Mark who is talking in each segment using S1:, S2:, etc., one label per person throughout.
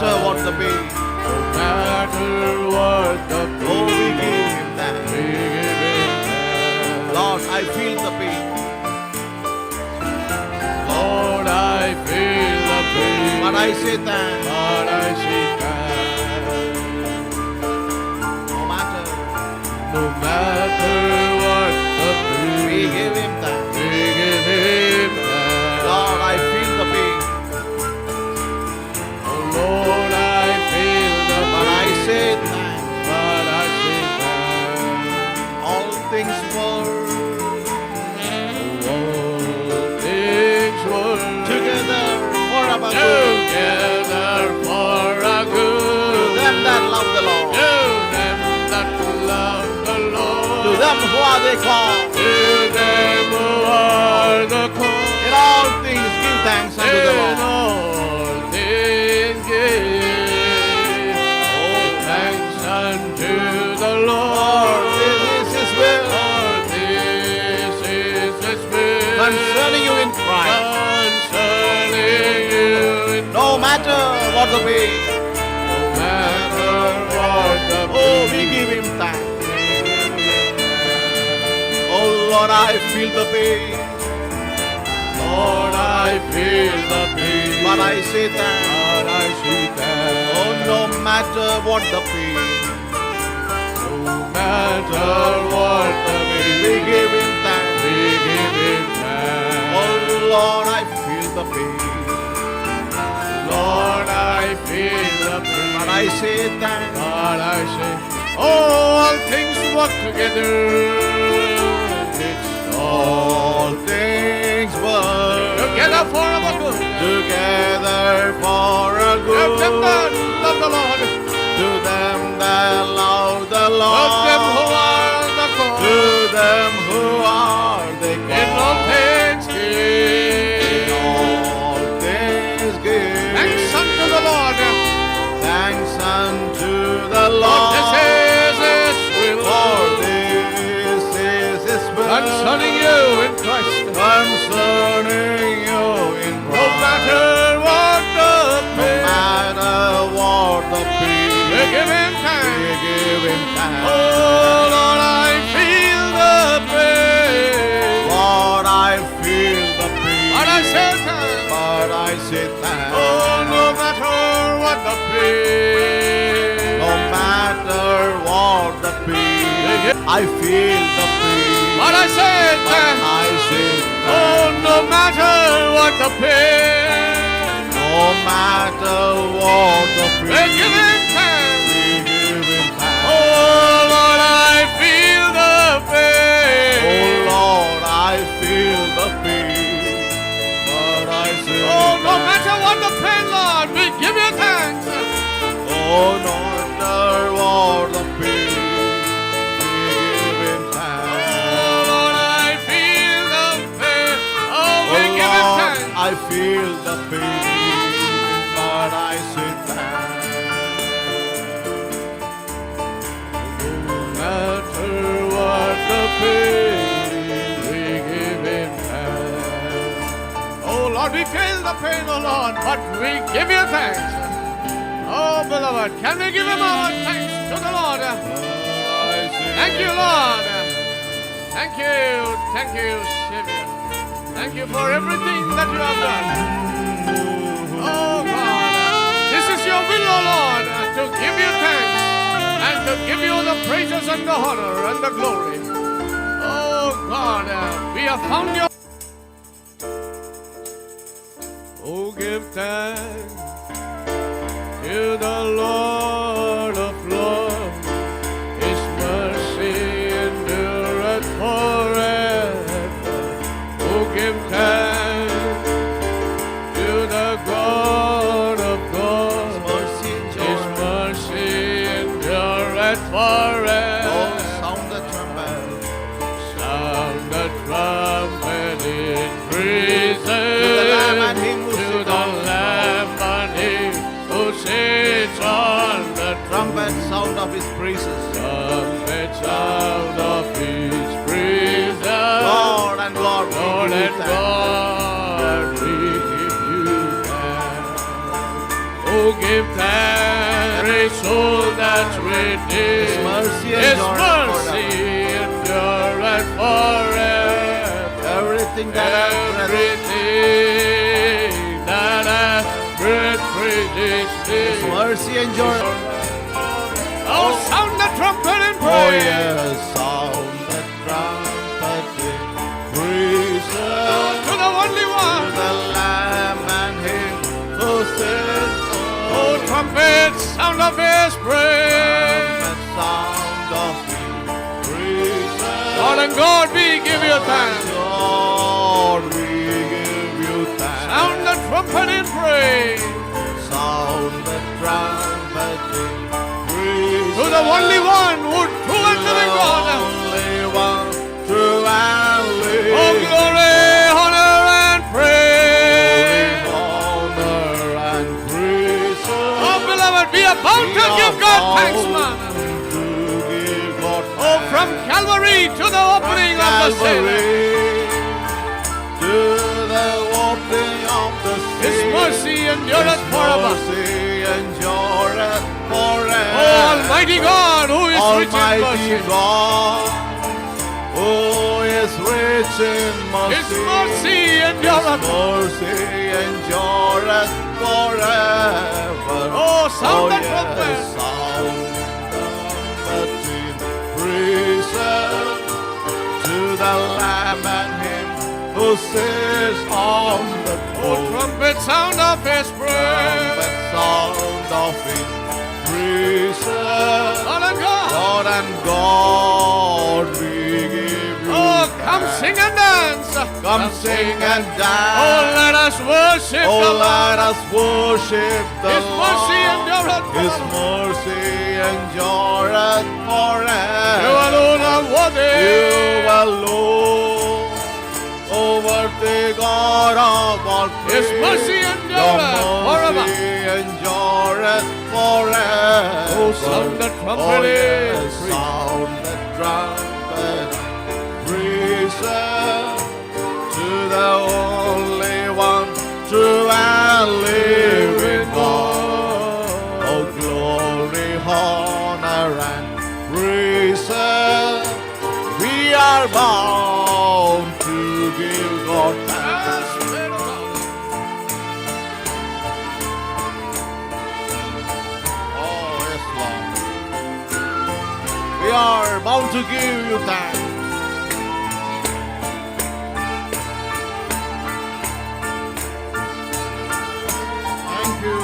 S1: matter what the pain.
S2: No matter what the
S1: Oh, we
S2: pain,
S1: give him that.
S2: we give Him thanks.
S1: Lord, I feel the pain.
S2: Lord, I feel the pain,
S1: But I say thanks.
S2: but I say thanks.
S1: No matter.
S2: No matter what the
S1: We
S2: pain,
S1: give him thanks.
S2: we give Him thanks.
S1: Lord, I feel the pain.
S2: Oh Lord, I feel the
S1: But I
S2: pain,
S1: say thanks.
S2: but I say thanks.
S1: All things work
S2: All things work
S1: together for our good.
S2: together for our good.
S1: To them that love the Lord.
S2: To them that love the Lord.
S1: To them who are they called.
S2: To them who are the called.
S1: In all things give thanks unto the
S2: In
S1: Lord.
S2: all things give thanks unto the Lord.
S1: For this is His will
S2: For this is His will
S1: concerning you in Christ.
S2: concerning you in
S1: No matter what the pain.
S2: no matter what the
S1: Oh, we give Him thanks. Oh Lord, I feel the pain.
S2: Lord, I feel the pain,
S1: But I say thanks.
S2: but I see that
S1: Oh, no matter what the pain.
S2: no matter what the
S1: We
S2: pain,
S1: give Him thanks.
S2: we give Him thanks.
S1: Oh Lord, I feel the pain.
S2: Lord, I feel the pain,
S1: But I say thanks.
S2: but I say, oh, all things work together. It's all
S1: All things work
S2: together for our good.
S1: together for a
S2: To them that
S1: good.
S2: love the Lord,
S1: To them that love the
S2: to them who
S1: Lord.
S2: are the
S1: To
S2: called.
S1: them who are the
S2: In all
S1: called.
S2: things
S1: In
S2: give
S1: all things give
S2: thanks unto the Lord.
S1: thanks unto the
S2: For
S1: Lord.
S2: this is His
S1: For
S2: will
S1: this is His will
S2: concerning you in Christ.
S1: concerning you in
S2: No
S1: Christ.
S2: matter what the
S1: No
S2: pain,
S1: matter what the pain,
S2: we give Him
S1: we
S2: thanks.
S1: give Him thanks.
S2: Oh Lord, I feel the pain,
S1: Lord, I feel the pain,
S2: but I say thanks.
S1: but I say thanks.
S2: Oh, no matter what the pain,
S1: No matter what the pain, I feel the pain,
S2: but I say
S1: but
S2: thanks.
S1: I say
S2: Oh,
S1: thanks.
S2: no matter what the pain,
S1: No matter what the
S2: we
S1: pain,
S2: give Him thanks.
S1: we give Him thanks.
S2: Oh Lord, I feel the pain.
S1: Oh Lord, I feel the pain, but I say
S2: Oh, no
S1: thanks.
S2: matter what the pain, Lord, we give You thanks.
S1: Oh, no matter what the pain, we give Him thanks.
S2: Oh Lord, I feel the pain. Oh,
S1: Oh
S2: we give Him
S1: Lord,
S2: thanks.
S1: I feel the pain, but I say thanks.
S2: No matter what the pain, we give Him thanks. Oh Lord, we feel the pain, oh Lord, but we give You thanks. Oh beloved, can we give Him our thanks to the Lord?
S1: I say
S2: Thank You, Lord. Thank you, Savior. Thank You for everything that You have done. Oh God, this is Your will, oh Lord, to give You thanks and to give You the praises and the honor and the glory. Oh God, we have found Your. Oh, give thanks to the Lord of Lords. His mercy endureth forever. Oh, give thanks to the God of gods.
S1: mercy,
S2: His
S1: joy.
S2: mercy endureth forever.
S1: Oh, sound the trumpet.
S2: Sound the trumpet in praises
S1: To the Lamb and Him who
S2: to
S1: sits
S2: the
S1: on the
S2: Lamb and Him who sits on the
S1: trumpet sound of His praises.
S2: trumpet sound of His praises.
S1: Lord and Lord, we
S2: Lord
S1: give you
S2: and
S1: thanks.
S2: God, we give You thanks. Oh, give thanks, soul that's within.
S1: His mercy
S2: His
S1: endureth
S2: mercy endureth forever.
S1: Everything that hath breath,
S2: Everything that hath breath praises
S1: His
S2: Thee.
S1: mercy endureth.
S2: Oh, sound the trumpet and
S1: Oh
S2: praise.
S1: yes, sound the trumpet in praise
S2: To the only
S1: to
S2: one.
S1: the Lamb and Him who sits
S2: Oh, trumpet, sound of His praise.
S1: the sound of His praise.
S2: Lord and God, we give you thanks.
S1: Lord, we give you thanks.
S2: Sound the trumpet in praise.
S1: Sound the trumpet in praise.
S2: To the only one who true and living God.
S1: Only one true and living.
S2: Oh, glory, honor, and praise.
S1: Honor and praise.
S2: Oh, beloved, we are bound to give God thanks, man.
S1: To give God
S2: Oh, from Calvary to the opening of the seal.
S1: to the opening of the
S2: His
S1: sea.
S2: mercy endureth forever.
S1: Mercy endureth forever.
S2: Oh, Almighty God, who is rich in
S1: Almighty
S2: mercy.
S1: God, who is rich in mercy.
S2: His mercy
S1: His
S2: endureth.
S1: mercy endureth forever.
S2: Oh, sound the
S1: yes,
S2: trumpet.
S1: sound the trumpet in praise to the Lamb and Him who sits on the
S2: Oh,
S1: throne.
S2: trumpet sound of His praise.
S1: Trumpet sound of His praise.
S2: Lord and God.
S1: Lord and God, we give you
S2: Oh, come
S1: thanks.
S2: sing and dance.
S1: Come sing and
S2: Oh,
S1: dance.
S2: let us worship
S1: Oh,
S2: the
S1: let
S2: Lord.
S1: us worship the
S2: His mercy
S1: Lord.
S2: endureth
S1: His
S2: forever.
S1: mercy endureth
S2: You
S1: forever.
S2: alone are worthy.
S1: You alone, oh worthy God of all
S2: His
S1: praise.
S2: mercy
S1: Your
S2: endureth forever.
S1: mercy endureth forever.
S2: Oh, sound the trumpet
S1: Oh,
S2: in
S1: yes,
S2: praise.
S1: sound the trumpet. Praise to the only one, true and living God. Oh, glory, honor, and praise. We are bound to give God thanks.
S2: Yes, Spirit of God.
S1: Oh, yes, Lord. We are bound to give you thanks. Thank you.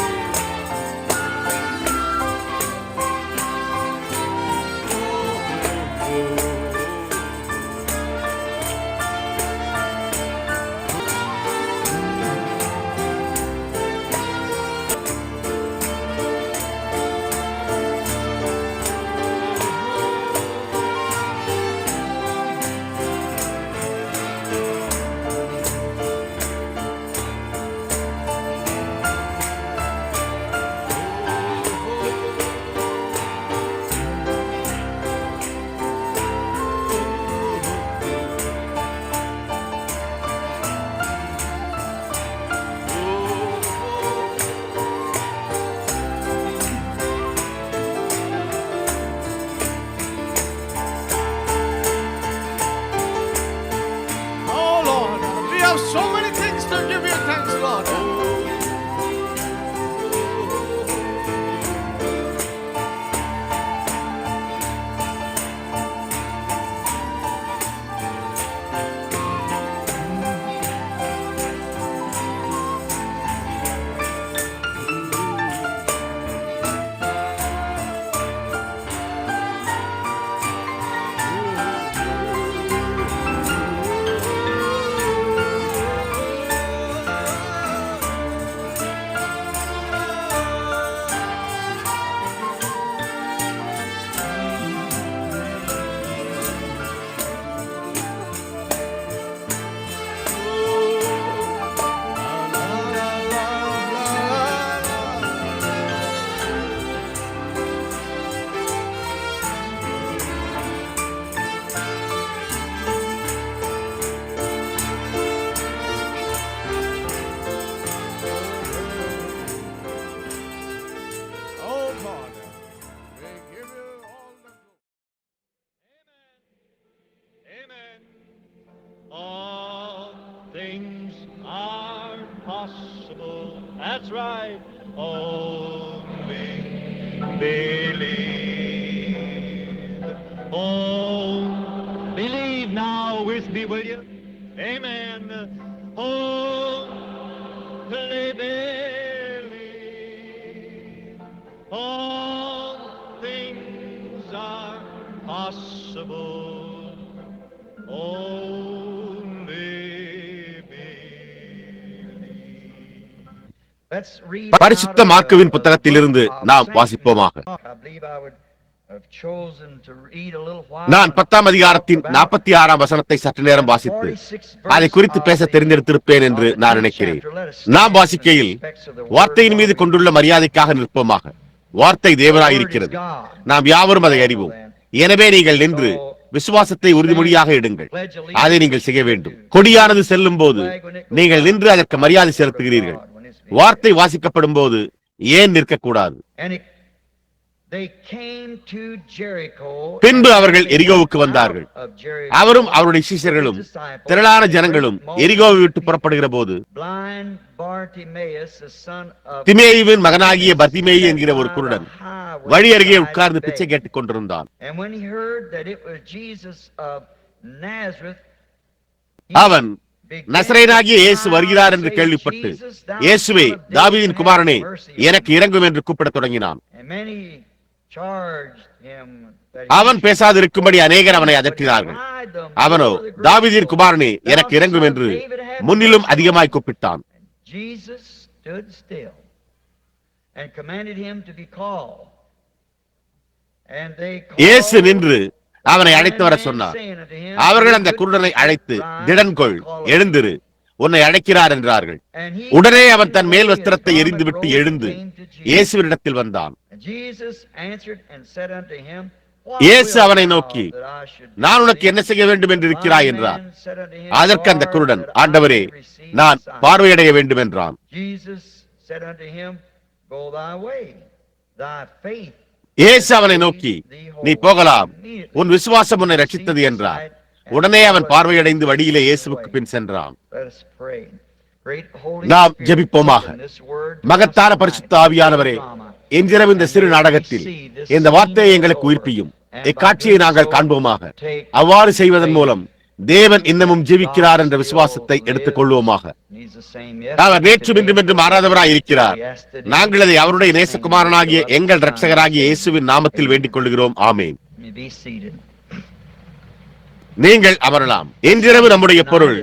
S3: that's right. Only believe. Oh, believe now with me, will you? Amen. Only believe. All things are possible. Only believe.
S4: பரிசுத்த மார்க்குவின் புத்தகத்திலிருந்து நாம் வாசிப்போமாக. நான் 10ஆம் அதிகாரத்தின் 46ஆம் வசனத்தை சற்று நேரம் வாசித்து அதை குறித்து பேச தெரிந்தெடுத்திருப்பேன் என்று நான் நினைக்கிறேன். நாம் வாசிக்கையில் வார்த்தையின் மீது கொண்டுள்ள மரியாதைக்காக நிற்போமாக. வார்த்தை தேவனாயிருக்கிறது, நாம் யாவரும் அதை அறிவோம். எனவே நீங்கள் நின்று விசுவாசத்தை உறுதிமொழியாக எடுங்கள். அதை நீங்கள் செய்ய வேண்டும். கொடியானது செல்லும் போது நீங்கள் நின்று அதற்கு மரியாதை செலுத்துகிறீர்கள். வார்த்தை வாசிக்கப்படும் போது ஏன் நிற்கக்கூடாது? பின்பு அவர்கள் எரிகோவுக்கு வந்தார்கள். அவரும் அவருடைய சீஷர்களும் திரளான ஜனங்களும் எரிகோவை விட்டு புறப்படுகிற போது திமேயுவின் மகனாகிய பர்திமேயு என்கிற ஒரு குருடன் வழி அருகே உட்கார்ந்து பிச்சை கேட்டுக் கொண்டிருந்தான். அவன் நசரேயனாகிய இயேசு வருகிறார் என்று கேள்விப்பட்டு, இயேசுவே, தாவீதின் குமாரனே, எனக்கு இரங்கும் என்று கூப்பிடத் தொடங்கினான். அவன் பேசாதிருக்கும்படி அநேகர் அவனை அதட்டினார்கள். அவனோ, தாவீதின் குமாரனே, எனக்கு இரங்கும் என்று முன்னிலும் அதிகமாய் கூப்பிட்டான். இயேசு நின்று அவனை அழைத்து வர சொன்னார். அவர்கள் அந்த குருடனை அழைத்து, திடன்கொள், எழுந்திரு, உன்னை அழைக்கிறார் என்றார்கள். உடனே அவன் தன் மேல் வஸ்திரத்தை எறிந்துவிட்டு எழுந்து இயேசுவினிடத்தில் வந்தான். இயேசு அவனை நோக்கி, நான் உனக்கு என்ன செய்ய வேண்டும் என்று இருக்கிறாய் என்றார். அதற்கு அந்த குருடன், ஆண்டவரே, நான் பார்வையடைய வேண்டும் என்றான். இயேசு அவனை நோக்கி, நீ போகலாம், உன் விசுவாசம் உன்னை ரட்சித்தது என்றார். உடனே அவன் பார்வையடைந்து வழியிலே இயேசுவுக்கு பின் சென்றான். நாம் ஜெபிப்போமாக. மகத்தான பரிசுத்த ஆவியானவரே, இன்றிரவு இந்த சிறு நாடகத்தில் இந்த வார்த்தையை எங்களுக்கு உயிர்ப்பியும். இக்காட்சியை நாங்கள் காண்போமாக. அவ்வாறு செய்வதன் மூலம் தேவன் இன்னமும் ஜீவிக்கிறார் என்ற விசுவாசத்தை எடுத்துக் கொள்வோமாக. அவர் நேற்றும் இன்றும் என்றும் மாறாதவராய் இருக்கிறார். நாங்கள் அதை அவருடைய நேசகுமாரனாகிய எங்கள் இரட்சகராகிய இயேசுவின் நாமத்தில் வேண்டிக் கொள்கிறோம். ஆமென். நீங்கள் அமரலாம். இன்றிரவு நம்முடைய பொருள்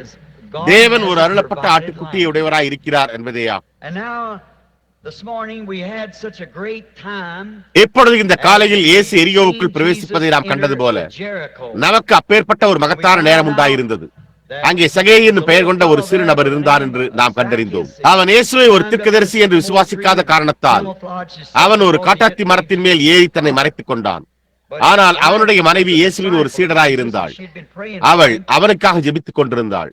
S4: தேவன் ஒரு அருளப்பட்ட ஆட்டுக்குட்டியை உடையவராய் இருக்கிறார் என்பதேயா. இப்பொழுது இந்த காலையில் இயேசு எரிகோவுக்குள் பிரவேசிப்பதை நாம் கண்டது போல நமக்கு அப்பேற்பட்ட ஒரு மகத்தான நேரம் உண்டாயிருந்தது. அங்கே சகேயு என்னும் பெயர் கொண்ட ஒரு சிறு நபர் இருந்தார் என்று நாம் கண்டறிந்தோம். அவன் இயேசுவை ஒரு தீர்க்கதரிசி என்று விசுவாசிக்காத காரணத்தால் அவன் ஒரு காட்டாத்தி மரத்தின் மேல் ஏறி தன்னை மறைத்துக் கொண்டான். ஆனால் அவனுடைய மனைவி இயேசுவின் ஒரு சீடராய் இருந்தாள். அவள் அவனுக்காக ஜெபித்துக் கொண்டிருந்தாள்.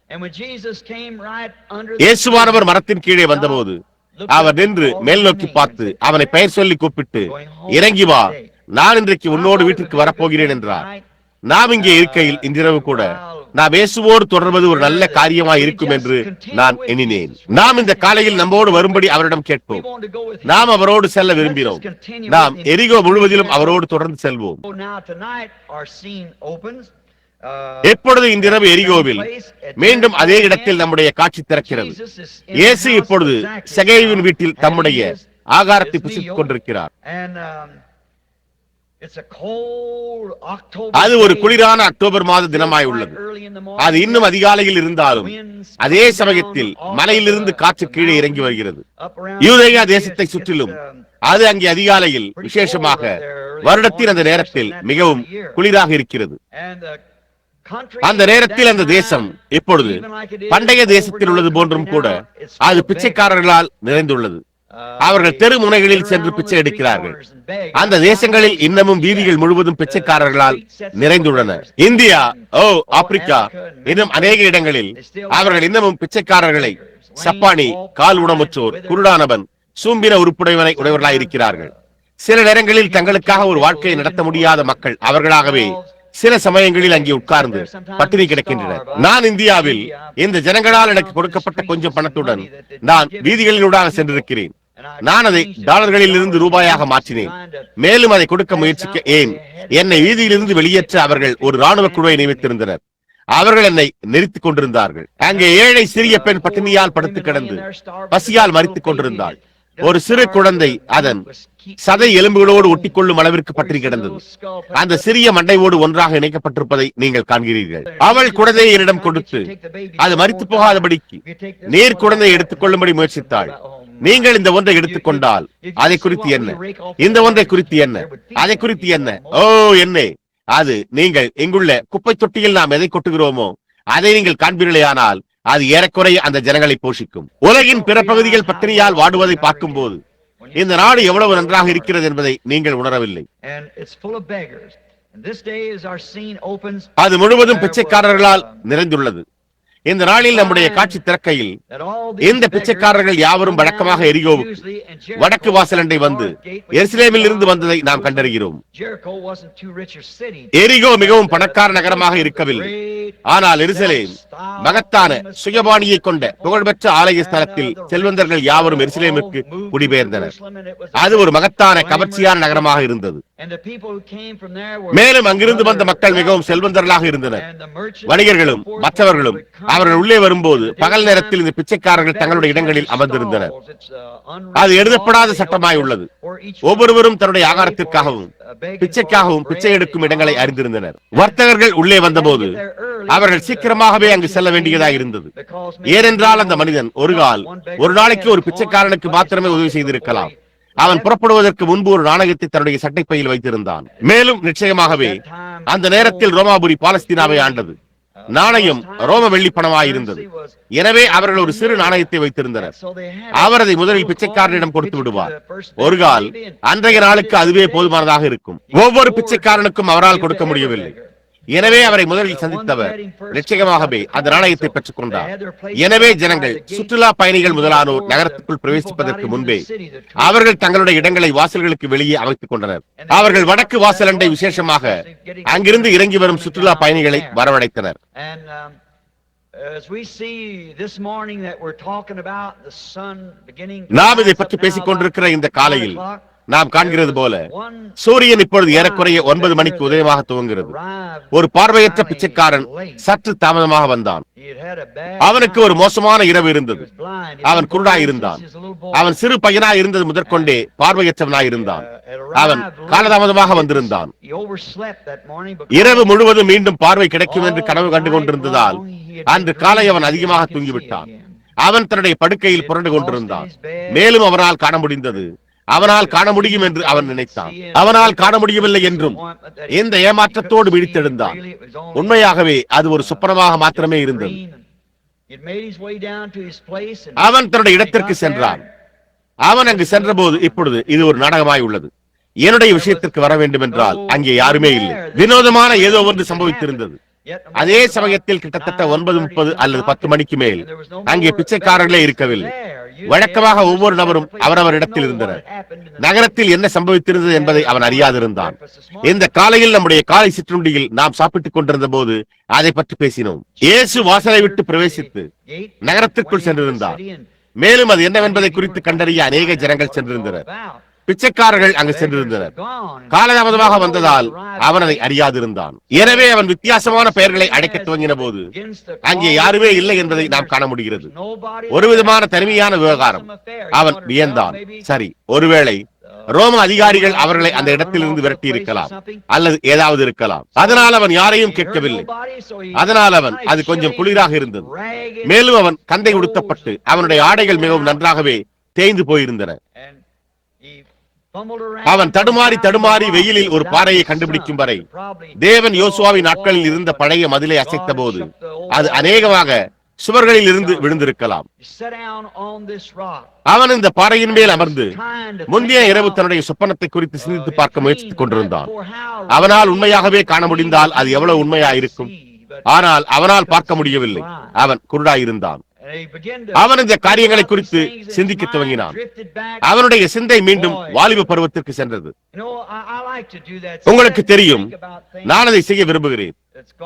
S4: இயேசுவானவர் மரத்தின் கீழே வந்தபோது அவர் நின்று மேல் நோக்கி பார்த்து அவனை பெயர் சொல்லி கூப்பிட்டு, இறங்கி வா, நான் இன்றைக்கு உன்னோடு வீட்டிற்கு வரப்போகிறேன் என்றார். நாம் இங்கே இருக்கையில் இன்றிரவு கூட நாம் இயேசுவோடு தொடர்வது ஒரு நல்ல காரியமாய் இருக்கும் என்று நான் எண்ணினேன். நாம் இந்த காலையில் நம்மோடு வரும்படி அவரிடம் கேட்போம். நாம் அவரோடு செல்ல விரும்பினோம். நாம் எரிகோ முழுவதிலும் அவரோடு தொடர்ந்து செல்வோம். எப்பொழுது இன்றிரவு எரிகோவில் மீண்டும் அதே இடத்தில் நம்முடைய காட்சி திறக்கிறது. இயேசு இப்பொழுது சகேயுவின் வீட்டில் தம்முடைய ஆகாரத்தை புசித்துக் கொண்டிருக்கிறார். அது ஒரு குளிரான அக்டோபர் மாத தினமாய் உள்ளது. அது இன்னும் அதிகாலையில் இருந்தாலும் அதே சமயத்தில் மலையிலிருந்து காற்று கீழே இறங்கி வருகிறது. யூதேயா தேசத்தை சுற்றிலும் அது அங்கே அதிகாலையில், விசேஷமாக வருடத்தின் அந்த நேரத்தில் மிகவும் குளிராக இருக்கிறது. அந்த நேரத்தில் அந்த தேசம் இப்பொழுது பண்டைய தேசத்தில் உள்ளது போன்றும் கூட அது பிச்சைக்காரர்களால் நிறைந்துள்ளது. அவர்கள் தெரு முனைகளில் சென்று பிச்சை எடுக்கிறார்கள். அந்த தேசங்களில் இன்னமும் வீதிகள் முழுவதும் பிச்சைக்காரர்களால் நிறைந்துள்ளன. இந்தியா, ஆப்பிரிக்கா, இன்னும் அநேக இடங்களில் அவர்கள் இன்னமும் பிச்சைக்காரர்களை சப்பானி, கால் ஊனமுற்றோர், குருடானவன், சூம்பின உறுப்புடையவனை உடையவர்களாய் இருக்கிறார்கள். சில நேரங்களில் தங்களுக்காக ஒரு வாழ்க்கையை நடத்த முடியாத மக்கள் அவர்களாகவே சில சமயங்களில் அங்கே உட்கார்ந்து பட்டினி கிடக்கின்றனர். நான் இந்தியாவில் இந்த ஜனங்களால் எனக்கு கொடுக்கப்பட்ட கொஞ்சம் பணத்துடன் நான் வீதிகளிலூடாக சென்றிருக்கிறேன். நான் அதை டாலர்களில் இருந்து ரூபாயாக மாற்றினேன். மேலும் அதை கொடுக்க முயற்சிக்க என்னை வீதியிலிருந்து வெளியேற்ற அவர்கள் ஒரு ராணுவ குழுவை நியமித்திருந்தனர். அவர்கள் என்னை நிறுத்திக் கொண்டிருந்தார்கள். அங்கே ஏழை சிறிய பெண் பட்டினியால் படுத்து கிடந்து பசியால் மரித்துக் கொண்டிருந்தாள். ஒரு சிறு குழந்தை அதன் சதை எலும்புகளோடு ஒட்டிக்கொள்ளும் அளவிற்கு பட்டினி கிடந்தது. அந்த சிறிய மண்டையோடு ஒன்றாக இணைக்கப்பட்டிருப்பதை நீங்கள் காண்கிறீர்கள். அவள் குழந்தையை என்னிடம் கொடுத்து அது மரித்து போகாதபடிக்கு நீர் குழந்தையை எடுத்துக் கொள்ளும்படி முயற்சித்தாள். நீங்கள் இந்த ஒன்றை எடுத்துக்கொண்டால் அதை குறித்து என்ன, இந்த ஒன்றை குறித்து என்ன, அதை குறித்து என்ன, என்ன அது நீங்கள் இங்குள்ள குப்பை தொட்டியில் நாம் எதை கொட்டுகிறோமோ அதை நீங்கள் காண்பீர்களேயானால் அது ஏறக்குறைய அந்த ஜனங்களை போஷிக்கும். உலகின் பிற பகுதிகள் பட்டினியால் வாடுவதை பார்க்கும் போது இந்த நாடு எவ்வளவு நன்றாக இருக்கிறது என்பதை நீங்கள் உணரவில்லை. அது முழுவதும் பிச்சைக்காரர்களால் நிறைந்துள்ளது. இந்த நாளில் நம்முடைய காட்சி திறக்கையில் இந்த பிச்சைக்காரர்கள் யாவரும் வழக்கமாக எரிகோவுக்கு வடக்கு வாசலண்டை வந்து எருசலேமில் இருந்து வந்ததை நாம் கண்டறிகிறோம். எரிகோ மிகவும் பணக்கார நகரமாக இருக்கவில்லை. ஆனால் எருசலேம் மகத்தான சுயபாணியை கொண்ட புகழ்பெற்ற ஆலய ஸ்தலத்தில் செல்வந்தர்கள் யாவரும் எருசலேமுக்கு குடிபெயர்ந்தனர். அது ஒரு மகத்தான கவர்ச்சியான நகரமாக இருந்தது. மேலும் அங்கிருந்து வந்த மக்கள் மிகவும் செல்வந்தர்களாக இருந்தனர். வணிகர்களும் மற்றவர்களும் அவர்கள் உள்ளே வரும்போது பகல் நேரத்தில் இந்த பிச்சைக்காரர்கள் தங்களுடைய இடங்களில் அமர்ந்திருந்தனர். அது எழுதப்படாத சட்டமாய் உள்ளது. ஒவ்வொருவரும் தன்னுடைய ஆகாரத்திற்காகவும் பிச்சைக்காகவும் பிச்சை எடுக்கும் இடங்களை அறிந்திருந்தனர். வர்த்தகர்கள் உள்ளே வந்தபோது அவர்கள் சீக்கிரமாகவே அங்கு செல்ல வேண்டியதாக இருந்தது. ஏனென்றால் அந்த மனிதன் ஒரு நாளைக்கு ஒரு பிச்சைக்காரனுக்கு மாத்திரமே உதவி செய்திருக்கலாம். அவன் புறப்படுவதற்கு முன்பு ஒரு நாணயத்தை தன்னுடைய சட்டைப்பையில் வைத்திருந்தான். மேலும் நிச்சயமாகவே அந்த நேரத்தில் ரோமாபுரி பாலஸ்தீனாவை ஆண்டது. நாணயம் ரோம வெள்ளி பணமாயிருந்தது. எனவே அவர்கள் ஒரு சிறு நாணயத்தை வைத்திருந்தனர். அவர் அதை முதலில் பிச்சைக்காரனிடம் கொடுத்து விடுவார். அன்றைய நாளுக்கு அதுவே போதுமானதாக இருக்கும். ஒவ்வொரு பிச்சைக்காரனுக்கும் அவரால் கொடுக்க முடியவில்லை. எனவே அவரை முதலில் சந்தித்தவர் நிச்சயமாகவே அந்த நாணயத்தை பெற்றுக் கொண்டார். எனவே ஜனங்கள், சுற்றுலா பயணிகள் முதலானோர் நகரத்துக்குள் பிரவேசிப்பதற்கு முன்பே அவர்கள் தங்களுடைய இடங்களை வாசல்களுக்கு வெளியே அமைத்துக் கொண்டனர். அவர்கள் வடக்கு வாசலண்டை விசேஷமாக அங்கிருந்து இறங்கி வரும் சுற்றுலா பயணிகளை வரவழைத்தனர். நாம் இதை பற்றி பேசிக் கொண்டிருக்கிற இந்த காலையில் நாம் காண்கிறது போல சூரியன் இப்பொழுது ஏறக்குறைய 9 மணிக்கு உதயமாக துவங்குகிறது. ஒரு பார்வையற்ற பிச்சைக்காரன் சற்று தாமதமாக வந்தான். அவனுக்கு ஒரு மோசமான இரவு இருந்தது. அவன் குருடாய் இருந்தான். அவன் சிறு பையனாய் இருந்தது முதற்கொண்டே பார்வையற்றவனாய் இருந்தான். அவன் காலதாமதமாக வந்திருந்தான். இரவு முழுவதும் மீண்டும் பார்வை கிடைக்கும் என்று கனவு கண்டு கொண்டிருந்ததால் அன்று காலை அவன் அதிகமாக தூங்கிவிட்டான். அவன் தன்னுடைய படுக்கையில் புரண்டு கொண்டிருந்தான். மேலும் அவனால் காண முடிந்தது. அவனால் காண முடியும் என்று அவன் நினைத்தான். அவனால் காண முடியவில்லை என்றும் இந்த ஏமாற்றத்தோடு விழித்தெழுந்தான். உண்மையாகவே அது ஒரு சொப்பனமாக மாத்திரமே இருந்தது. அவன் தன்னுடைய இடத்திற்கு சென்றான். அவன் அங்கு சென்றபோது இப்பொழுது இது ஒரு நாடகமாய் உள்ளது. என்னுடைய விஷயத்திற்கு வர வேண்டும் என்றால் அங்கே யாருமே இல்லை. வினோதமான ஏதோ ஒன்று சம்பவித்திருந்தது. அதே சமயத்தில் கிட்டத்தட்ட 9:30 அல்லது 10 மணிக்கு மேல் அங்கே பிச்சைக்காரர்களே இருக்கவில்லை. வழக்கமாக ஒவ்வொரு நபரும் அவரவர் இடத்தில் இருந்தனர். நகரத்தில் என்ன சம்பவித்திருந்தது என்பதை அவன் அறியாதிருந்தான். இந்த காலையில் நம்முடைய காலை சிற்றுண்டியில் நாம் சாப்பிட்டுக் கொண்டிருந்த போது அதை பற்றி பேசினோம். இயேசு வாசலை விட்டு பிரவேசித்து நகரத்திற்குள் சென்றிருந்தார். மேலும் அது என்னவென்பதை குறித்து கண்டறிய அநேக ஜனங்கள் சென்றிருந்தனர். பிச்சைக்காரர்கள் அங்கு சென்றிருந்தனர். காலதாமதமாக வந்ததால் அவன் அதை அறியாதிருந்தான். எனவே அவன் வித்தியாசமான பெயர்களை அழைக்க துவங்கின போது அங்கே யாருமே இல்லை என்பதை நாம் காண முடிகிறது. ஒரு விதமான தனிமையான விவகாரம். அவன் வியந்தான். சரி, ஒருவேளை ரோம அதிகாரிகள் அவர்களை அந்த இடத்திலிருந்து விரட்டி இருக்கலாம் அல்லது ஏதாவது இருக்கலாம். அதனால் அவன் யாரையும் கேட்கவில்லை. அதனால் அவன் அது கொஞ்சம் குளிராக இருந்தது. மேலும் அவன் கந்தை உடுத்தப்பட்டு அவனுடைய ஆடைகள் மிகவும் நன்றாகவே தேய்ந்து போயிருந்தன. அவன் தடுமாறி வெயிலில் ஒரு பாறையை கண்டுபிடிக்கும் வரை தேவன் யோசுவாவின் நாட்களில் இருந்த பழைய மதிலை அசைத்த போது அது அநேகமாக சுவர்களில் இருந்து விழுந்திருக்கலாம். அவன் இந்த பாறையின் மேல் அமர்ந்து முந்தைய இரவு தன்னுடைய சொப்பனத்தை குறித்து சிந்தித்து பார்க்க முயற்சித்துக் கொண்டிருந்தான். அவனால் உண்மையாகவே காண முடிந்தால் அது எவ்வளவு உண்மையா இருக்கும். ஆனால் அவனால் பார்க்க முடியவில்லை. அவன் குருடாயிருந்தான். அவன் இந்த காரியங்களை குறித்து சிந்திக்க துவங்கினான். அவனுடைய சிந்தை மீண்டும் வாலிப பருவத்திற்கு சென்றது. உங்களுக்கு தெரியும், நான் அதை செய்ய விரும்புகிறேன்.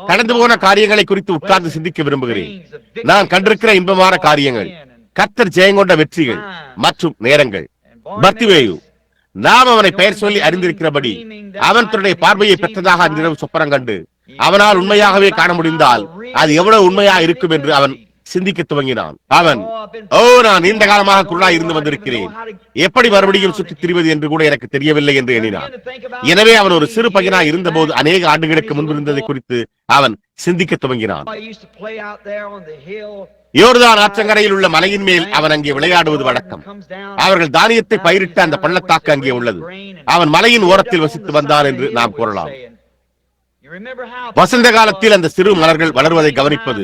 S4: கடந்து போன காரியங்களை குறித்து உட்கார்ந்து சிந்திக்க விரும்புகிறேன். நான் கண்டிருக்கிற இன்பமான காரியங்கள், கர்த்தர் ஜெயங்கொண்ட வெற்றிகள் மற்றும் நேரங்கள். பர்த்திமேயு, நாம் அவனை பெயர் சொல்லி அறிந்திருக்கிறபடி அவன் தன்னுடைய பார்வையை பெற்றதாக அன்றிரவு சொப்பனம் கண்டு அவனால் உண்மையாகவே காண முடிந்தால் அது எவ்வளவு உண்மையா இருக்கும் என்று அவன் சிந்திக்க துவங்கினான். அவன், நான் நீண்ட காலமாக குருடாய் இருந்து வந்திருக்கிறேன், எப்படி மறுபடியும் சுற்றித் திரிவது என்று கூட எனக்கு தெரியவில்லை என்று எண்ணினான். எனவே அவன் ஒரு சிறு பையனாய் இருந்தபோது அநேக ஆண்டுகளுக்கு முன்பு இருந்ததை குறித்து அவன் சிந்திக்க துவங்கினான். யோர்தான் ஆற்றங்கரையில் உள்ள மலையின் மேல் அவன் அங்கே விளையாடுவது வழக்கம். அவர்கள் தானியத்தை பயிரிட்ட அந்த பள்ளத்தாக்கு அங்கே உள்ளது. அவன் மலையின் ஓரத்தில் வசித்து வந்தான் என்று நாம் கூறலாம். வசந்த காலத்தில் அந்த சிறு மலர்கள் வளர்வதை கவனிப்பது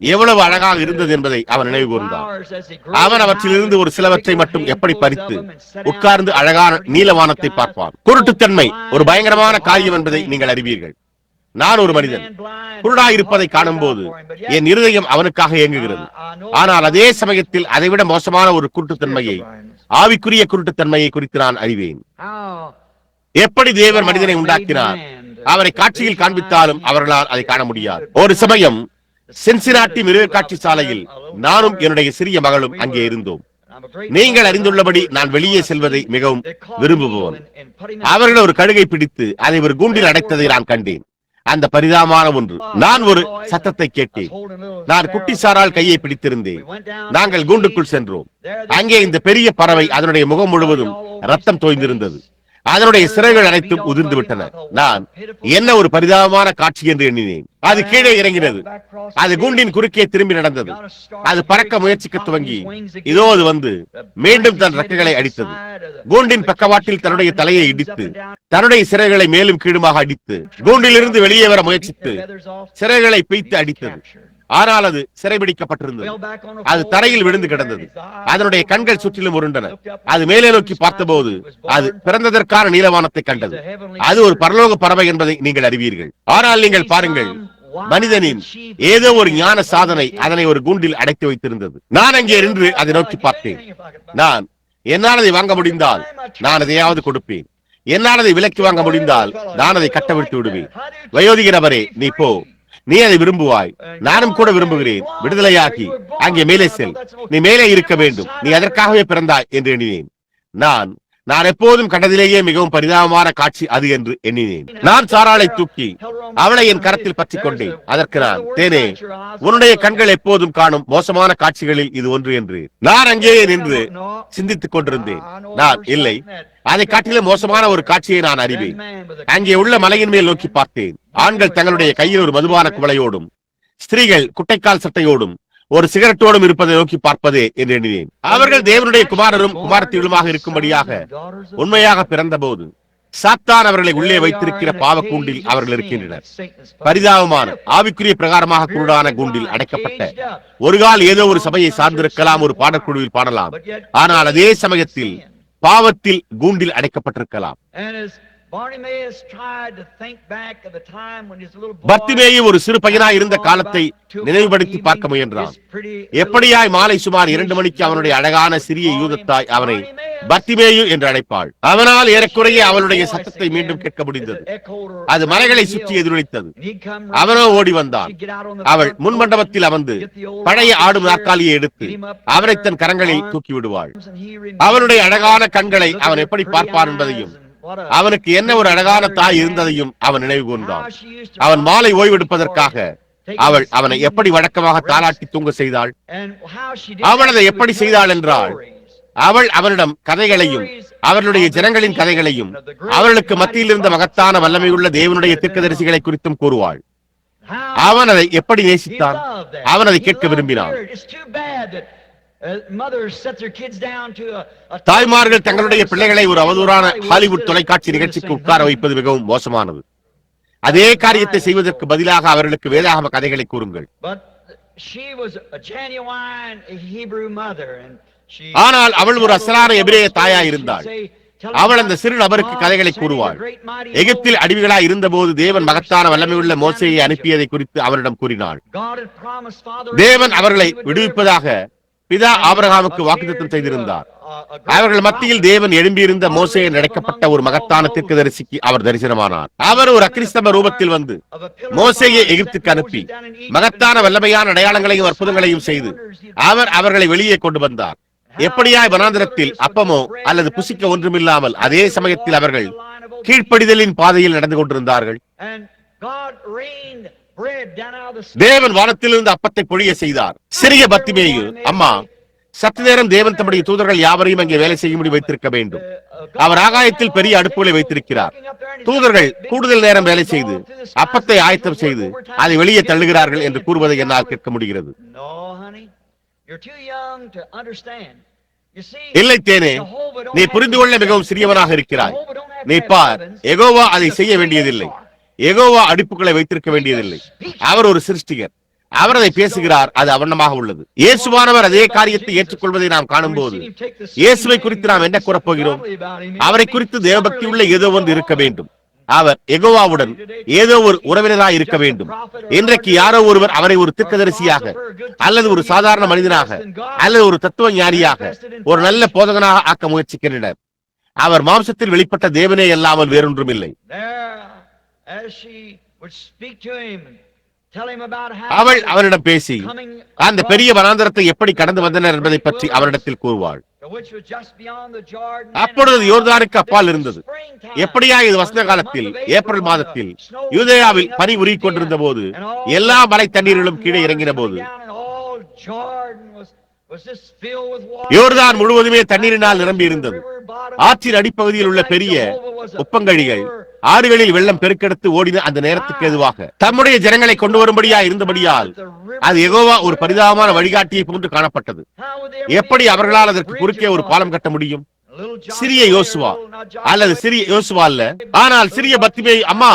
S4: எவ்வளவு அழகாக இருந்தது என்பதை அவன் நினைவு கூர்ந்தான். அவன் அவற்றிலிருந்து ஒரு சிலவற்றை மட்டும் எப்படி பறித்து உட்கார்ந்து அழகான நீலவானத்தை பார்ப்பான். குருட்டுத்தன்மை ஒரு பயங்கரமான காரியம் என்பதை நீங்கள் அறிவீர்கள். நான் ஒரு மனிதன் குருடாயிருப்பதை காணும் போது என் இருதயம் அவனுக்காக இயங்குகிறது. ஆனால் அதே சமயத்தில் அதைவிட மோசமான ஒரு குருட்டுத்தன்மையை, ஆவிக்குரிய குருட்டுத்தன்மையை குறித்து நான் அறிவேன். எப்படி தேவன் மனிதனை உண்டாக்கினார், அவரை காட்சியில் காண்பித்தாலும் அவர்களால் அதை காண முடியாது. ஒரு சமயம் சின்சினாட்டி மிருக காட்சி சாலையில் நானும் என்னுடைய சிறிய மகளும் அங்கே இருந்தோம். நீங்கள் அறிந்துள்ளபடி நான் வெளியே செல்வதை மிகவும் விரும்புவோம். அவர்கள் ஒரு கழுகை பிடித்து அதை ஒரு கூண்டில் அடைத்ததை நான் கண்டேன். அந்த பரிதாபமான ஒன்று. நான் ஒரு சத்தத்தை கேட்டேன். நான் குட்டிசாரால் கையை பிடித்திருந்தேன். நாங்கள் கூண்டுக்குள் சென்றோம். அங்கே இந்த பெரிய பறவை அதனுடைய முகம் முழுவதும் ரத்தம் தோய்ந்திருந்தது. அதனுடைய சிறைகள் அனைத்தும் உதிர்ந்து விட்டன. நான் என்ன ஒரு பரிதாபமான காட்சி என்று எண்ணினேன். அது கீழே இறங்கினது. அது கூண்டின் குறுக்கே திரும்பி நடந்தது. அது பறக்க முயற்சிக்க துவங்கி இதோ அது வந்து மீண்டும் தன் ரெக்கைகளை அடித்தது. கூண்டின் பக்கவாட்டில் தன்னுடைய தலையை இடித்து தன்னுடைய சிறைகளை மேலும் கீழுமாக அடித்து கூண்டிலிருந்து வெளியே வர முயற்சித்து சிறைகளை பீய்த்து அடித்தது. ஆனால் அது சிறைபிடிக்கப்பட்டிருந்தது. அது தரையில் விழுந்து கிடந்தது. அதனுடைய கண்கள் சுற்றிலும் உருண்டன. அது மேலே நோக்கி பார்த்தபோது அது பிறந்ததற்கான நீலவானத்தை கண்டது. அது ஒரு பரலோக பறவை என்பதை நீங்கள் அறிவீர்கள். ஆனால் நீங்கள் பாருங்கள், மனிதனின் ஏதோ ஒரு ஞான சாதனை அதனை ஒரு கூண்டில் அடைத்து வைத்திருந்தது. நான் அங்கே நின்று அதை நோக்கி பார்த்தேன். என்னால் அதை வாங்க முடிந்தால் நான் எதையாவது கொடுப்பேன். என்னால் அதை விலைக்கு வாங்க முடிந்தால் நான் அதை கட்டவிழ்த்து விடுவேன். வயோதிகரவரே, நீ போ, நீ அதை விரும்புவாய், நானும் கூட விரும்புகிறேன். விடுதலையாகி அங்கே மேலே செல். நீ மேலே இருக்க வேண்டும். நீ அதற்காகவே பிறந்தாய் என்று எண்ணினேன். நான் எப்போதும் கண்டதிலேயே மிகவும் பரிதாபமான காட்சி அது என்று எண்ணினேன். நான் சாராளை தூக்கி அவளை என் கரத்தில் பற்றி கொண்டேன். அதற்கு நான், தேனே, உன்னுடைய கண்கள் எப்போதும் காணும் மோசமான காட்சிகளில் இது ஒன்று என்று நான் அங்கேயே நின்று சிந்தித்துக் கொண்டிருந்தேன். நான், இல்லை, அதை காட்டிலும் மோசமான ஒரு காட்சியை நான் அறிவேன். அங்கே உள்ள மலையின் மேல் நோக்கி பார்த்தேன். ஆண்கள் தங்களுடைய கையில் ஒரு மதுபான குவளையோடும் ஸ்திரீகள் குட்டைக்கால் சட்டையோடும் ஒரு சிகரெட்டோடும் இருப்பதை நோக்கி பார்ப்பதே என்று எண்ணினேன். அவர்கள் தேவனுடைய குமாரரும் குமாரத்திகளுமாக இருக்கும்படியாக உண்மையாக பிறந்த போது சாத்தான் அவர்களை உள்ளே வைத்திருக்கிற பாவ கூண்டில் அவர்கள் இருக்கின்றனர். பரிதாபமான ஆவிக்குரிய பிரகாரமாக குருடான கூண்டில் அடைக்கப்பட்ட ஒரு கால் ஏதோ ஒரு சபையை சார்ந்திருக்கலாம், ஒரு பாடக்குழுவில் பாடலாம். ஆனால் அதே சமயத்தில் பாவத்தில் கூண்டில் அடைக்கப்பட்டிருக்கலாம். பர்த்திமேயு ஒரு சிறு பையனாய் இருந்த காலத்தை நினைவுபடுத்தி பார்க்க முயன்றான். எப்படியாய் மாலை சுமார் 2 மணிக்கு அவனுடைய அழகான சிறிய யூதத்தாய் அவனை பர்த்திமேயு என்று அழைப்பாள். அவனால் ஏறக்குறைய அவளுடைய சத்தத்தை மீண்டும் கேட்க முடிந்தது. அது மலைகளை சுற்றி எதிரொலித்தது. அவனோ ஓடி வந்தான். அவள் முன் மண்டபத்தில் அமர்ந்து பழைய ஆடும் நாற்காலியை எடுத்து அவனை தன் கரங்களில் தூக்கி விடுவாள். அவனுடைய அழகான கண்களை அவன் எப்படி பார்ப்பான் என்பதையும் அவனுக்கு என்ன ஒரு அழகான தாய் இருந்ததையும் அவன் நினைவு கூர்ந்தான். அவன் மாலை ஓய்வெடுப்பதற்காக அவள் அவனை எப்படி வழக்கமாக தாலாட்டி தூங்க செய்தாள். அவள் அதை எப்படி செய்தாள் என்றால், அவள் அவனிடம் கதைகளையும் அவர்களுடைய ஜனங்களின் கதைகளையும் அவர்களுக்கு மத்தியில் இருந்த மகத்தான வல்லமையுள்ள தேவனுடைய தீர்க்கதரிசிகளை குறித்தும் கூறுவாள். அவன் அதை எப்படி நேசித்தான். அவன் அதை கேட்க விரும்பினான். தாய்மார்கள் தங்களுடைய பிள்ளைகளை ஒரு அவதூறான ஹாலிவுட் தொலைக்காட்சி நிகழ்ச்சிக்கு உட்கார வைப்பது மிகவும் மோசமானது. அதே காரியத்தை செய்வதற்கு பதிலாக அவர்களுக்கு வேதாகம கதைகளை கூறுங்கள். ஆனால் அவள் ஒரு அசலான எபிரேய தாயாய் இருந்தாள். அவள் அந்த சிறு நபருக்கு கதைகளை கூறுவாள். எகிப்தில் அடிமைகளாய் இருந்தபோது தேவன் மகத்தான வல்லமையுள்ள மோசேயை அனுப்பியதை குறித்து அவரிடம் கூறினாள். தேவன் அவர்களை விடுவிப்பதாக பிதா ஆபிரகாமுக்கு வாக்குத்தத்தம் செய்திருந்தார். அவர்கள் மத்தியில் தேவன் எழும்பியிருந்த மோசேயை நடக்கப்பட்ட ஒரு மகத்தான தீர்க்கதரிசிக்கு அவர் தரிசனமானார். அவர் ஒரு அக்கிறிஸ்தவ ரூபத்தில் வந்து மோசேயை எகிப்துக்கு அனுப்பி மகத்தான வல்லமையான அடையாளங்களையும் அற்புதங்களையும் செய்து அவர் அவர்களை வெளியே கொண்டு வந்தார். எப்படியாய் வனாந்திரத்தில் அப்பமோ அல்லது புசிக்க ஒன்றுமில்லாமல் அதே சமயத்தில் அவர்கள் கீழ்ப்படிதலின் பாதையில் நடந்து கொண்டிருந்தார்கள். தேவன் வானத்திலிருந்து அப்பத்தை பொழிய செய்தார். சிறிய பத்திமேயு, அம்மா, சற்று நேரம் தேவன் தம்முடைய தூதர்கள் யாவரையும் அங்கே வேலை செய்யும்படி வைத்திருக்க வேண்டும். அவர் ஆகாயத்தில் பெரிய அடுப்புகளை வைத்திருக்கிறார். தூதர்கள் கூடுதல் நேரம் வேலை செய்து அப்பத்தை ஆயத்தம் செய்து அதை வெளியே தள்ளுகிறார்கள் என்று கூறுவதை என்னால் கேட்க முடிகிறது. இல்லை தேனே, நீ புரிந்து கொள்ள மிகவும் சிறியவனாக இருக்கிறாய். நீ பார், யெகோவா அதை செய்ய வேண்டியதில்லை. யெகோவா அடுப்புகளை வைத்திருக்க வேண்டியதில்லை. அவர் ஒரு சிருஷ்டிகர். அவர் அதை பேசுகிறார். அது அவண்ணமாக உள்ளது. இயேசுவானவர் அதே காரியத்தை ஏற்றுக்கொள்வதை நாம் காணும் போது இயேசுவை குறித்து நாம் என்ன கூறப்போகிறோம்? அவரை குறித்து தேவபக்தி உள்ள ஏதோ ஒன்று இருக்க வேண்டும். அவர் யெகோவாவுடன் ஏதோ ஒரு உறவினராக இருக்க வேண்டும். இன்றைக்கு யாரோ ஒருவர் அவரை ஒரு தீர்க்கதரிசியாக அல்லது ஒரு சாதாரண மனிதனாக அல்லது ஒரு தத்துவ ஞானியாக ஒரு நல்ல போதகனாக ஆக்க முயற்சிக்கின்றனர். அவர் மாம்சத்தில் வெளிப்பட்ட தேவனே அல்லாமல் வேறொன்றும் இல்லை. அவள் அவரிடம் பேசி அந்த பெரிய வனாந்தரத்தை எப்படி கடந்து வந்தனர் என்பதை பற்றி அவரிடத்தில் கூறுவாள். அப்பொழுது யோர்தானுக்கு அப்பால் இருந்தது. எப்படியா இது வசந்த காலத்தில் ஏப்ரல் மாதத்தில் யூதேயாவில் பனி உருகிக் கொண்டிருந்த போது எல்லா மலை தண்ணீர்களும் கீழே இறங்கின போது யோர்தான் முழுவதுமே தண்ணீரினால் நிரம்பி இருந்தது. ஆற்றின் அடிப்பகுதியில் உள்ள பெரிய உப்பங்கழிகள் ஆறுகளில் வெள்ளம் பெருக்கெடுத்து ஓடின அந்த நேரத்துக்கு எதுவாக தம்முடைய ஜனங்களை கொண்டு வரும்படியா இருந்தபடியால் அது யெகோவா ஒரு பரிதாபமான வழிகாட்டியை போன்று காணப்பட்டது. எப்படி அவர்களால் அதற்கு குறுக்கே ஒரு பாலம் கட்ட முடியும்? சிறிய யோசுவா அல்லது சிறிய யோசுவா அல்ல, ஆனால் சிறிய பத்திமே, அம்மா,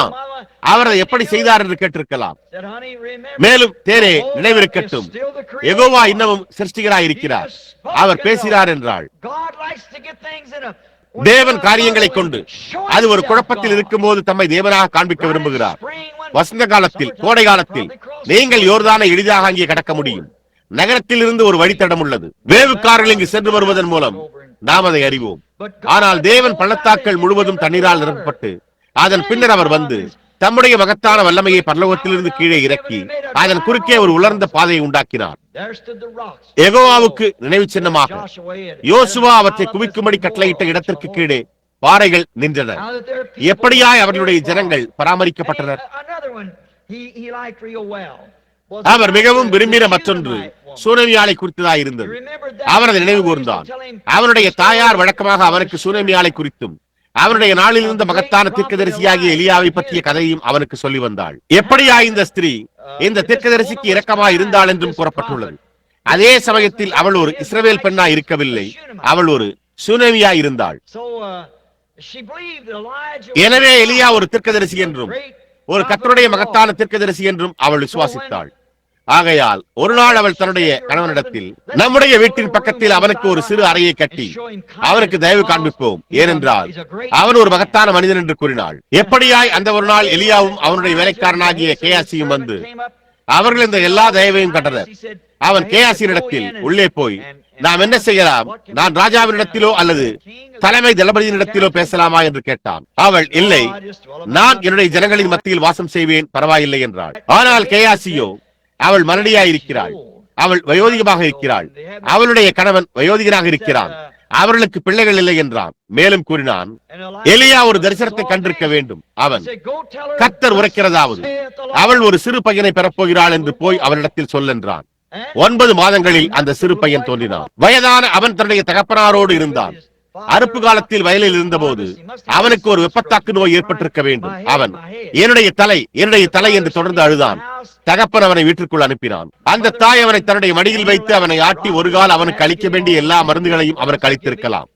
S4: அவர் அதை எப்படி செய்தார் என்று கேட்டிருக்கலாம். மேலும் தேனே, நினைவிருக்கட்டும், யெகோவா இன்னமும் சிருஷ்டிகராய் இருக்கிறார். அவர் பேசுகிறார் என்றாள். தேவன் காரியங்களை கொண்டு அது ஒரு குழப்பத்தில் இருக்கும் போது தம்மை தேவனாக காண்பிக்க விரும்புகிறார். வசந்த காலத்தில், கோடை காலத்தில் நீங்கள் யோர்தானை எளிதாக அங்கே கடக்க முடியும். நகரத்தில் இருந்து ஒரு வழித்தடம் உள்ளது. வேவுக்காரர்கள் இங்கு சென்று வருவதன் மூலம் நாம் அதை அறிவோம். ஆனால் தேவன் பள்ளத்தாக்கள் முழுவதும் தண்ணீரால் நிரப்பப்பட்டு அதன் பின்னர் அவர் வந்து தம்முடைய மகத்தான வல்லமையை பரலோகத்திலிருந்து கீழே இறக்கி அதன் குறுக்கே ஒரு உலர்ந்த பாதையை உண்டாக்கினார். யெகோவாவுக்கு நினைவு சின்னமாக யோசுவா அவற்றை குவிக்கும்படி கட்டளையிட்ட இடத்திற்கு கீழே பாறைகள் நின்றன. எப்படியாய் அவர்களுடைய ஜனங்கள் பராமரிக்கப்பட்டனர்? அவர் மிகவும் விரும்பின மற்றொன்று சூனமியாலை குறித்ததாக இருந்தது. அவர் அதை நினைவு கூர்ந்தார். அவனுடைய தாயார் வழக்கமாக அவனுக்கு சூனமியாலை குறித்தும் அவனுடைய நாளில் இருந்த மகத்தான தீர்க்கதரிசியாகிய எலியாவை பற்றிய கதையும் அவனுக்கு சொல்லி வந்தாள். எப்படியா இந்த ஸ்திரீ இந்த தீர்க்கதரிசிக்கு இரக்கமாய் இருந்தாள் என்றும் கூறப்பட்டுள்ளது. அதே சமயத்தில் அவள் ஒரு இஸ்ரவேல் பெண்ணா இருக்கவில்லை, அவள் ஒரு சூனமியா இருந்தாள். எனவே எலியா ஒரு தீர்க்கதரிசி என்றும் ஒரு கர்த்தருடைய மகத்தான தீர்க்கதரிசி என்றும் அவள் விசுவாசித்தாள். ஆகையால் ஒரு நாள் அவள் தன்னுடைய கணவனிடத்தில், நம்முடைய வீட்டின் பக்கத்தில் அவனுக்கு ஒரு சிறு அறையை கட்டி அவனுக்கு தயவு காண்பிப்போம், ஏனென்றால் அவன் ஒரு மகத்தான மனிதன் என்று கூறினாள். எப்படியாய் அந்த ஒரு நாள் எலியாவும் அவனுடைய வேலைக்காரனாகிய கேயாசியும் வந்து அவர்கள் இந்த எல்லா தயவையும் கண்டனர். அவன் கேயாசியினிடத்தில், உள்ளே போய் நாம் என்ன செய்யலாம்? நான் ராஜாவினிடத்திலோ அல்லது தலைமை தளபதியினிடத்திலோ பேசலாமா என்று கேட்டான். அவள், இல்லை, நான் என்னுடைய ஜனங்களின் மத்தியில் வாசம் செய்வேன், பரவாயில்லை என்றாள். ஆனால் கேயாசியோ, அவள் மலடியாய் இருக்கிறாள், அவள் வயோதிகமாக இருக்கிறாள், அவளுடைய கணவன் வயோதிகனாக இருக்கிறான், அவர்களுக்கு பிள்ளைகள் இல்லை என்றான். மேலும் கூறினான், எலியா ஒரு தரிசனத்தை கண்டிருக்க வேண்டும். அவன், கர்த்தர் உரைக்கிறதாவது, அவள் ஒரு சிறு பையனை பெறப்போகிறாள் என்று போய் அவனிடத்தில் சொல்லென்றான். 9 மாதங்களில் அந்த சிறு பையன் தோன்றினான். வயதான அவன் தன்னுடைய தகப்பனாரோடு இருந்தான். அறுப்பு காலத்தில் வயலில் இருந்தபோது அவனுக்கு ஒரு வெப்பத்தாக்கு நோய் ஏற்பட்டிருக்க வேண்டும். அவன், என்னுடைய தலை என்று தொடர்ந்து அழுதான். தகப்பன் அவனை வீட்டிற்குள் அனுப்பினான். அந்த தாய் அவனை தன்னுடைய மடியில் வைத்து அவனை ஆட்டி ஒரு கால் அவனுக்கு அளிக்க வேண்டிய எல்லா மருந்துகளையும் அவனுக்கு அளித்திருக்கலாம்.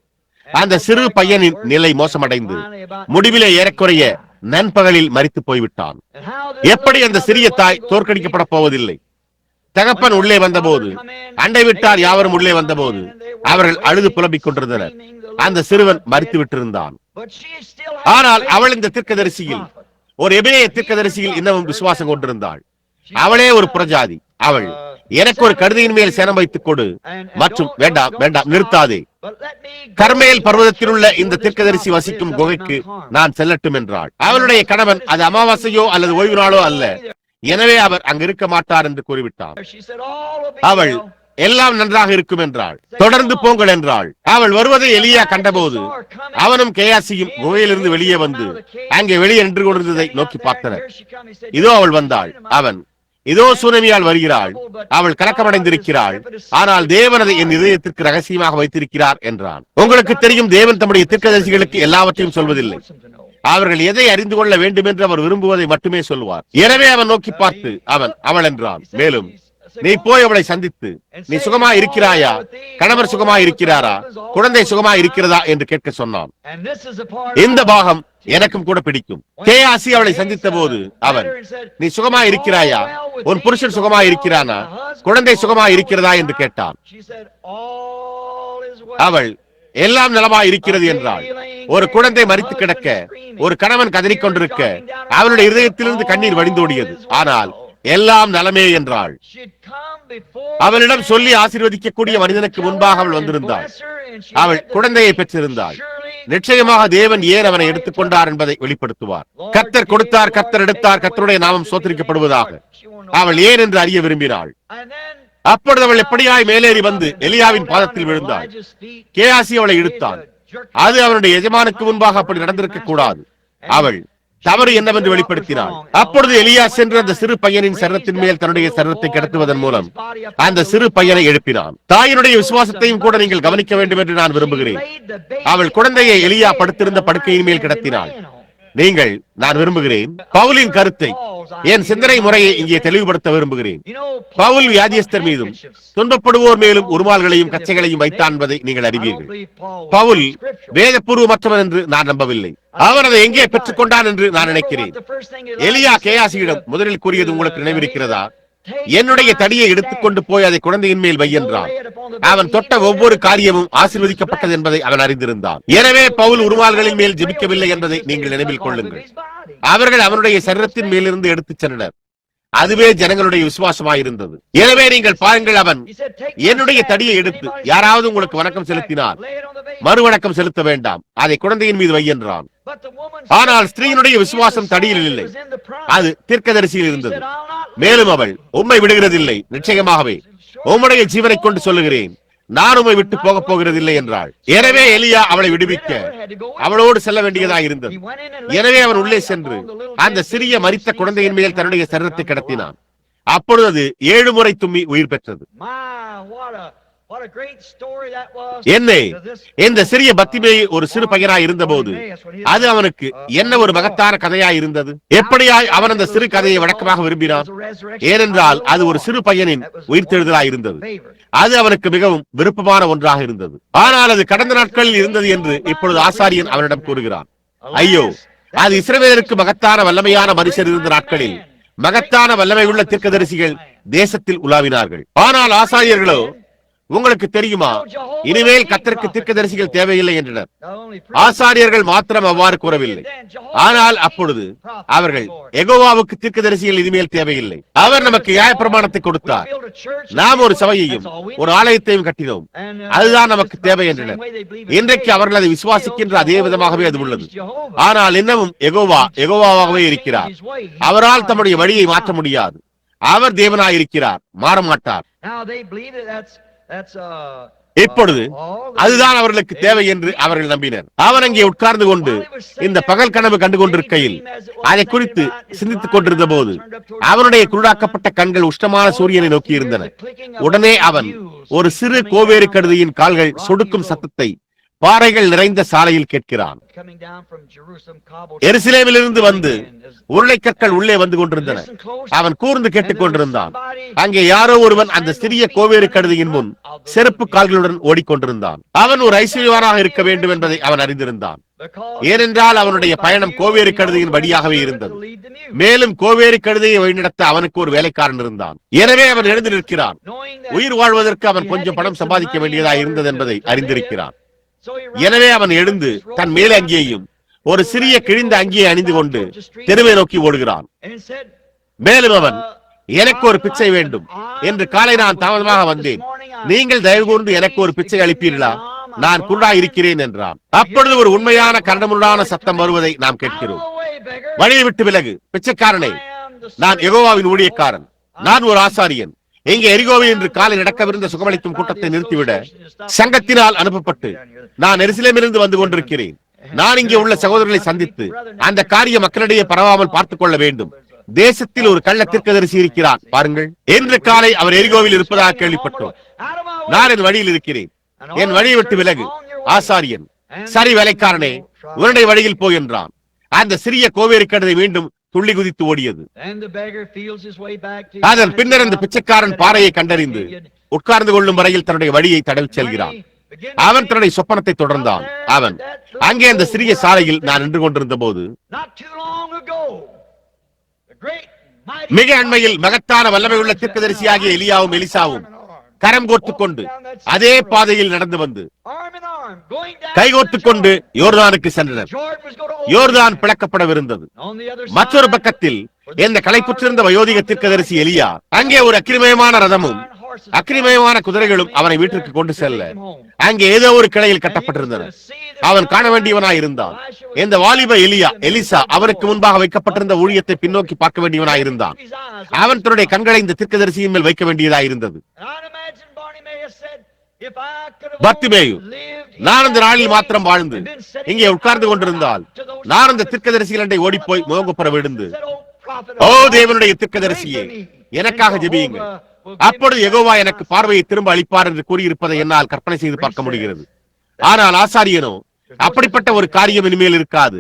S4: அந்த சிறு பையனின் நிலை மோசமடைந்து முடிவிலே ஏறக்குறைய நண்பகலில் மரித்து போய்விட்டான். எப்படி அந்த சிறிய தாய் தோற்கடிக்கப்பட போவதில்லை. தகப்பன் உள்ளே வந்தபோது, அண்டை விட்டார் யாவரும் உள்ளே வந்தபோது அவர்கள் அழுது புலம்பிக் கொண்டிருந்தனர். அந்த சிறுவன் மரித்து விட்டிருந்தான். ஆனால் அவள் இந்த தீர்க்கதரிசியில், ஒரு எபிரேய தீர்க்கதரிசியில் இன்னமும் விசுவாசம் கொண்டிருந்தாள். அவளே ஒரு புறஜாதி. அவள், எனக்கு ஒரு கழுதையின் மேல் சேனம் வைத்துக் கொடு மற்றும் வேண்டாம் வேண்டாம் நிறுத்தாதே, கர்மேல் பர்வதத்தில் உள்ள இந்த தீர்க்கதரிசி வசிக்கும் குகைக்கு நான் செல்லட்டும் என்றாள். அவளுடைய கணவன் அது அமாவாசையோ அல்லது ஓய்வு நாளோ அல்ல, எனவே அவர் அங்கு இருக்க மாட்டார் என்று கூறிவிட்டார். அவள் எல்லாம் நன்றாக இருக்கும் என்றாள். தொடர்ந்து போங்கள் என்றாள். அவள் வருவதை எலியா கண்டபோது அவனும் கேயாசியும் குகையிலிருந்து வெளியே வந்து அங்கே வெளியே நின்று கொண்டிருந்ததை நோக்கி பார்த்தனர். இதோ அவள் வந்தாள். அவன், இதோ சுனமியால் வருகிறாள், அவள் கலக்கமடைந்திருக்கிறாள், ஆனால் தேவன் அதை என் இதயத்திற்கு ரகசியமாக வைத்திருக்கிறார் என்றான். உங்களுக்கு தெரியும், தேவன் தம்முடைய தீர்க்கதரிசிகளுக்கு எல்லாவற்றையும் சொல்வதில்லை. அவர்கள் எதை அறிந்து கொள்ள வேண்டும் என்று அவர் விரும்புவதை மட்டுமே சொல்வார். எனவே அவன் நோக்கி பார்த்து அவள் என்றான். மேலும், நீ போய் அவளை சந்தித்து, நீ சுகமா இருக்கிறாயா, கணவர் சுகமா இருக்கிறாரா, குழந்தை சுகமா இருக்கிறதா என்று கேட்க சொன்னான். இந்த பாகம் எனக்கும் கூட பிடிக்கும். கேயாசி அவளை சந்தித்த போது அவன், நீ சுகமா இருக்கிறாயா, உன் புருஷன் சுகமா இருக்கிறானா, குழந்தை சுகமா இருக்கிறதா என்று கேட்டான். அவள், எல்லாம் நலமா இருக்கிறது என்றாள். ஒரு குழந்தை மரித்து கிடக்க, ஒரு கணவன் கதறிக் கொண்டிருக்க அவளுடைய இதயத்திலிருந்து கண்ணீர் வடிந்தோடியது. ஆனால் எல்லாம் நலமே என்றாள். அவளிடம் சொல்லி ஆசீர்வதிக்கக்கூடிய மனிதனுக்கு முன்பாக அவள் வந்திருந்தாள். அவள் குழந்தையை பெற்றிருந்தாள். நிச்சயமாக தேவன் ஏன் அவனை எடுத்துக் கொண்டார் என்பதை வெளிப்படுத்துவார். கர்த்தர் கொடுத்தார், கர்த்தர் எடுத்தார், கர்த்தருடைய நாமம் ஸ்தோத்திரிக்கப்படுவதாக. அவள் ஏன் என்று அறிய விரும்பினாள். அப்பொழுது அவள் எப்படியாய் மேலேறி வந்து எலியாவின் பாதத்தில் விழுந்தாள். கேயாசி அவளை இழுத்தான். அது அவனுடைய எஜமானுக்கு முன்பாக அப்படி நடந்திருக்க கூடாது. அவள் தவறு என்னவென்று வெளிப்படுத்தினாள். அப்பொழுது எலியா சென்று அந்த சிறு பையனின் சரீரத்தின் மேல் தன்னுடைய சரீரத்தை கடத்துவதன் மூலம் அந்த சிறு பையனை எழுப்பினான். தாயினுடைய விசுவாசத்தையும் கூட நீங்கள் கவனிக்க வேண்டும் என்று நான் விரும்புகிறேன். அவள் குழந்தையை எலியா படுத்திருந்த படுக்கையின் மேல் கிடத்தினாள். நான் விரும்புகிறேன் பவுலின் கருத்தை, என் சிந்தனை முறையை இங்கே தெளிவுபடுத்த விரும்புகிறேன். பவுல் வியாதியஸ்தர் மீதும் துன்பப்படுவோர் மேலும் உருமால்களையும் கச்சைகளையும் வைத்தான் என்பதை நீங்கள் அறிவீர்கள். பவுல் வேதபூர்வமற்றவன் என்று நான் நம்பவில்லை. அவர் அதை எங்கே பெற்றுக் கொண்டான் என்று நான் நினைக்கிறேன். எலியா கேயாசியிடம் முதலில் கூறியது உங்களுக்கு நினைவிருக்கிறதா? என்னுடைய தடியை எடுத்துக்கொண்டு போய் அதை குழந்தையின் மேல் வை என்றான். அவன் தொட்ட ஒவ்வொரு காரியமும் ஆசீர்வதிக்கப்பட்டது என்பதை அவன் அறிந்திருந்தான். எனவே பவுல் உருமால்களின் மேல் ஜெபிக்கவில்லை என்பதை நீங்கள் நினைவில் கொள்ளுங்கள். அவர்கள் அவனுடைய சரீரத்தின் மேலிருந்து எடுத்துச் சென்றனர். அதுவே ஜனங்களுடைய விசுவாசமாயிருந்தது. எனவே நீங்கள் பாருங்கள், அவன், என்னுடைய தடியை எடுத்து யாராவது உங்களுக்கு வணக்கம் செலுத்தினார், மறுவணக்கம் செலுத்த வேண்டாம், அதை குழந்தையின் மீது வை என்றான். ஆனால் ஸ்திரீயினுடைய விசுவாசம் தடியில் இல்லை, அது தீர்க்கதரிசியில் இருந்தது. மேலும் அவள், உம்மை விடுகிறதில்லை, நிச்சயமாகவே உம்முடைய ஜீவனை கொண்டு சொல்லுகிறேன், நான் உம்மை விட்டு போக போகிறதில்லை என்றாள். எனவே எலியா அவளை விடுவிக்க அவளோடு செல்ல வேண்டியதாக இருந்தது. எனவே அவன் உள்ளே சென்று அந்த சிறிய மரித்த குழந்தையின் மேல் தன்னுடைய சரீரத்தை கடத்தினான். அப்பொழுது அது 7 முறை தும்மி உயிர் பெற்றது. என்னே, இந்த சிறிய பத்திமேய் ஒரு சிறு பையனாய் இருந்தபோது அது அவனுக்கு என்ன ஒரு மகத்தான கதையாய் இருந்தது. எப்படியாய் அவன் அந்த சிறு கதையை வழக்கமாக விரும்பினான். ஏனென்றால் அது ஒரு சிறு பையனின் உயிர்த்தெழுதலாய் இருந்தது. அது அவனுக்கு மிகவும் விருப்பமான ஒன்றாக இருந்தது. ஆனால் அது கடந்த நாட்களில் இருந்தது என்று இப்பொழுது ஆசாரியன் அவனிடம் கூறுகிறான். ஐயோ, அது இஸ்ரவேலருக்கு மகத்தான வல்லமையான மனுஷர் இருந்த நாட்களில் மகத்தான வல்லமை உள்ள தீர்க்கதரிசிகள் தேசத்தில் உலாவினார்கள். ஆனால் ஆசாரியர்களோ, உங்களுக்கு தெரியுமா, இனிமேல் கர்த்தருக்கு தீர்க்கதரிசிகள் தேவையில்லை என்றனர். ஆசாரியர்கள் மாத்திரம் அவ்வாறு கூறவில்லை. ஆனால் அப்பொழுது அவர்கள், யெகோவாவுக்கு தீர்க்கதரிசிகள் இனிமேல் தேவையில்லை, அவர் நமக்கு நியாயப்பிரமாணத்தை கொடுத்தார், நாம் ஒரு சபையையும் ஒரு ஆலயத்தையும் கட்டினோம், அதுதான் நமக்கு தேவை என்றனர். இன்றைக்கு அவர்கள் அதை விசுவாசிக்கின்ற அதே விதமாகவே அது உள்ளது. ஆனால் இன்னமும் யெகோவாவாகவே இருக்கிறார். அவரால் தம்முடைய வழியை மாற்ற முடியாது. அவர் தேவனாயிருக்கிறார், மாறமாட்டார். இப்பொழுது அதுதான் அவர்களுக்கு தேவை என்று அவர்கள் நம்பினர். அவன் அங்கே உட்கார்ந்து கொண்டு இந்த பகல் கனவு கண்டு கொண்டிருக்கையில் அதை குறித்து சிந்தித்துக் கொண்டிருந்த போது அவனுடைய குருடாக்கப்பட்ட கண்கள் உஷ்ணமான சூரியனை நோக்கி இருந்தன. உடனே அவன் ஒரு சிறு கோவேறு கழுதையின் கால்கள் சொடுக்கும் சத்தத்தை பாறைகள் நிறைந்த சாலையில் கேட்கிறான். எருசலேமிலிருந்து வந்து உருளைக்கற்கள் உள்ளே வந்து கொண்டிருந்தன. அவன் கூர்ந்து கேட்டுக் கொண்டிருந்தான். அங்கே யாரோ ஒருவன் அந்த சிறிய கோவேறு கழுதையின் முன் செருப்பு கால்களுடன் ஓடிக்கொண்டிருந்தான். அவன் ஒரு ஐஸ்வர்யவானாக இருக்க வேண்டும் என்பதை அவன் அறிந்திருந்தான். ஏனென்றால் அவனுடைய பயணம் கோவேறு கழுதையின் வழியாகவே இருந்தது. மேலும் கோவேறு கழுதையை வழிநடத்த அவனுக்கு ஒரு வேலைக்காரன் இருந்தான். எனவே அவன் எழுந்து நிற்கிறான். உயிர் வாழ்வதற்கு அவன் கொஞ்சம் பணம் சம்பாதிக்க வேண்டியதாக இருந்தது என்பதை அறிந்திருக்கிறான். எனவே அவன் எழுந்து தன் மேலே அங்கியையும் ஒரு சிறிய கிழிந்த அங்கியை அணிந்து கொண்டு தெருவை நோக்கி ஓடுகிறான். மேலும் அவன், எனக்கு ஒரு பிச்சை வேண்டும் என்று, காலை நான் தாமதமாக வந்தேன், நீங்கள் தயவு கூர்ந்து எனக்கு ஒரு பிச்சை அளிப்பீர்களா, நான் குருடாய் இருக்கிறேன் என்றான். அப்பொழுது ஒரு உண்மையான கரண்டமுடான சத்தம் வருவதை நாம் கேட்கிறோம். வழியை விட்டு விலகு பிச்சைக்காரனே, நான் யெகோவாவின் ஊழியக்காரன், நான் ஒரு ஆசாரியன். இங்கே எரிகோவில் இன்று காலை நடக்கவிருந்த சுகமளிக்கும் கூட்டத்தை நிறுத்திவிட சங்கத்தினால் அனுப்பப்பட்டு நான் எருசலேமிலிருந்து வந்து கொண்டிருக்கிறேன். நான் இங்கே உள்ள சகோதரர்களை சந்தித்து அந்த காரிய மக்களிடையே பரவாமல் பார்த்துக் கொள்ள வேண்டும். தேசத்தில் ஒரு கள்ள தீர்க்கதரிசி இருக்கிறார் பாருங்கள். இன்று காலை அவர் எரிகோவில் இருப்பதாக கேள்விப்பட்டோம். நான் என் வழியில் இருக்கிறேன், என் வழியை விட்டு விலகு. ஆசாரியன், சரி வேலைக்காரனே, உன்னுடைய வழியில் போய் என்றான். அந்த சிறிய கோவேறு கழுதை மீண்டும் துள்ளி குதித்து ஓடியது. அதன் பின்னர் அந்த பிச்சைக்காரன் பாறையை கண்டறிந்து உட்கார்ந்து கொள்ளும் வரையில் தன்னுடைய வழியை தடவி செல்கிறான். அவன் தன்னுடைய சொப்பனத்தை தொடர்ந்தான். அவன் அங்கே அந்த சிறிய சாலையில் நான் நின்று கொண்டிருந்த போது, மிக அண்மையில் மகத்தான வல்லமை உள்ள தீர்க்கதரிசியாகிய எலியாவும் எலிசாவும் கரம் கோர்த்துக் கொண்டு அதே பாதையில் நடந்து வந்து கைகோர்த்துக் கொண்டு யோர்தானுக்கு சென்றனர். யோர்தான் பிளக்கப்படவிருந்தது. மற்றொரு பக்கத்தில் இந்த களைப்புற்றிருந்த வயோதிக தீர்க்கதரிசி எலியா அங்கே ஒரு அக்கிரிமயமான ரதமும் அக்கிரிமயமான குதிரைகளும் அவனை வீட்டிற்கு கொண்டு செல்ல அங்கே ஏதோ ஒரு கிளையில் கட்டப்பட்டிருந்தன. அவன் காண வேண்டியவனாய் இருந்தான். இந்த வாலிப எலிசா அவனுக்கு முன்பாக வைக்கப்பட்டிருந்த ஊழியத்தை பின்னோக்கி பார்க்க வேண்டியவனாய் இருந்தான். அவன் தன்னுடைய கண்களை இந்த தீர்க்கதரிசியின் மேல் வைக்க வேண்டியதாய் இருந்தது. பர்த்திமேயு, நான் அந்த நாளில் மாத்திரம் வாழ்ந்து இங்கே உட்கார்ந்து கொண்டிருந்தால் நான் அந்த தீர்க்கதரிசிகளை ஓடிப்போய் முகங்குப்புற விழுந்து, ஓ தேவனுடைய தீர்க்கதரிசியே, எனக்காக ஜெபியுங்கள், அப்பொழுது யெகோவா எனக்கு பார்வையை திரும்ப அளிப்பார் என்று கூறியிருப்பதை என்னால் கற்பனை செய்து பார்க்க முடிகிறது. ஆனால் ஆசாரியனோ, அப்படிப்பட்ட ஒரு காரியம் இனிமேல் இருக்காது,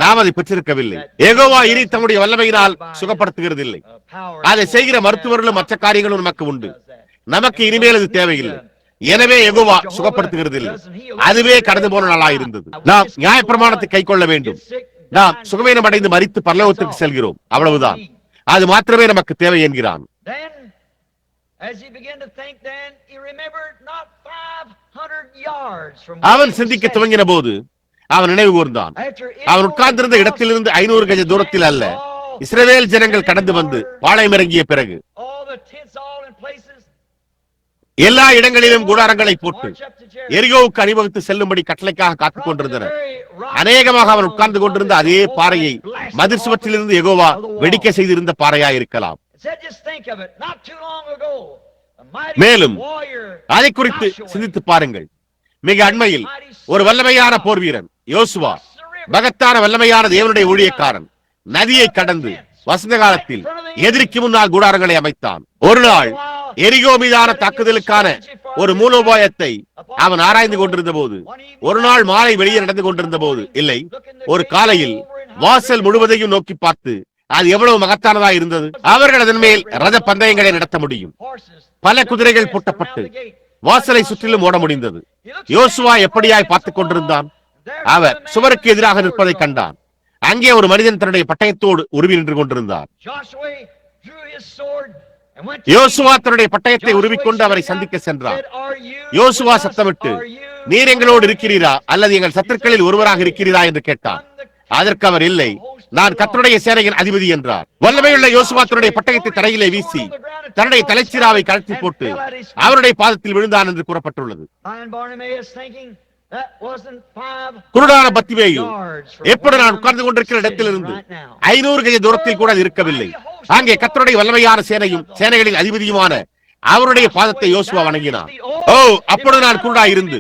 S4: நாம் அதை பெற்றிருக்கவில்லை. யெகோவா இனி தம்முடைய வல்லமையினால் சுகப்படுத்துகிறது இல்லை. அதை செய்கிற மருத்துவர்களும் மற்ற காரியங்களும் நமக்கு உண்டு. நமக்கு இனிமேல் அது தேவையில்லை. எனவே யெகோவா சுகப்படுத்துகிறதில்லை. அதுவே கடந்து போன நாளா இருந்தது. நாம் நியாயப்பிரமாணத்தை கை கொள்ள வேண்டும். நாம் சுகவீனம் அடைந்து மரித்து பரலோகத்துக்கு செல்கிறோம், அவ்வளவுதான். அது மாத்திரமே நமக்கு தேவை என்கிறான். அவன் சிந்திக்க துவங்கின போது அவன் நினைவு கூர்ந்தான். அவன் உட்கார்ந்திருந்த இடத்திலிருந்து 500 கஜ தூரத்தில் அல்ல, இஸ்ரவேல் ஜனங்கள் கடந்து வந்து பாளையம் இறங்கிய பிறகு எல்லா இடங்களிலும் கூடாரங்களை போட்டு எரிகோவுக்கு அணிவகுத்து செல்லும்படி கட்டளைக்காக காத்துக் கொண்டிருந்தனர். அநேகமாக அவன் உட்கார்ந்து கொண்டிருந்த அதே பாறையை மதிர் சுவற்றிலிருந்து யெகோவா வெடிக்க செய்திருந்த பாறையா இருக்கலாம். மேலும் அதை குறித்து சிந்தித்து பாருங்கள். மிக அண்மையில் ஒரு வல்லமையான போர் வீரன் யோசுவா, மகத்தான வல்லமையான தேவனுடைய ஊழியக்காரன், நதியை கடந்து வசந்த காலத்தில் எதிரிக்கு முன்னால் கூடாரங்களை அமைத்தான். ஒரு நாள் எரிகோ மீதான தாக்குதலுக்கான ஒரு மூலோபாயத்தை அவன் ஆராய்ந்து கொண்டிருந்த போது, ஒரு நாள் மாலை வெளியே நடந்து கொண்டிருந்த போது, இல்லை, ஒரு காலையில் வாசல் முழுவதையும் நோக்கி பார்த்து அது எவ்வளவு மகத்தானதா இருந்தது. அவர்கள் அதன் மேல் ரத பந்தயங்களை நடத்த முடியும். பல குதிரைகள் பூட்டப்பட்டு வாசலை சுற்றிலும் ஓட முடிந்தது. யோசுவா எப்படியாய் பார்த்துக் கொண்டிருந்தான். அவர் சுவருக்கு எதிராக நிற்பதை கண்டான். அங்கே ஒரு மனிதன் தன்னுடைய பட்டயத்தோடு உருவி நின்று கொண்டிருந்தார். யோசுவா தன்னுடைய பட்டயத்தை உருவிக்கொண்டு அவரை சந்திக்க சென்றார். யோசுவா சத்தமிட்டு, நீர் எங்களோடு இருக்கிறீரா அல்லது எங்கள் சத்துருக்களில் ஒருவராக இருக்கிறீரா என்று கேட்டார். அதற்கு அவர், இல்லை, நான் கர்த்தருடைய சேனையின் அதிபதி என்றார். வல்லமையுள்ள யோசுவா தன்னுடைய பட்டயத்தை தரையிலே வீசி தன்னுடைய தலைச்சீராவை கழற்றி போட்டு அவருடைய பாதத்தில் விழுந்தான் என்று கூறப்பட்டுள்ளது. குருடான பர்த்திமேயு எப்படி நான் உட்கார்ந்து கொண்டிருக்கிற இடத்திலிருந்து 500 கஜ தூரத்தில் கூட இருக்கவில்லை. அங்கே கர்த்தருடைய வல்லமையான சேனையும் சேனைகளின் அதிபதியுமான அவருடைய பாதத்தை யோசுவா வணங்கினார். ஓ, அப்பொழுது நான் குருடாய் இருந்து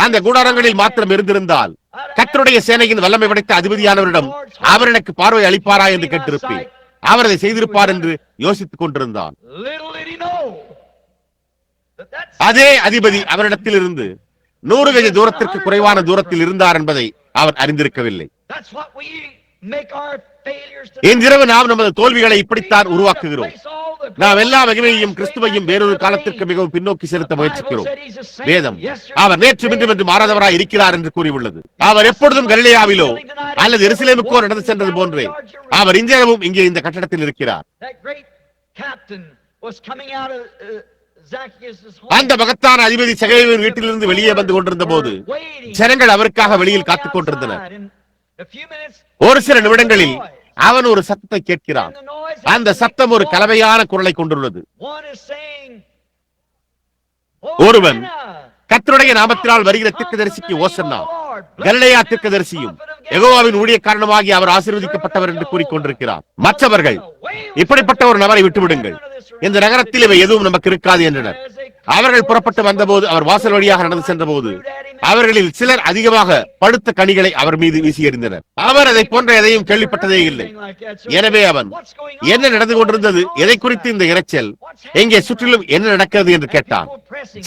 S4: அந்த கூடாரங்களில் மாத்திரம் இருந்திருந்தால் கர்த்தருடைய சேனையின் வல்லமை படைத்த அதிபதியானவரிடம் அவர் எனக்கு பார்வை அளிப்பாரா என்று கேட்டிருப்பேன். அவர் அதை செய்திருப்பார் என்று யோசித்துக் கொண்டிருந்தான். அதே அதிபதி அவரிடத்தில் இருந்து 100 கஜ தூரத்திற்கு குறைவான தூரத்தில் இருந்தார் என்பதை அவர் அறிந்திருக்கவில்லை. இன்றிரவு நாம் நமது தோல்விகளை இப்படித்தான் உருவாக்குகிறோம். நாம் எல்லா மகிமையையும் கிறிஸ்துவையும் வேறொரு காலத்திற்கு மிகவும் பின்னோக்கி செலுத்த முயற்சிக்கிறோம். வேதம் அவர் நேற்று இன்றும் என்று மாறாதவராய் இருக்கிறார் என்று கூறியுள்ளது. அவர் எப்பொழுதும் கலிலேயாவிலோ அல்லது எருசலேமுக்கோ நடந்து சென்றது போன்றே அவர் இன்றையவும் இங்கே இந்த கட்டடத்தில் இருக்கிறார். அந்த மகத்தான அதிபதி சகேயுவின் வீட்டிலிருந்து வெளியே வந்து கொண்டிருந்த போது ஜனங்கள் அவருக்காக வெளியில் காத்துக் கொண்டிருந்தனர். ஒரு சில நிமிடங்களில் அவன் ஒரு சத்தத்தை கேட்கிறான். அந்த சத்தம் ஒரு கலவையான குரலை கொண்டுள்ளது. ஒருவன் கர்த்தருடைய நாமத்தினால் வருகிற தீர்க்கதரிசிக்கு ஓசன்னா, கலிலேயா தீர்க்கதரிசியும் யெகோவாவின் ஊழியக்காரனுமாகி அவர் ஆசீர்வதிக்கப்பட்டவர் என்று கூறிக்கொண்டிருக்கிறார். மற்றவர்கள் இப்படிப்பட்ட ஒரு நபரை விட்டுவிடுங்கள், இந்த நகரத்தில் இவை எதுவும் நமக்கு இருக்காது என்றனர். அவர்கள் புறப்பட்டு வந்தபோது அவர் வாசல் வழியாக நடந்து சென்ற போது அவர்களில் சிலர் அதிகமாக பழுத்த கனிகளை அவர் மீது வீசி எறிந்தனர். அவர் அதை போன்ற எதையும் கேள்விப்பட்டதே இல்லை. எனவே அவன் என்ன நடந்து கொண்டிருந்தது, எதை குறித்து இந்த இரைச்சல், எங்கே சுற்றிலும் என்ன நடக்கிறது என்று கேட்டான்.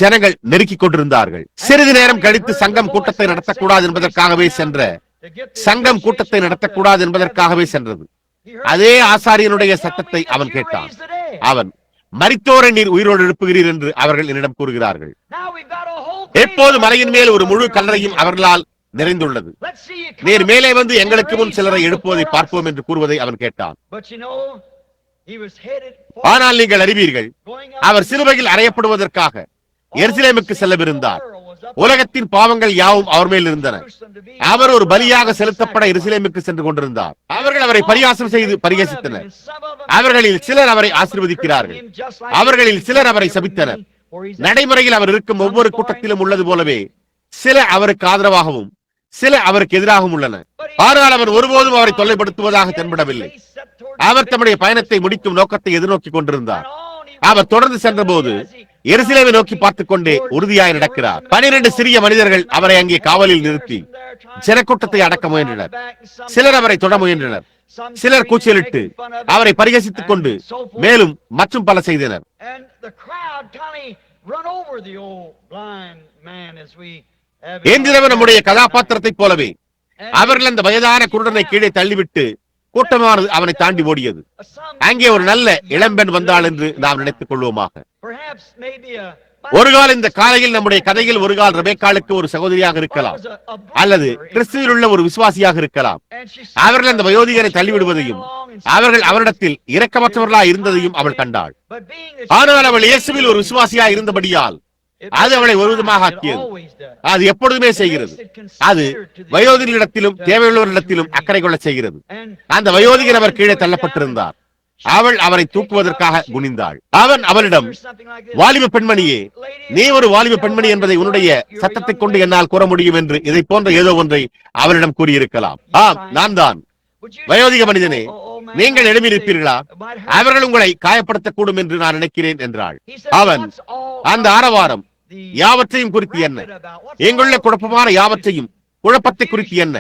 S4: ஜனங்கள் நெருக்கிக் கொண்டிருந்தார்கள். சிறிது நேரம் கழித்து சங்கம் கூட்டத்தை நடத்தக்கூடாது என்பதற்காகவே சென்றது. அதே ஆசாரியனுடைய சத்தத்தை அவன் கேட்டான். அவன், மரித்தோரை நீர் உயிரோடு எழுப்புகிறீர் என்று அவர்கள் என்னிடம் கூறுகிறார்கள். எப்போது மலையின் மேல் ஒரு முழு கல்லறையும் அவர்களால் நிறைந்துள்ளது. நீர் மேலே வந்து எங்களுக்கு முன் சிலரை எழுப்புவதை பார்ப்போம் என்று கூறுவதை அவன் கேட்டான். ஆனால் நீங்கள் அறிவீர்கள், அவர் சிலுவையில் அறையப்படுவதற்காக எருசலேமுக்கு செல்லவிருந்தார். உலகத்தின் பாவங்கள் யாவும் அவர் மேல் இருந்தன. அவர் ஒரு பலியாக செலுத்தப்பட எருசலேமுக்கு சென்று கொண்டிருந்தார். அவர்கள் அவரை பரிகாசம் செய்து பரிகசித்தனர். அவர்களில் சிலர் அவரை ஆசீர்வதிக்கிறார்கள், அவர்களில் சிலர் அவரை சபித்தனர். நடைமுறையில் அவர் இருக்கும் ஒவ்வொரு கூட்டத்திலும் உள்ளது போலவே சில அவருக்கு ஆதரவாகவும் சில அவருக்கு எதிராகவும் உள்ளன. ஆனால் அவர் ஒருபோதும் அவரை தொல்லைப்படுத்துவதாக தென்படவில்லை. அவர் தம்முடைய பயணத்தை முடிக்கும் நோக்கத்தை எதிர்நோக்கி கொண்டிருந்தார். அவர் தொடர்ந்து சென்ற போது எருசலேமை நோக்கி பார்த்துக் கொண்டே உறுதியாய் நடக்கிறார். 12 சிறிய மனிதர்கள் அவரை அங்கே காவலில் நிறுத்தி ஜனக்கூட்டத்தை அடக்க முயன்றனர். சிலர் அவரை தொட முயன்றனர். சிலர் கூச்சலிட்டு அவரை பரிகசித்துக் கொண்டு மேலும் மற்றும் பல செய்தனர். இன்றிரவு நம்முடைய கதாபாத்திரத்தை போலவே அவர்கள் அந்த வயதான குருடனை கீழே தள்ளிவிட்டு கூட்டமானது அவனை தாண்டி ஓடியது. அங்கே ஒரு நல்ல இளம்பெண் வந்தாள் என்று நாம் நினைத்துக் கொள்வோமாக. ஒரு கால் இந்த காலையில் நம்முடைய கதையில் ஒரு கால் ரெபெக்காளுக்கு ஒரு சகோதரியாக இருக்கலாம், அல்லது கிறிஸ்துவில் உள்ள ஒரு விசுவாசியாக இருக்கலாம். அவர்கள் அந்த வயோதிகரை தள்ளிவிடுவதையும் அவர்கள் அவரிடத்தில் இரக்கமற்றவர்களாக இருந்ததையும் அவள் கண்டாள். ஆனால் அவள் இயேசுவில் ஒரு விசுவாசியாக இருந்தபடியால் அது அவளை ஒரு விதமாக ஆக்கியது. அது எப்பொழுதுமே செய்கிறது. அது வயோதிகரிடத்திலும் தேவையுள்ளவரிடத்திலும் அக்கறை கொள்ள செய்கிறது. அந்த வயோதிகர் அவர் கீழே தள்ளப்பட்டிருந்தார். அவள் அவரை தூக்குவதற்காக குனிந்தாள். அவன் அவளிடம், வாலிப பெண்மணியே, நீ ஒரு வாலிப பெண்மணி என்பதை உன்னுடைய சத்தத்தை கொண்டு என்னால் கூற முடியும் என்று இதை போன்ற ஏதோ ஒன்றை அவளிடம் கூறியிருக்கலாம். ஆம், நான் தான். வயோதிக மனிதனே, நீங்கள் எழுப்பியிருப்பீர்களா? அவர்கள் உங்களை காயப்படுத்தக்கூடும் என்று நான் நினைக்கிறேன் என்றாள். அவன், அந்த ஆரவாரம் யாவற்றையும் குறித்து என்ன? எங்குள்ள குழப்பமான யாவற்றையும் குழப்பத்தை குறித்து என்ன?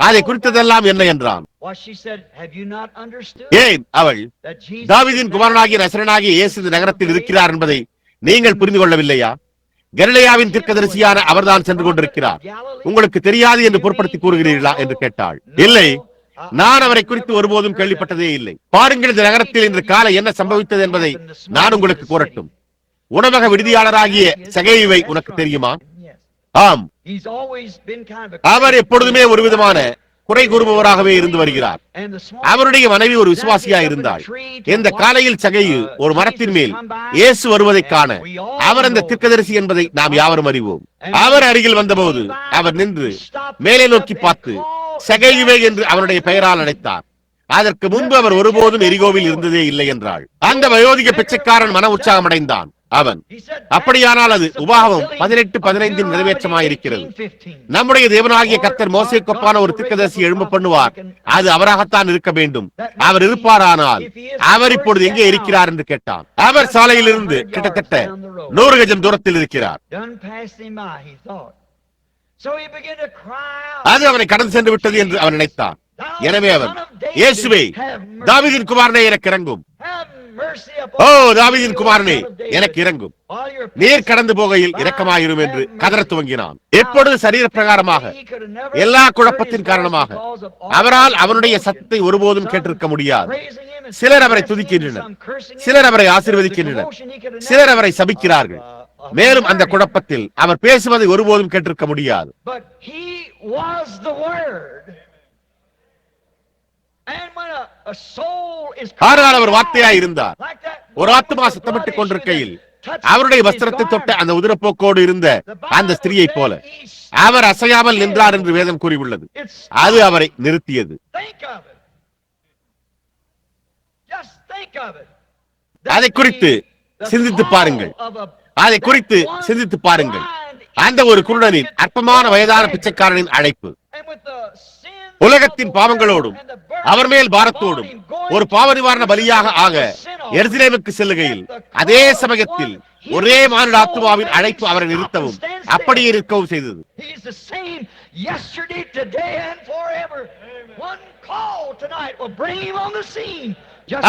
S4: அதை குறித்ததெல்லாம் என்ன என்றான். ஏன் அவள், தாவீதின் குமாரனாகிய நசரேயனாகிய இயேசு இந்த நகரத்தில் இருக்கிறார் என்பதை நீங்கள் புரிந்து கொள்ளவில்லையா? கலிலேயாவின் தீர்க்கதரிசியான அவர்தான் சென்று கொண்டிருக்கிறார். உங்களுக்கு தெரியாது என்று பொருட்படுத்தி கூறுகிறீர்களா என்று கேட்டாள். இல்லை, நான் அவரை குறித்து ஒருபோதும் கேள்விப்பட்டதே இல்லை. பாருங்கள், இந்த நகரத்தில் இன்று காலை என்ன சம்பவித்தது என்பதை நான் உங்களுக்கு கூறட்டும். உணவக விடுதியாளராகிய சகேயுவை உனக்கு தெரியுமா? ஆம், அவர் எப்பொழுதுமே ஒரு விதமான குறை கூறுபவராகவே இருந்து வருகிறார். அவருடைய மனைவி ஒரு விசுவாசியா இருந்தாள். இந்த காலையில் சகேயு ஒரு மரத்தின் மேல் இயேசு வருவதை காண அவர் அந்த தீர்க்கதரிசி என்பதை நாம் யாவரும் அறிவோம். அவர் அருகில் வந்தபோது அவர் நின்று மேலே நோக்கி பார்த்து சகேயுவே என்று அவருடைய பெயரால் அழைத்தார். அதற்கு முன்பு அவர் ஒருபோதும் எரிகோவில் இருந்ததே இல்லை என்றாள். அந்த வயோதிக பிச்சைக்காரன் மன உற்சாகம் அடைந்தான். அவன், அப்படியானால் அது உபாகமம் 18:15 நிறைவேற்றமாயிருக்கிறது. நம்முடைய தேவனாகிய கர்த்தர் மோசேக்கு ஒப்பான ஒரு தீர்க்கதரிசி எழும்ப பண்ணுவார். அது அவராகத்தான் இருக்க வேண்டும். அவர் இருப்பாரானால் அவர் இப்பொழுது எங்கே இருக்கிறார் என்று கேட்டான். அவர் சாலையில் இருந்து கிட்டத்தட்ட 100 கஜம் தூரத்தில் இருக்கிறார். அது அவனை கடந்து சென்று விட்டது என்று அவன் நினைத்தான். எனவே அவன், இயேசுவே, தாவீதின் குமாரனே, எனக்கு இறங்கும். ஓ தாவீதின் குமாரனே, எனக்கு இறங்கும். நீர் கடந்து போகையில் இரக்கமாயிரும் என்று கதறத் துவங்கினான். எப்பொழுது சரீர பிரகாரமாக எல்லா குழப்பத்தின் காரணமாக அவரால் அவனுடைய சத்தத்தை ஒருபோதும் கேட்டிருக்க முடியாது. சிலர் அவரை துதிக்கின்றனர், சிலர் அவரை ஆசீர்வதிக்கின்றனர், சிலர் அவரை சபிக்கிறார்கள். மேலும் அந்த குழப்பத்தில் அவர் பேசுவதை ஒருபோதும் கேட்டிருக்க முடியாது. ஆனால் அவர் வார்த்தையாய் இருந்தார். ஒரு ஆத்மா சத்தமிட்டுக் கொண்டிருக்கையில் அவருடைய வஸ்திரத்தை தொட்ட அந்த உதிரப்போக்கோடு இருந்த அந்த ஸ்திரீயை போல அவர் அசையாமல் நின்றார் என்று வேதம் கூறியுள்ளது. அது அவரை நிறுத்தியது. அதை குறித்து சிந்தித்து பாருங்கள். அதை குறித்து சிந்தித்து பாருங்கள். அந்த ஒரு குருடனின் அற்பமான வயதான பிச்சைக்காரனின் அழைப்பு உலகத்தின் பாவங்களோடும் அவர் மேல் பாரத்தோடும் ஒரு பாவ நிவாரண பலியாக ஆக எருசலேமுக்கு செல்லுகையில் அதே சமயத்தில் ஒரே மானிட ஆத்துமாவின் அழைப்பு அவரை நிறுத்தவும் அப்படியே இருக்கவும் செய்தது.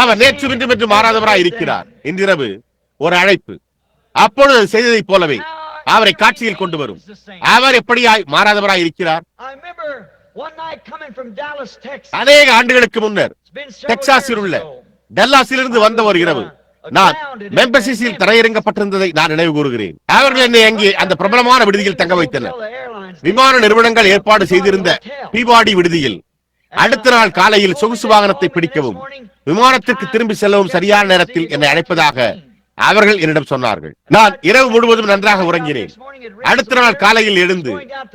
S4: அவர் நேற்று இன்றும் என்று மாறாதவராய் இருக்கிறார். இன்றிரவு ஒரு அழைப்பு அப்பொழுது செய்ததைப் போலவே அவரை காட்சியில் கொண்டு வரும். அவர் எப்படியாய் மாறாதவராய் இருக்கிறார். அநேக ஆண்டுகளுக்கு முன்னர் டெக்சாஸில் உள்ள டல்லாஸிலிருந்து வந்த ஒரு இரவு நான் மெம்பசிஸில் தரையிறங்கப்பட்டிருந்ததை நான் நினைவு கூறுகிறேன். அவர்கள் என்னை அங்கே அந்த பிரபலமான விடுதியில் தங்க வைத்தனர். விமான நிறுவனங்கள் ஏற்பாடு செய்திருந்த பீபாடி விடுதியில் அடுத்த நாள் காலையில் சொகுசு வாகனத்தை பிடிக்கவும் விமானத்திற்கு திரும்பி செல்லவும் சரியான நேரத்தில் என்னை அழைப்பதாக அவர்கள் என்னிடம் சொன்னார்கள். நான் இரவு முழுவதும் நன்றாக உறங்கினேன். அடுத்த நாள் காலையில் எழுந்து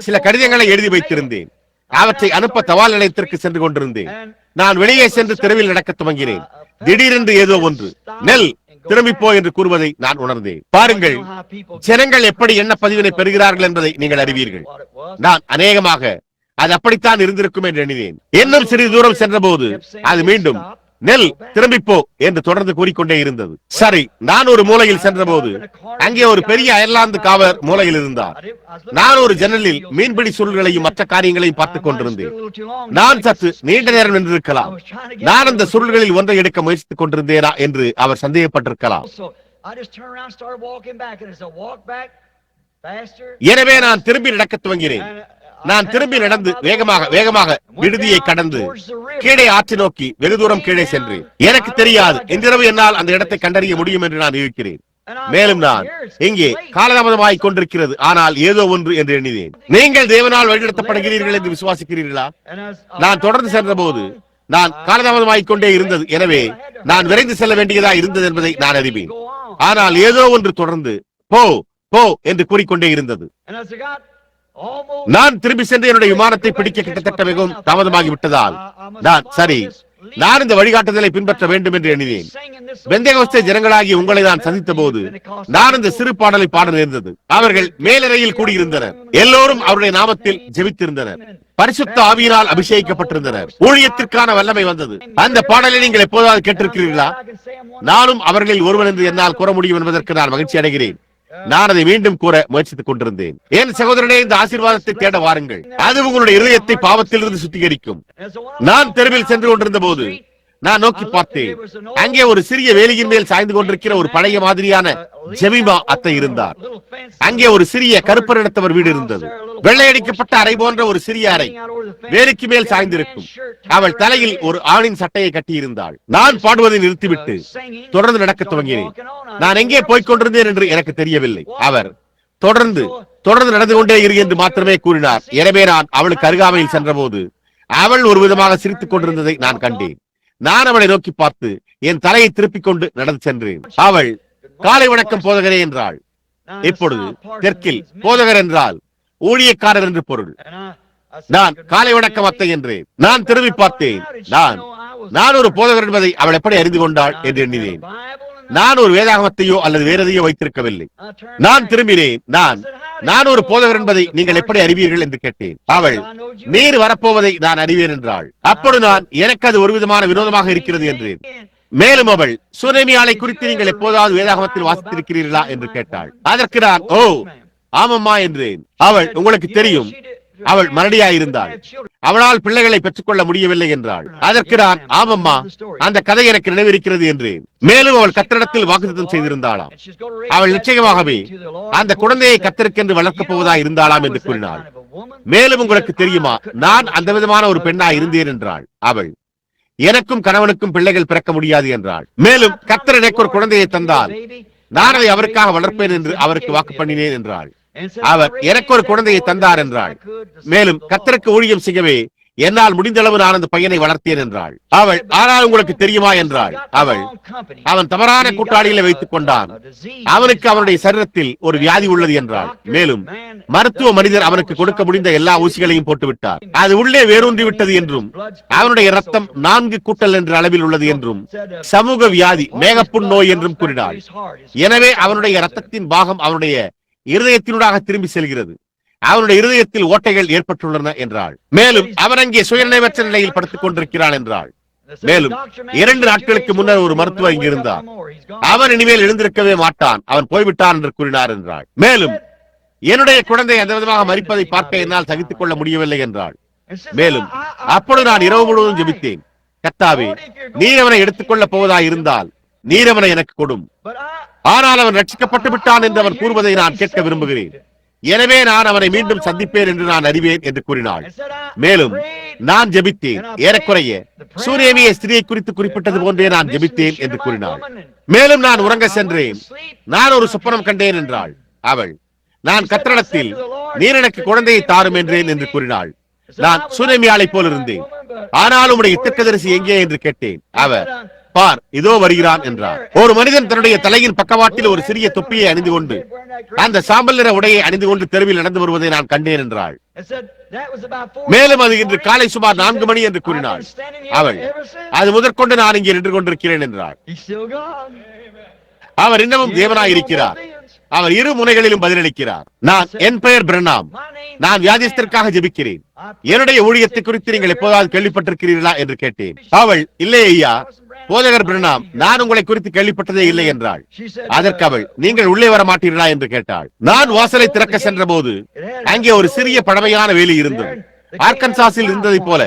S4: சில கடிதங்களை எழுதி வைத்திருந்தேன். அவற்றை அனுப்ப தபால் நிலையத்திற்கு சென்று கொண்டிருந்தேன். நான் வெளியே சென்று தெருவில் நடக்க துவங்கினேன். திடீரென்று ஏதோ ஒன்று நெல் திரும்பி போ என்று கூறுவதை நான் உணர்ந்தேன். பாருங்கள், ஜனங்கள் எப்படி எண்ண பதிவினை பெறுகிறார்கள் என்பதை நீங்கள் அறிவீர்கள். நான் அநேகமாக அது அப்படித்தான் இருந்திருக்கும் என்று எண்ணினேன். இன்னும் சிறிது தூரம் சென்ற போது அது மீண்டும் நெல் திரும்பி போ என்று தொடர்ந்து கூறிக்கொண்டே இருந்தது. சரி, நான் ஒரு மூலையில் சென்ற போது அங்கே ஒரு பெரிய அயர்லாந்து காவலர் மூலையில் இருந்தார். நான் ஒரு ஜன்னலில் மீன்பிடி சுருள்களையும் மற்ற காரியங்களையும் பார்த்துக் கொண்டிருந்தேன். நான் சற்று நீண்ட நேரம் நின்றிருக்கலாம். நான் அந்த சுருள்களில் ஒன்றை எடுக்க முயற்சித்துக் கொண்டிருந்தேனா என்று அவர் சந்தேகப்பட்டிருக்கலாம். எனவே நான் திரும்பி நடக்க துவங்கினேன். நான் திரும்பி நடந்து வேகமாக விடுதியை கடந்து கீழே ஆற்று நோக்கி வெகு தூரம் கீழே சென்றேன். எனக்கு தெரியாது இன்றிரவு என்னால் அந்த இடத்தை கண்டறிய முடியும் என்று நான் இருக்கிறேன். மேலும் நான் இங்கே காலதாமதமாகிக் கொண்டிருக்கிறது, ஆனால் ஏதோ ஒன்று என்று எண்ணினேன். நீங்கள் தேவனால் வழிநடத்தப்படுகிறீர்கள் என்று விசுவாசிக்கிறீர்களா? நான் தொடர்ந்து சென்ற போது நான் காலதாமதமாகிக் கொண்டே இருந்தது. எனவே நான் விரைந்து செல்ல வேண்டியதா இருந்தது என்பதை நான் அறிவேன். ஆனால் ஏதோ ஒன்று தொடர்ந்து போ போ என்று கூறிக்கொண்டே இருந்தது. நான் திரும்பி சென்று என்னுடைய விமானத்தை பிடிக்க கிட்டத்தட்ட மிகவும் தாமதமாகி விட்டதால் நான் இந்த வழிகாட்டுதலை பின்பற்ற வேண்டும் என்று எண்ணினேன். பெந்தேகோஸ்தே ஜனங்களாகி உங்களை நான் சந்தித்த போது நான் இந்த சிறு பாடலை பாட நேர்ந்தது. அவர்கள் மேலறையில் கூடியிருந்தனர். எல்லோரும் அவருடைய நாமத்தில் ஜெபித்திருந்தனர். பரிசுத்த ஆவியினால் அபிஷேகிக்கப்பட்டிருந்தனர். ஊழியத்திற்கான வல்லமை வந்தது. அந்த பாடலை நீங்கள் எப்போதாவது கேட்டிருக்கிறீர்களா? நானும் அவர்களில் ஒருவன் என்று என்னால் கூற முடியும் என்பதற்கு நான் மகிழ்ச்சி அடைகிறேன். நான் அதை மீண்டும் கூற முயற்சித்துக் கொண்டிருந்தேன். என் சகோதரனே, இந்த ஆசீர்வாதத்தை தேட வாருங்கள். அது உங்களுடைய இதயத்தை பாவத்திலிருந்து சுத்திகரிக்கும். நான் தெருவில் சென்று கொண்டிருந்த போது நான் நோக்கி பார்த்தேன். அங்கே ஒரு சிறிய வேலியின் மேல் சாய்ந்து கொண்டிருக்கிற ஒரு பழைய மாதிரியான ஜெமிமா அத்தை இருந்தார். அங்கே ஒரு சிறிய கருப்பரிடத்தவர் வீடு இருந்தது. வெள்ளையடிக்கப்பட்ட அறை போன்ற ஒரு சிறிய அறை வேலிக்கு மேல் சாய்ந்திருக்கும். அவள் தலையில் ஒரு ஆணின் சட்டையை கட்டியிருந்தாள். நான் பாடுவதை நிறுத்திவிட்டு தொடர்ந்து நடக்க துவங்கினேன். நான் எங்கே போய்க் கொண்டிருந்தேன் என்று எனக்கு தெரியவில்லை. அவர் தொடர்ந்து நடந்து கொண்டே இரு என்று மாத்திரமே கூறினார். எனவே நான் அவளுக்கு அருகாமையில் சென்ற போது அவள் ஒரு விதமாக சிரித்துக் கொண்டிருந்ததை நான் கண்டேன். நான் அவளை நோக்கி பார்த்து என் தலையை திருப்பிக் கொண்டு நடந்து சென்றேன். அவள் காலை வணக்கம் போதகரே என்றாள். இப்பொழுது தெற்கில் போதகர் என்றால் ஊழியக்காரர் என்று பொருள். நான் காலை வணக்கம் அத்தை என்றேன். நான் திரும்பி பார்த்தேன். நான் ஒரு போதகர் என்பதை அவள் எப்படி அறிந்து கொண்டாள் என்று எண்ணினேன். நான் ஒரு வேதாகமத்தையோ அல்லது வேற எதையோ வைத்திருக்கவில்லை. நான் திரும்பினேன். நான் ஒரு போதகர் என்பதை நீங்கள் எப்படி அறிவீர்கள் என்று கேட்டேன். அவள் நீர் வரப்போவதை நான் அறிவேன் என்றாள். அப்பொழுது நான் எனக்கு அது ஒரு விதமான வினோதமாக இருக்கிறது என்றேன். மேலும் அவள் சுனேமியாளை குறித்து நீங்கள் எப்போதாவது வேதாகமத்தில் வாசித்திருக்கிறீர்களா என்று கேட்டாள். அதற்கு நான் ஆமம்மா என்றேன். அவள் உங்களுக்கு தெரியும், அவள் மறடியாயிருந்தாள். அவளால் பிள்ளைகளை பெற்றுக்கொள்ள முடியவில்லை என்றாள். அதற்கு நான் ஆமம்மா, அந்த கதை எனக்கு நினைவிருக்கிறது என்றேன். மேலும் அவள் கர்த்தரிடத்தில் வாக்குத்தத்தம் செய்திருந்தாளாம். அவள் நிச்சயமாகவே அந்த குழந்தையை கர்த்தருக்கென்று வளர்க்கப் போவதா இருந்தாளாம் என்று கூறினாள். மேலும் உங்களுக்கு தெரியுமா, நான் அந்த விதமான ஒரு பெண்ணா இருந்தேன் என்றாள். அவள் எனக்கும் கணவனுக்கும் பிள்ளைகள் பிறக்க முடியாது என்றாள். மேலும் கர்த்தர் எனக்கு ஒரு குழந்தையை தந்தால் நான் அதை அவருக்காக வளர்ப்பேன் என்று அவருக்கு வாக்கு பண்ணினேன் என்றாள். அவர் எனக்கு ஒரு குழந்தையை தந்தார் என்றாள். மேலும் கர்த்தருக்கு ஊழியம் செய்யவே என்னால் முடிந்த அளவு நான் அந்த பையனை வளர்த்தேன் என்றாள். அவள் ஆனால் உங்களுக்கு தெரியுமா என்றாள். அவன் தவறான கூட்டாளிகளை வைத்துக் கொண்டான். அவனுக்கு அவனுடைய சரீரத்தில் ஒரு வியாதி உள்ளது என்றாள். மேலும் மருத்துவ மனிதர் அவனுக்கு கொடுக்க முடிந்த எல்லா ஊசிகளையும் போட்டுவிட்டார். அது உள்ளே வேரூன்றி விட்டது என்றும் அவனுடைய ரத்தம் 4 கூட்டல் என்ற அளவில் உள்ளது என்றும் சமூக வியாதி மேகப்புண் நோய் என்றும் கூறினாள். எனவே அவனுடைய ரத்தத்தின் பாகம் அவனுடைய இருதயத்தினூடாக திரும்பி செல்கிறது. அவனுடைய இருதயத்தில் ஓட்டைகள் ஏற்பட்டுள்ளன என்றாள். மேலும் அவன் அங்கே சுயநினைவற்ற நிலையில் படுத்துக் கொண்டிருக்கிறான் என்றாள். மேலும் 2 நாட்களுக்கு முன்னர் ஒரு மருத்துவர் இங்கு இருந்தார். அவன் இனிமேல் எழுந்திருக்கவே மாட்டான், அவன் போய்விட்டான் என்று கூறினார் என்றாள். மேலும் என்னுடைய குழந்தை அந்த விதமாக மரிப்பதை பார்க்க என்னால் சகித்துக் கொள்ள முடியவில்லை என்றாள். மேலும் அப்பொழுது நான் இரவு முழுவதும் ஜெபித்தேன், கர்த்தாவே, நீர் அவனை எடுத்துக்கொள்ள போவதாய் இருந்தால் நீர் அவனை எனக்கு கொடும். ஆனால் அவன் ரட்சிக்கப்பட்டு விட்டான் என்று அவன் கூறுவதை நான் கேட்க விரும்புகிறேன். எனவே நான் அவனை மீண்டும் சந்திப்பேன் என்று நான் அறிவேன் என்று கூறினாள். மேலும் நான் ஜெபித்தேன், ஏறக்குறைய சூரியமிய ஸ்திரியை குறித்து குறிப்பிட்டது போன்றே நான் ஜெபித்தேன் என்று கூறினாள். மேலும் நான் உறங்க சென்றேன், நான் ஒரு சொப்பனம் கண்டேன் என்றாள். அவள், நான் கர்த்தரிடத்தில் நீர் எனக்கு குழந்தையை தாரும் என்றேன் என்று கூறினாள். நான் சூரியமியாளை போல் இருந்தேன். ஆனால் உம்முடைய தீர்க்கதரிசி எங்கே என்று கேட்டேன். அவர், பார், இதோ வருகிறான் என்றார். ஒரு மனிதன் தன்னுடைய தலையின் பக்கவாட்டில் ஒரு சிறிய தொப்பியை அணிந்து கொண்டு அந்த சாம்பல் நிற உடையை அணிந்து கொண்டு தெருவில் நடந்து வருவதை நான் கண்டேன் என்றாள். மேலும் அது இன்று காலை சுமார் 4 மணி என்று கூறினாள். அவள், அது முதற்கொண்டு நான் இங்கே நின்று கொண்டிருக்கிறேன் என்றாள். அவர் இன்னமும் தேவனாய் இருக்கிறார். அவர் 2 முனைகளிலும் பதிலளிக்கிறார். நான், என் பெயர் பிரணாம், நான் வியாதிஸ்தருக்காக ஜெபிக்கிறேன். என்னுடைய ஊழியத்தை குறித்து நீங்கள் எப்போதாவது கேள்விப்பட்டிருக்கிறீர்களா என்று கேட்டேன். அவள், இல்லை ஐயா, போதகர் பிரணாம், நான் உங்களை குறித்து கேள்விப்பட்டதே இல்லை என்றாள். அதற்கு அவள், நீங்கள் உள்ளே வர மாட்டீர்களா என்று கேட்டாள். நான் வாசலை திறக்க சென்ற போது அங்கே ஒரு சிறிய பழமையான வேலி இருந்தது. ஆர்கன்சாஸில் இருந்ததை போல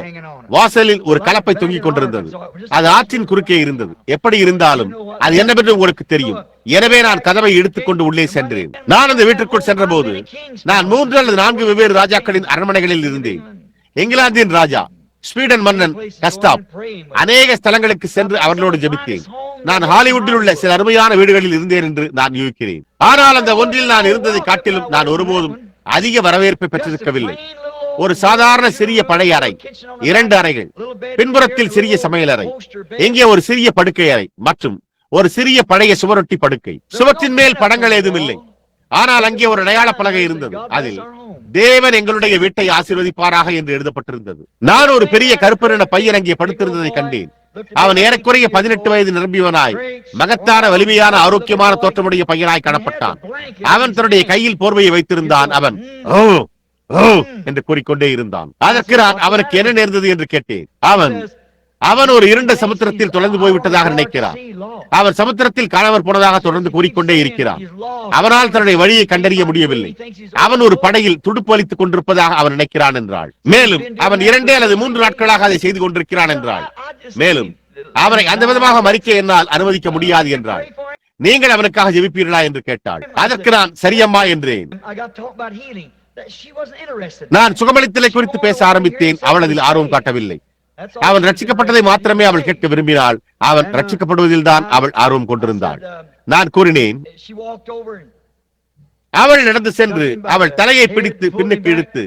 S4: வாசலில் ஒரு கலப்பை தொங்கிக் கொண்டிருந்தது. அது ஆற்றின் குறுக்கே இருந்தது. எப்படி இருந்தாலும் அது என்னவென்று உங்களுக்கு தெரியும். எனவே நான் கதவை எடுத்துக்கொண்டு உள்ளே சென்றேன். நான் அந்த வீட்டிற்குள் சென்ற போது நான் 3 அல்லது 4 வெவ்வேறு ராஜாக்களின் அரண்மனைகளில் இருந்தேன். இங்கிலாந்தின் ராஜா, ஸ்வீடன் மன்னன் கஸ்டாப், அநேக ஸ்தலங்களுக்கு சென்று அவர்களோடு ஜெபித்தேன். நான் ஹாலிவுட்டில் உள்ள சில அருமையான வீடுகளில் இருந்தேன் என்று நான் யூகிக்கிறேன். ஆனால் அந்த ஒன்றில் நான் இருந்ததை காட்டிலும் நான் ஒருபோதும் அதிக வரவேற்பை பெற்றிருக்கவில்லை. ஒரு சாதாரண சிறிய பழைய அறை, 2 அறைகள், பின்புறத்தில் சிறிய சமையலறை, எங்கே ஒரு சிறிய படுக்கை அறை மற்றும் ஒரு சிறிய பழைய சுவரொட்டி படுக்கை. சுவற்றின் மேல் படங்கள் ஏதும் இல்லை. ஆனால் அங்கே ஒரு அடையாள பலகை இருந்தது. அதில் தேவன் எங்களுடைய வீட்டை ஆசீர்வதிப்பாராக என்று எழுதப்பட்டிருந்தது. நான் ஒரு பெரிய கருப்பரின பையன் அங்கே படுத்திருந்ததை கண்டேன். அவன் ஏறக்குறைய 18 வயது நிரம்பியவனாய், மகத்தான வலிமையான ஆரோக்கியமான தோற்றமுடைய பையனாய் காணப்பட்டான். அவன் தன்னுடைய கையில் போர்வையை வைத்திருந்தான். அவன் ஓ ஓ என்று கூறிக்கொண்டே இருந்தான். அதற்கு நான் அவனுக்கு என்ன நேர்ந்தது என்று கேட்டேன். அவன் ஒரு இருண்ட சமுத்திரத்தில் தொலைந்து போய்விட்டதாக நினைக்கிறான். அவன் சமுத்திரத்தில் காணாமற் போனதாக தொடர்ந்து கூறிக்கொண்டே இருக்கிறான். அவனால் தன்னுடைய வழியை கண்டறிய முடியவில்லை. அவன் ஒரு படையில் துடுப்பு அளித்துக் கொண்டிருப்பதாக அவன் நினைக்கிறான் என்றாள். மேலும் அவன் 2 அல்லது 3 நாட்களாக அதை செய்து கொண்டிருக்கிறான் என்றாள். மேலும் அவனை அந்த விதமாக மறிக்க என்னால் அனுமதிக்க முடியாது என்றாள். நீங்கள் அவனுக்காக ஜெபிப்பீர்களா என்று கேட்டாள். அதற்கு நான் சரியம்மா என்றேன். நான் சுகமளித்தலை குறித்து பேச ஆரம்பித்தேன். அவள் அதில் ஆர்வம் காட்டவில்லை. அவன் ரட்சிக்கப்பட்டதை மாத்திரமே அவள் கேட்க விரும்பினாள். அவன் ரட்சிக்கப்படுவதில் தான் அவள் ஆர்வம் கொண்டிருந்தாள். நான் கூறினேன். அவள் நடந்து சென்று அவள் தலையை பிடித்து பின்னுக்கு இழுத்து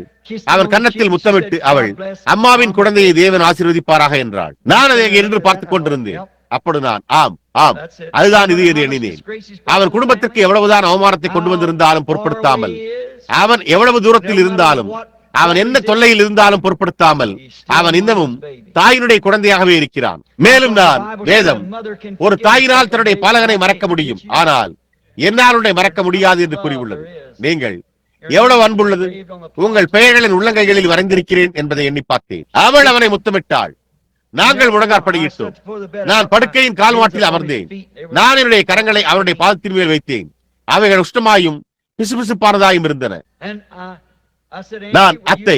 S4: அவன் கன்னத்தில் முத்தமிட்டு அவள், அம்மாவின் குழந்தையை தேவன் ஆசீர்வதிப்பாராக என்றாள். நான் அதை இன்று பார்த்துக் கொண்டிருந்தேன். அப்பொழுது நான், ஆம் ஆம், அதுதான் இது என்று எண்ணினேன். அவன் குடும்பத்திற்கு எவ்வளவுதான் அவமானத்தை கொண்டு வந்திருந்தாலும் பொருட்படுத்தாமல், அவன் எவ்வளவு தூரத்தில் இருந்தாலும், அவன் என்ன தொல்லையில் இருந்தாலும் பொருட்படுத்தாமல், அவன் இன்னமும் தாயினுடைய குழந்தையாகவே இருக்கிறான். மேலும் நான், வேதம் ஒரு தாயினால் தன்னுடைய பாலகனை மறக்க முடியும், ஆனால் என்னால் உன்னை மறக்க முடியாது என்று கூறியுள்ளது. நீங்கள் எவ்வளவு அன்புள்ளது, உங்கள் பெயர்களின் உள்ளங்கைகளில் வரைந்திருக்கிறேன் என்பதை எண்ணி பார்த்தேன். அவள் அவனை முத்தமிட்டாள். நாங்கள் முழங்காற்படியிட்டோம். நான் படுக்கையின் கால்வாட்டில் அமர்ந்தேன். நான் என்னுடைய கரங்களை அவருடைய பாதத்தின் மேல் வைத்தேன். அவைகள் உஷ்ணமாயும் பிசுபிசுப்பானதாயும் இருந்தன. நான், அத்தை,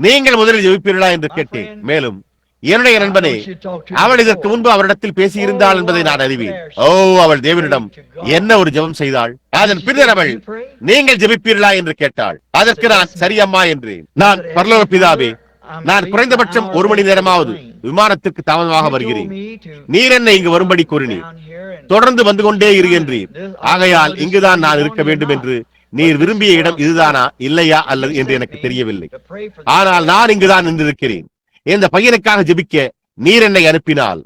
S4: நீங்கள் முதலில் ஜெபிப்பீர்களா என்று கேட்டேன். மேலும் என்னுடைய நண்பனே, அவள் இதற்கு முன்பு அவரிடத்தில் பேசியிருந்தாள் என்பதை நான் அறிவேன். ஓ, அவள் தேவனிடம் என்ன ஒரு ஜெபம் செய்தாள். அதன் பின்னர் அவள், நீங்கள் ஜெபிப்பீர்களா என்று கேட்டாள். அதற்கு நான், சரியம்மா என்றேன். நான், பரலோக பிதாவே, நான் குறைந்தபட்சம் 1 மணி நேரமாவது விமானத்திற்கு தாமதமாக வருகிறேன். நீர் என்னை இங்கு வரும்படி கூறினீர். தொடர்ந்து வந்து கொண்டே இரு என்றீர். ஆகையால் இங்குதான் நான் இருக்க வேண்டும் என்று நீர் விரும்பிய இடம் இதுதானா இல்லையா அல்லது என்று எனக்கு தெரியவில்லை. ஆனால் நான் இங்குதான் நின்றிருக்கிறேன். இந்த பையனுக்காக ஜெபிக்க நீர் என்னை அனுப்பினால்.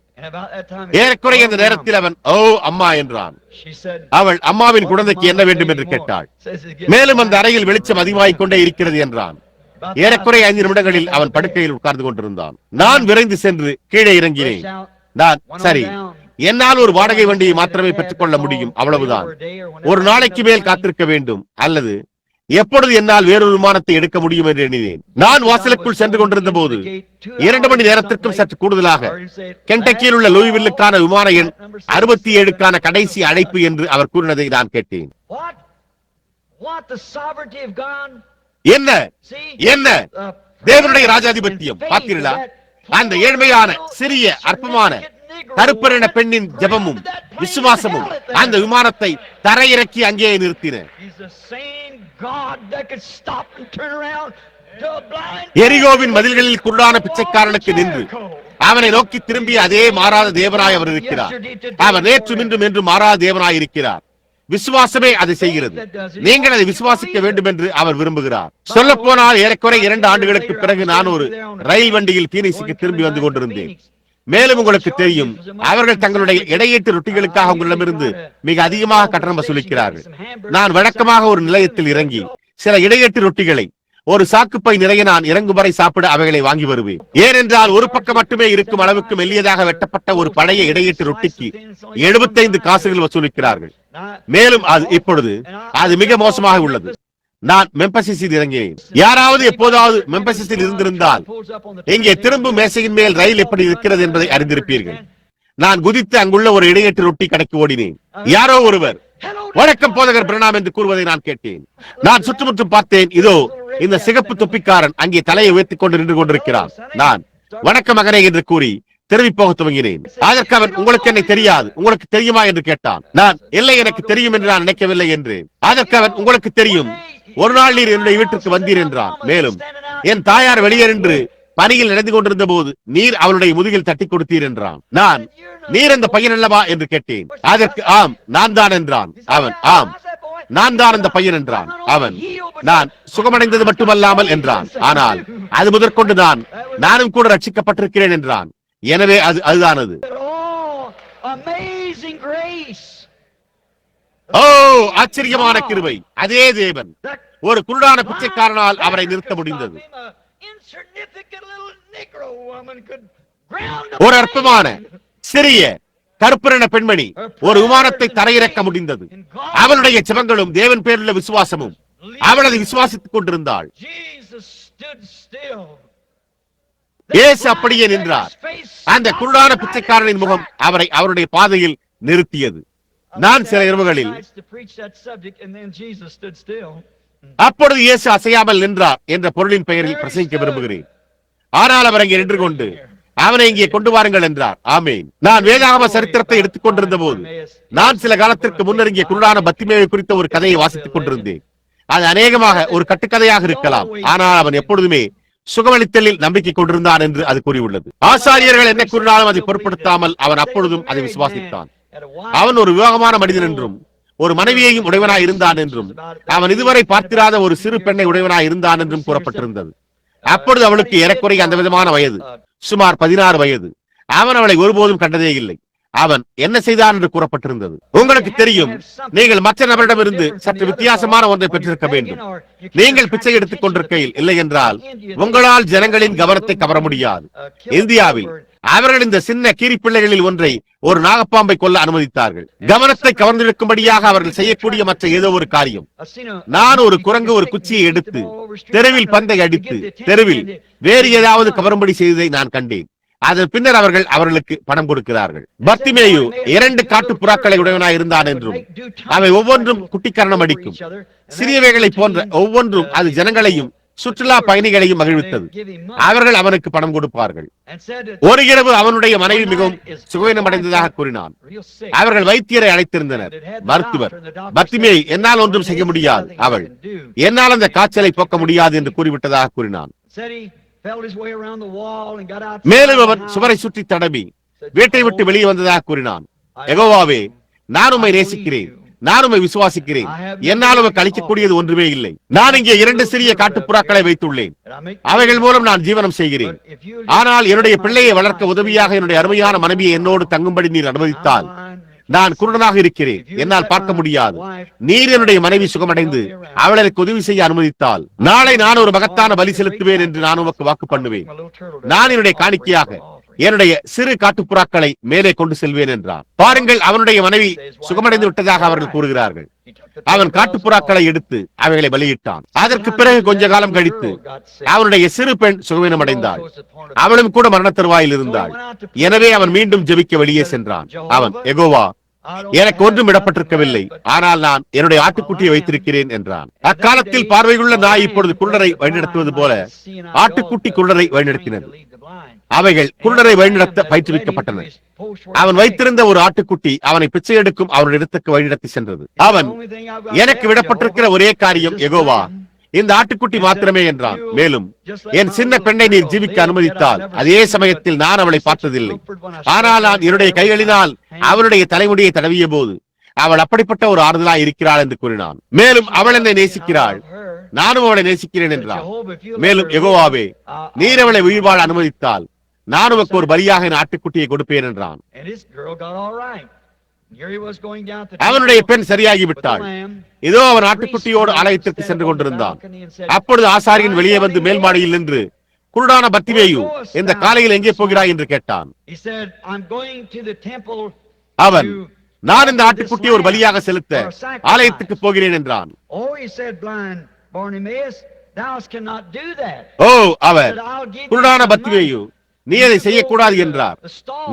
S4: ஏறக்குறைய இந்த நேரத்தில் அவன் ஓ அம்மா என்றான். அவள் அம்மாவின் குழந்தைக்கு என்ன வேண்டும் என்று கேட்டாள். மேலும் அந்த அறையில் வெளிச்சம் அதிகமாகிக் கொண்டே இருக்கிறது என்றான். ஏறக்குறைய 5 நிமிடங்களில் அவன் படுக்கையில் உட்கார்ந்து கொண்டிருந்தான். நான் விரைந்து சென்று கீழே இறங்கினேன். நான் சரி, என்னால் ஒரு வாடகை வண்டியை மாத்திரமே பெற்றுக் கொள்ள முடியும், அவ்வளவுதான். ஒரு நாளைக்கு மேல் காத்திருக்க வேண்டும் அல்லது எப்பொழுது என்னால் வேறொரு விமானத்தை எடுக்க முடியும் என்று எண்ணினேன். நான் வாசலுக்குள் சென்று கொண்டிருந்த போது 2 மணி நேரத்திற்கும் சற்று கூடுதலாக கென்டக்கியில் உள்ள லூயிவில்லுக்கான விமான எண் 67க்கான கடைசி அழைப்பு என்று அவர் கூறினதை நான் கேட்டேன். என்ன என்ன தேவனுடைய ராஜாதிபத்தியம் பார்த்தீர்களா? அந்த ஏழ்மையான சிறிய அற்பமான கருப்பரின பெண்ணின் ஜெபமும் விசுவாசமும் அந்த விமானத்தை தரையிறக்கி அங்கே நிறுத்தின. எரிகோவின் மதில்களில் குருடான பிச்சைக்காரனுக்கு நின்று அவனை நோக்கி திரும்பிய அதே மாறாத தேவனாய் அவர் இருக்கிறார். அவர் நேற்றும் இன்றும் என்று மாறாத தேவனாய் இருக்கிறார். விசுவாசமே அதை செய்கிறது. நீங்கள் அதை விசுவாசிக்க வேண்டும் என்று அவர் விரும்புகிறார். சொல்ல போனால் ஏறக்குறைய 2 ஆண்டுகளுக்கு பிறகு நான் ஒரு ரயில் வண்டியில் பீனிக்ஸுக்கு திரும்பி வந்து கொண்டிருந்தேன். மேலும் உங்களுக்கு தெரியும், அவர்கள் தங்களுடைய இடையீட்டு ரொட்டிகளுக்காக உங்களிடமிருந்து மிக அதிகமாக கட்டணம் வசூலிக்கிறார்கள். நான் வழக்கமாக ஒரு நிலையத்தில் இறங்கி சில இடையீட்டு ரொட்டிகளை ஒரு சாக்குப்பை நிறைய நான் இறங்கும் வரை சாப்பிட அவைகளை வாங்கி வருவேன். ஏனென்றால் ஒரு பக்கம் மட்டுமே இருக்கும் அளவுக்கு மெல்லியதாக வெட்டப்பட்ட ஒரு பழைய இடையீட்டு ரொட்டிக்கு 75 காசுகள் வசூலிக்கிறார்கள். மேலும் அது இப்பொழுது அது மிக மோசமாக உள்ளது. நான் மெம்பசிஸில் இறங்கினேன். யாராவது எப்போதாவது மெம்பசிஸில் இருந்திருந்தால் இங்கே திரும்பும் மேசையின் மேல் ரயில் எப்படி இருக்கிறது என்பதை அறிந்திருப்பீர்கள். நான் குதித்து அங்குள்ள ஒரு இடையீட்டு ரொட்டி கடைக்கு ஓடினேன். யாரோ ஒருவர் வணக்கம் போதகர் பிரணாம் என்று கூறுவதை நான் கேட்டேன். நான் சுற்றுமுற்றும் பார்த்தேன். இதோ இந்த சிகப்பு தொப்பிக்காரன் அங்கே தலையை உயர்த்திக் கொண்டு நின்று கொண்டிருக்கிறான். நான் வணக்கம் மகனே என்று கூறி திரும்பி போக துவங்கினேன். அதற்கு அவன் உங்களுக்கு என்னை தெரியாது, உங்களுக்கு தெரியுமா என்று கேட்டான். நான் இல்லை, எனக்கு தெரியும் என்று நான் நினைக்கவில்லை என்று. அதற்கு அவன் உங்களுக்கு தெரியும், ஒரு நாள் நீர் என்னுடைய வீட்டிற்கு வந்தீர் என்றான். மேலும் என் தாயார் வெளியே நின்று பணியில் நடந்து கொண்டிருந்த போது நீர் அவளுடைய முதுகில் தட்டி கொடுத்தீர் என்றான். நான் நீர் அந்த பையன் அல்லவா என்று கேட்டேன். அதற்கு ஆம் நான் தான் என்றான். அவன் ஆம் நான் தான் அந்த பையன் என்றான். அவன் நான் சுகமடைந்தது மட்டுமல்லாமல் என்றான். ஆனால் அது முதற்கொண்டு நானும் கூட ரட்சிக்கப்பட்டிருக்கிறேன் என்றான். எனவே அதுதானது. ஓ ஆச்சரியமான கிருபை! அதே தேவன் ஒரு குருடான பிச்சைக்காரனால் அவரை நிறுத்த முடிந்தது. ஒரு அற்பமான சிறிய கருப்பரின பெண்மணி ஒரு விமானத்தை தரையிறக்க முடிந்தது. அவளுடைய ஜெபங்களும் தேவன் பேருள்ள விசுவாசமும் அவள் அதை விசுவாசித்துக் கொண்டிருந்தாள். இயேசு அப்படியே நின்றார். அந்த குருடான பிச்சைக்காரனின் முகம் அவரை அவருடைய பாதையில் நிறுத்தியது. நான் சில இரவுகளில் அப்பொழுது இயேசு அசையாமல் நின்றார் என்ற பொருளின் பெயரில் பிரசங்கிக்க விரும்புகிறேன். ஆனால் அவர் அங்கே நின்று கொண்டு அவனை இங்கே கொண்டு வாருங்கள் என்றார். ஆமேன். நான் வேதாகம சரித்திரத்தை எடுத்துக் கொண்டிருந்த போது நான் சில காலத்திற்கு முன்னர் இங்கே குருடான பத்திமேயை குறித்த ஒரு கதையை வாசித்துக் கொண்டிருந்தேன். அது அநேகமாக ஒரு கட்டுக்கதையாக இருக்கலாம். ஆனால் அவன் எப்பொழுதுமே சுகமளித்தலில் நம்பிக்கை கொண்டிருந்தான் என்று அது கூறியுள்ளது. ஆசாரியர்கள் என்ன கூறினாலும் அதை பொருட்படுத்தாமல் அவன் அப்பொழுதும் அதை விசுவாசித்தான். அவன் ஒரு விவாகமான மனிதன் என்றும் ஒரு மனைவியையும் உடையவனாய் இருந்தான் என்றும் அவன் இதுவரை பார்த்திராத ஒரு சிறு பெண்ணை உடையவனாய் இருந்தான் என்றும் கூறப்பட்டிருந்தது. அப்பொழுது அவளுக்கு ஏறக்குறைய அந்த விதமான வயது, சுமார் 16 வயது. அவன் அவளை ஒருபோதும் கண்டதே இல்லை. அவன் என்ன செய்தான் என்று கூறப்பட்டிருந்தது. உங்களுக்கு தெரியும், நீங்கள் மற்ற நபரிடமிருந்து சற்று வித்தியாசமான ஒன்றை பெற்றிருக்க வேண்டும். நீங்கள் பிச்சை எடுத்துக் கொண்டிருக்கையில் இல்லை என்றால் உங்களால் ஜனங்களின் கவனத்தை கவர முடியாது. இந்தியாவில் அவர்கள் இந்த சின்ன கீரிப்பிள்ளைகளில் ஒன்றை ஒரு நாகப்பாம்பை கொல்ல அனுமதித்தார்கள். கவனத்தை கவர்ந்திருக்கும்படியாக அவர்கள் செய்யக்கூடிய மற்ற ஏதோ ஒரு காரியம். நான் ஒரு குரங்கு ஒரு குச்சியை எடுத்து தெருவில் பந்தை அடித்து தெருவில் வேறு ஏதாவது கவரும்படி செய்ததை நான் கண்டேன். அதன் பின்னர் அவர்கள் அவர்களுக்கு பணம் கொடுக்கிறார்கள். பர்த்திமேயு 2 காட்டு புறாக்களை உடையவனாய் இருந்தான் என்றும் அவை ஒவ்வொன்றும் குட்டிக்கரணம் அடிக்கும். சிறியவைகளை போன்ற ஒவ்வொன்றும் அது ஜனங்களையும் சுற்றுலா பயணிகளையும் மகிழ்வித்தது. அவர்கள் அவனுக்கு பணம் கொடுப்பார்கள். ஒரு இரவு அவனுடைய மனைவி மிகவும் சுகவீனம் அடைந்ததாக கூறினான். அவர்கள் வைத்தியரை அழைத்திருந்தனர். மருத்துவர் பர்த்திமேயு என்னால் ஒன்றும் செய்ய முடியாது, அவள் என்னால் அந்த காய்ச்சலை போக்க முடியாது என்று கூறிவிட்டதாக கூறினான். மேலும் அவன் சுவரை சுற்றி தடவி வீட்டை விட்டு வெளியே வந்ததாக கூறினான். யெகோவாவே, நான் உம்மை நேசிக்கிறேன், நான் உம்மை விசுவாசிக்கிறேன், என்னால் உமக்கு அளிக்கக்கூடியது ஒன்றுமே இல்லை. நான் இங்கே 2 சிறிய காட்டுப்புறாக்களை வைத்துள்ளேன், அவைகள் மூலம் நான் ஜீவனம் செய்கிறேன். ஆனால் என்னுடைய பிள்ளையை வளர்க்க உதவியாக என்னுடைய அருமையான மனைவியை என்னோடு தங்கும்படி நீர் அனுமதித்தால், நான் குருடனாக இருக்கிறேன், என்னால் பார்க்க முடியாது. நீர் என்னுடைய மனைவி சுகமடைந்து அவள் எனக்கு உதவி செய்ய அனுமதித்தால், நாளை நான் ஒரு மகத்தான பலி செலுத்துவேன் என்று நான் உமக்கு வாக்கு பண்ணுவேன். நான் என்னுடைய காணிக்கையாக என்னுடைய சிறு காட்டுப்புறாக்களை மேலே கொண்டு செல்வேன் என்றார். பாருங்கள், அவனுடைய மனைவி சுகமடைந்து விட்டதாக அவர்கள் கூறுகிறார்கள். அவன் காட்டுப்புறாக்களை எடுத்து அவைகளை பலியிட்டான். அதற்கு பிறகு கொஞ்ச காலம் கழித்து அவனுடைய சிறு பெண் சுகவீனம் அடைந்தாள். அவளும் கூட மரண தருவாயில் இருந்தாள். எனவே அவன் மீண்டும் ஜெபிக்க வெளியே சென்றான். அவன், யெகோவா, எனக்கு ஒன்றும் இடப்பட்டிருக்கவில்லை, ஆனால் நான் என்னுடைய ஆட்டுக்குட்டியை வைத்திருக்கிறேன் என்றான். அக்காலத்தில் பார்வையுள்ள நாய் இப்பொழுது குருடரை வழிநடத்துவது போல ஆட்டுக்குட்டி குருடரை வழிநடத்தினது. அவைகள் குருடரை வழிநடத்த பயிற்றுவிக்கப்பட்டன. அவன் வைத்திருந்த ஒரு ஆட்டுக்குட்டி அவனை பிச்சை எடுக்கும் அவனுடைய இடத்துக்கு வழிநடத்தி சென்றது. அவன், எனக்கு விடப்பட்டிருக்கிற ஒரே காரியம், யெகோவா, இந்த ஆட்டுக்குட்டி மாத்திரமே என்றான். மேலும், என் சின்ன பெண்ணை நீர் ஜீவிக்க அனுமதித்தால், அதே சமயத்தில் நான் அவளை பார்த்ததில்லை, ஆனால் நான் என்னுடைய கைகளினால் அவளுடைய தலைமுடியை தடவிய போது அவள் அப்படிப்பட்ட ஒரு ஆறுதலாய் இருக்கிறாள் என்று கூறினான். மேலும், அவள் என்னை நேசிக்கிறாள், நானும் அவளை நேசிக்கிறேன் என்றான். மேலும், யெகோவாவே, நீர் அவளை உயிர் வாழ அனுமதித்தால் நான் உனக்கு ஒரு பலியாக என் ஆட்டுக்குட்டியை கொடுப்பேன் என்றான். அவனுடைய பெண் சரியாகிவிட்டாள். இதோ அவன் ஆட்டுக்குட்டியோடு ஆலயத்திற்கு சென்று கொண்டிருந்தான். அப்பொழுது ஆசாரியன் வெளியே வந்து மேல் மாடியில் நின்று, குருடான பர்த்திமேயு, இந்த காலையில் எங்கே போகிறாய் என்று கேட்டான். அவன், நான் இந்த ஆட்டுக்குட்டியை ஒரு பலியாக செலுத்த ஆலயத்துக்கு போகிறேன் என்றான். ஓ, அவர், குருடான பர்த்திமேயு, நீ அதை செய்யக்கூடாது என்றார்.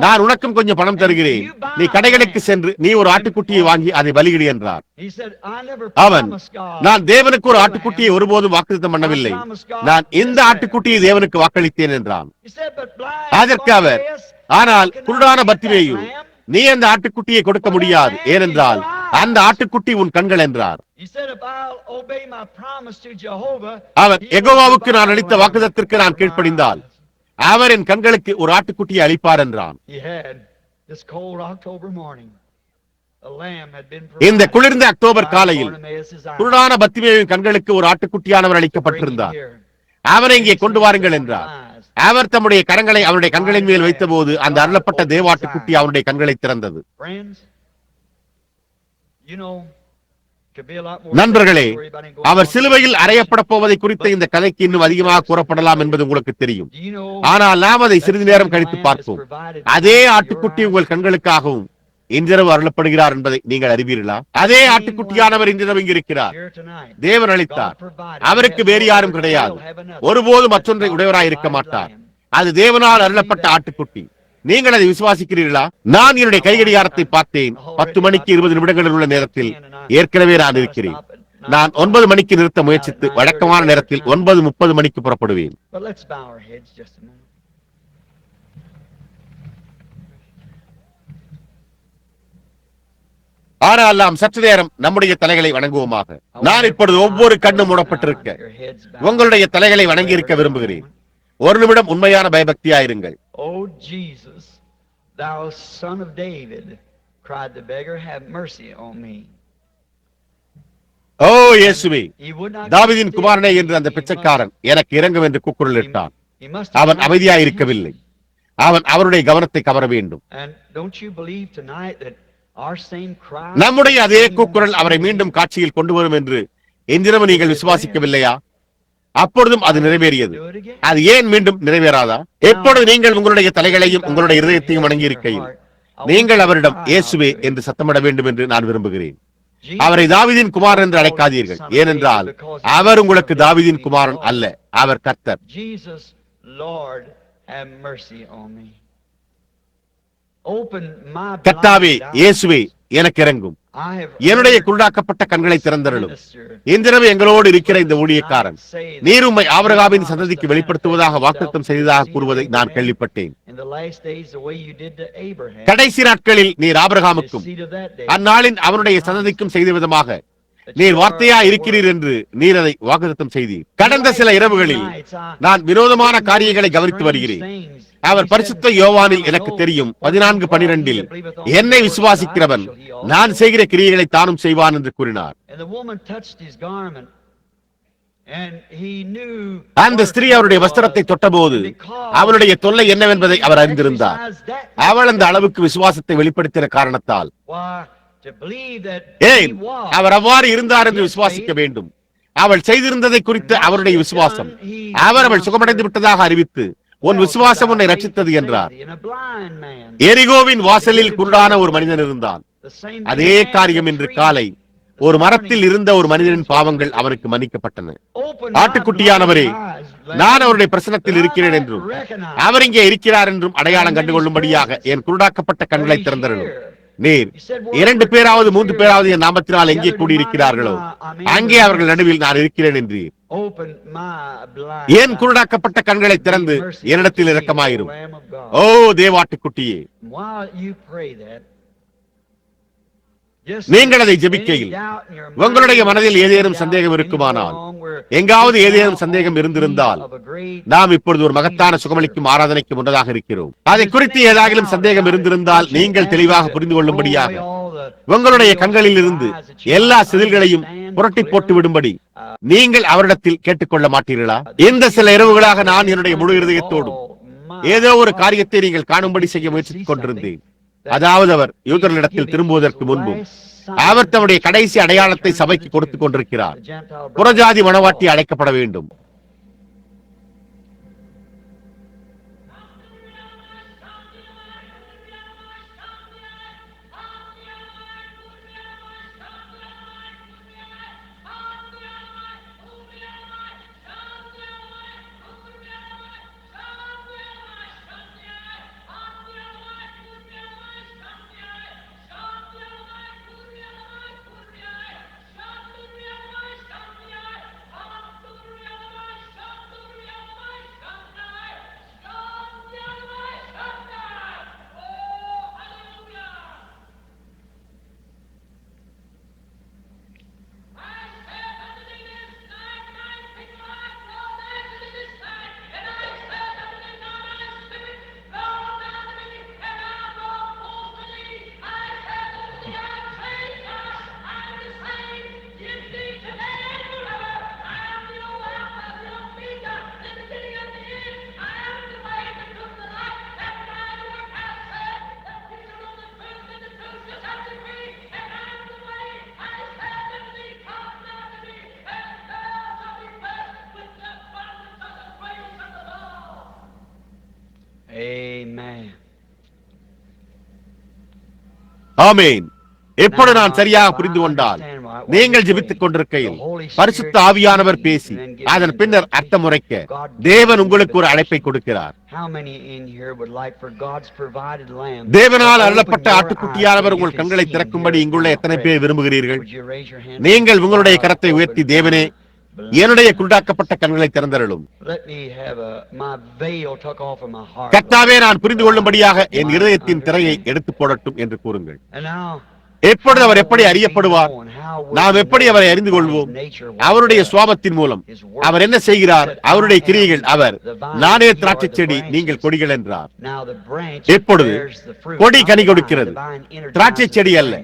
S4: நான் உனக்கும் கொஞ்சம் பணம் தருகிறேன், நீ கடைகளுக்கு சென்று நீ ஒரு ஆட்டுக்குட்டியை வாங்கி அதை பலியிடு என்றார். அவன், நான் தேவனுக்கு ஒரு ஆட்டுக்குட்டியை ஒருபோதும் வாக்குத்தத்தம் பண்ணவில்லை, நான் இந்த ஆட்டுக்குட்டியை தேவனுக்கு வாக்களித்தேன் என்றான். அதற்கு அவர், ஆனால் குருடான பர்த்திமேயு, நீ அந்த ஆட்டுக்குட்டியை கொடுக்க முடியாது, ஏனென்றால் அந்த ஆட்டுக்குட்டி உன் கண்கள் என்றார். அவர், யெகோவாவுக்கு நான் அளித்த வாக்குத்தத்திற்கு நான் கீழ்ப்படிந்தால் அவர் என் கண்களுக்கு ஒரு ஆட்டுக்குட்டியை அளிப்பார் என்றான். இந்த குளிர்ந்த அக்டோபர் காலையில் குருடான பர்த்திமேயுவின் கண்களுக்கு ஒரு ஆட்டுக்குட்டியானவர் அளிக்கப்பட்டிருந்தார். அவரை இங்கே கொண்டு வாருங்கள் என்றார். அவர் தம்முடைய கரங்களை அவருடைய கண்களின் மேல் வைத்த போது அந்த அருளப்பட்ட தேவாட்டுக்குட்டி அவருடைய கண்களை திறந்தது. நண்பர்களே, அவர் சிலுவையில் அறையப்பட போவதை குறித்த இந்த கதைக்கு இன்னும் அதிகமாக கூறப்படலாம் என்பது உங்களுக்கு தெரியும். ஆனால் நாம் அதை சிறிது நேரம் கழித்து பார்ப்போம். அதே ஆட்டுக்குட்டி உங்கள் கண்களுக்காகவும் இன்றிரவு அருளப்படுகிறார் என்பதை நீங்கள் அறிவீர்களா? அதே ஆட்டுக்குட்டியானவர் இன்றிரவு இங்கு இருக்கிறார். தேவன் அளித்தார். அவருக்கு வேறு யாரும் கிடையாது. ஒருபோது மற்றொன்றை உடையவராய் இருக்க மாட்டார். அது தேவனால் அருளப்பட்ட ஆட்டுக்குட்டி. நீங்கள் அதை விசுவாசிக்கிறீர்களா? நான் என்னுடைய கைகடிகாரத்தை பார்த்தேன். 10 மணிக்கு 20 நிமிடங்களில் உள்ள நேரத்தில் ஏற்கனவே நான் இருக்கிறேன். நான் 9 மணிக்கு நிறுத்த முயற்சித்து வழக்கமான நேரத்தில் 9:30 மணிக்கு புறப்படுவேன். ஆனால் நாம் சற்று நேரம் நம்முடைய தலைகளை வணங்குவோமாக. நான் இப்பொழுது ஒவ்வொரு கண்ணும் மூடப்பட்டிருக்க உங்களுடைய தலைகளை வணங்கி இருக்க விரும்புகிறேன். ஒரு நிமிடம் உண்மையான பயபக்தியாயிருங்கள்.
S5: Oh Jesus, thou son of David, cried the beggar, have mercy on me.
S4: ஓ இயேசுவே, தாவீதின் குமாரனே என்று அந்த பிச்சைக்காரன் எனக்கு இரங்கும் என்று கூக்குரலிட்டான். அவன் அமைதியாயிருக்கவில்லை. அவன் அவருடைய கவனத்தை கவர வேண்டும். நம்முடைய அதே கூக்குரல் அவரை மீண்டும் காட்சியில் கொண்டு வரும் என்று இன்றிரவு நீங்கள் விசுவாசிக்கவில்லையா? அப்பொழுதும் அது நிறைவேறியது. அது ஏன் மீண்டும் நிறைவேறாதா? எப்பொழுது நீங்கள் உங்களுடைய தலைகளையும் உங்களுடைய இருதயத்தையும் வணங்கி இருக்கையில் நீங்கள் அவரிடம் இயேசுவே என்று சத்தமிட வேண்டும் என்று நான் விரும்புகிறேன். அவரை தாவீதின் குமாரன் என்று அழைக்காதீர்கள், ஏனென்றால் அவர் உங்களுக்கு தாவீதின் குமாரன் அல்ல, அவர் கர்த்தர். கர்த்தாவே, இயேசுவே, எனக்கு இறங்கும். என்னுடைய குருடாக்கப்பட்ட கண்களை திறந்தருளும். இன்றிரவு எங்களோடு இருக்கிற இந்த ஊழியக்காரன் நீர் உம்மை ஆபிரகாமின் சந்ததிக்கு வெளிப்படுத்துவதாக வாக்குத்தத்தம் செய்ததாக கூறுவதை நான் கேள்விப்பட்டேன். கடைசி நாட்களில் நீர் ஆபிரகாமுக்கும் அந்நாளின் அவனுடைய சந்ததிக்கும் செய்த விதமாக நீர் வார்த்தையா இருக்கிறீர் என்று நீர் அதை வாக்குத்தத்தம் செய்தீர். கடந்த சில இரவுகளில் நான் வினோதமான காரியங்களை கவனித்து வருகிறேன். அவர் பரிசுத்த யோவானில் எனக்கு தெரியும் 14:12 என்னை விசுவாசிக்கிறவன் நான் செய்கிற கிரியைகளை தானும் செய்வான் என்று கூறினார். அந்த ஸ்திரீ அவருடைய வஸ்திரத்தை தொட்டபோது அவளுடைய தொல்லை என்னவென்பதை அவர் அறிந்திருந்தார். அவள் அந்த அளவுக்கு விசுவாசத்தை வெளிப்படுத்தின காரணத்தால் ஏன் அவர் அவ்வாறு இருந்தார் என்று விசுவாசிக்க வேண்டும். அவள் செய்திருந்ததை குறித்து அவருடைய விசுவாசம் அவள் சுகமடைந்து விட்டதாக அறிவித்து உன் விசுவாசம் உன்னை ரட்சித்தது என்றார். எரிகோவின் வாசலில் குருடான ஒரு மனிதன் இருந்தான். அதே காரியம் இன்று காலை ஒரு மரத்தில் இருந்த ஒரு மனிதனின் பாவங்கள் அவனுக்கு மன்னிக்கப்பட்டன. ஆட்டுக்குட்டியானவரே, நான் அவருடைய பிரசனத்தில் இருக்கிறேன் என்றும் அவர் இங்கே இருக்கிறார் என்றும் அடையாளம் கண்டுகொள்ளும்படியாக என் குருடாக்கப்பட்ட கண்களை திறந்தருளும். நீர் 2 பேராவது 3 பேராவது என் நாமத்தினால் எங்கே கூடியிருக்கிறார்களோ அங்கே அவர்கள் நடுவில் நான் இருக்கிறேன் என்றீர். என் குருடாக்கப்பட்ட கண்களை திறந்து என்னிடத்தில் இரக்கமாயிரும். ஓ தேவாட்டுக்குட்டியே, நீங்கள் அதை ஜெபிக்கையில் உங்களுடைய மனதில் ஏதேனும் சந்தேகம் இருக்குமானால், எங்காவது ஏதேனும் சந்தேகம் இருந்திருந்தால், நாம் இப்பொழுது ஒரு மகத்தான சுகமளிக்கும் ஆராதனைக்கு முன்னதாக இருக்கிறோம். அதை குறித்து ஏதாகிலும் சந்தேகம் இருந்திருந்தால் நீங்கள் தெளிவாக புரிந்து கொள்ளும்படியாக உங்களுடைய கண்களில் இருந்து எல்லா சிதில்களையும் புரட்டி போட்டு விடும்படி நீங்கள் அவரிடத்தில் கேட்டுக்கொள்ள மாட்டீர்களா? இந்த சில இரவுகளாக நான் என்னுடைய முழு இருதயத்தோடும் ஏதோ ஒரு காரியத்தை நீங்கள் காணும்படி செய்ய முயற்சித்துக் கொண்டிருந்தேன். அதாவது அவர் யூதர்களிடத்தில் திரும்புவதற்கு முன்பு அவர் தம்முடைய கடைசி அடையாளத்தை சபைக்கு கொடுத்துக் கொண்டிருக்கிறார். புறஜாதி மணவாட்டி அழைக்கப்பட வேண்டும். ஆமென். எப்பொழுது நான் சரியாக புரிந்து கொண்டால், நீங்கள் ஜெபித்துக் கொண்டிருக்கையில் பரிசுத்த ஆவியானவர் பேசி அதன் பின்னர் அர்த்தம் உரைக்க தேவன் உங்களுக்கு ஒரு அழைப்பை கொடுக்கிறார். தேவனால் அருளப்பட்ட ஆட்டுக்குட்டியானவர் உங்கள் கண்களை திறக்கும்படி இங்குள்ள எத்தனை பேர் விரும்புகிறீர்கள்? நீங்கள் உங்களுடைய கரத்தை உயர்த்தி, தேவனே, என்னுடைய குருடாக்கப்பட்ட கண்களை திறந்தருளும். கர்த்தாவே, நான் புரிந்து கொள்ளும்படியாக என் இருதயத்தின் திரையை எடுத்து போடட்டும் என்று கூறுங்கள். எப்பொழுது அவர் எப்படி அறியப்படுவார்? நாம் எப்படி அவரை அறிந்து கொள்வோம்? அவருடைய சுவாபத்தின் மூலம். அவர் என்ன செய்கிறார்? அவருடைய கிரியைகள். அவர், நானே திராட்சை செடி, நீங்கள் கொடிகள் என்றார். எப்பொழுது கொடி கனி கொடுக்கிறது, திராட்சை செடி அல்ல.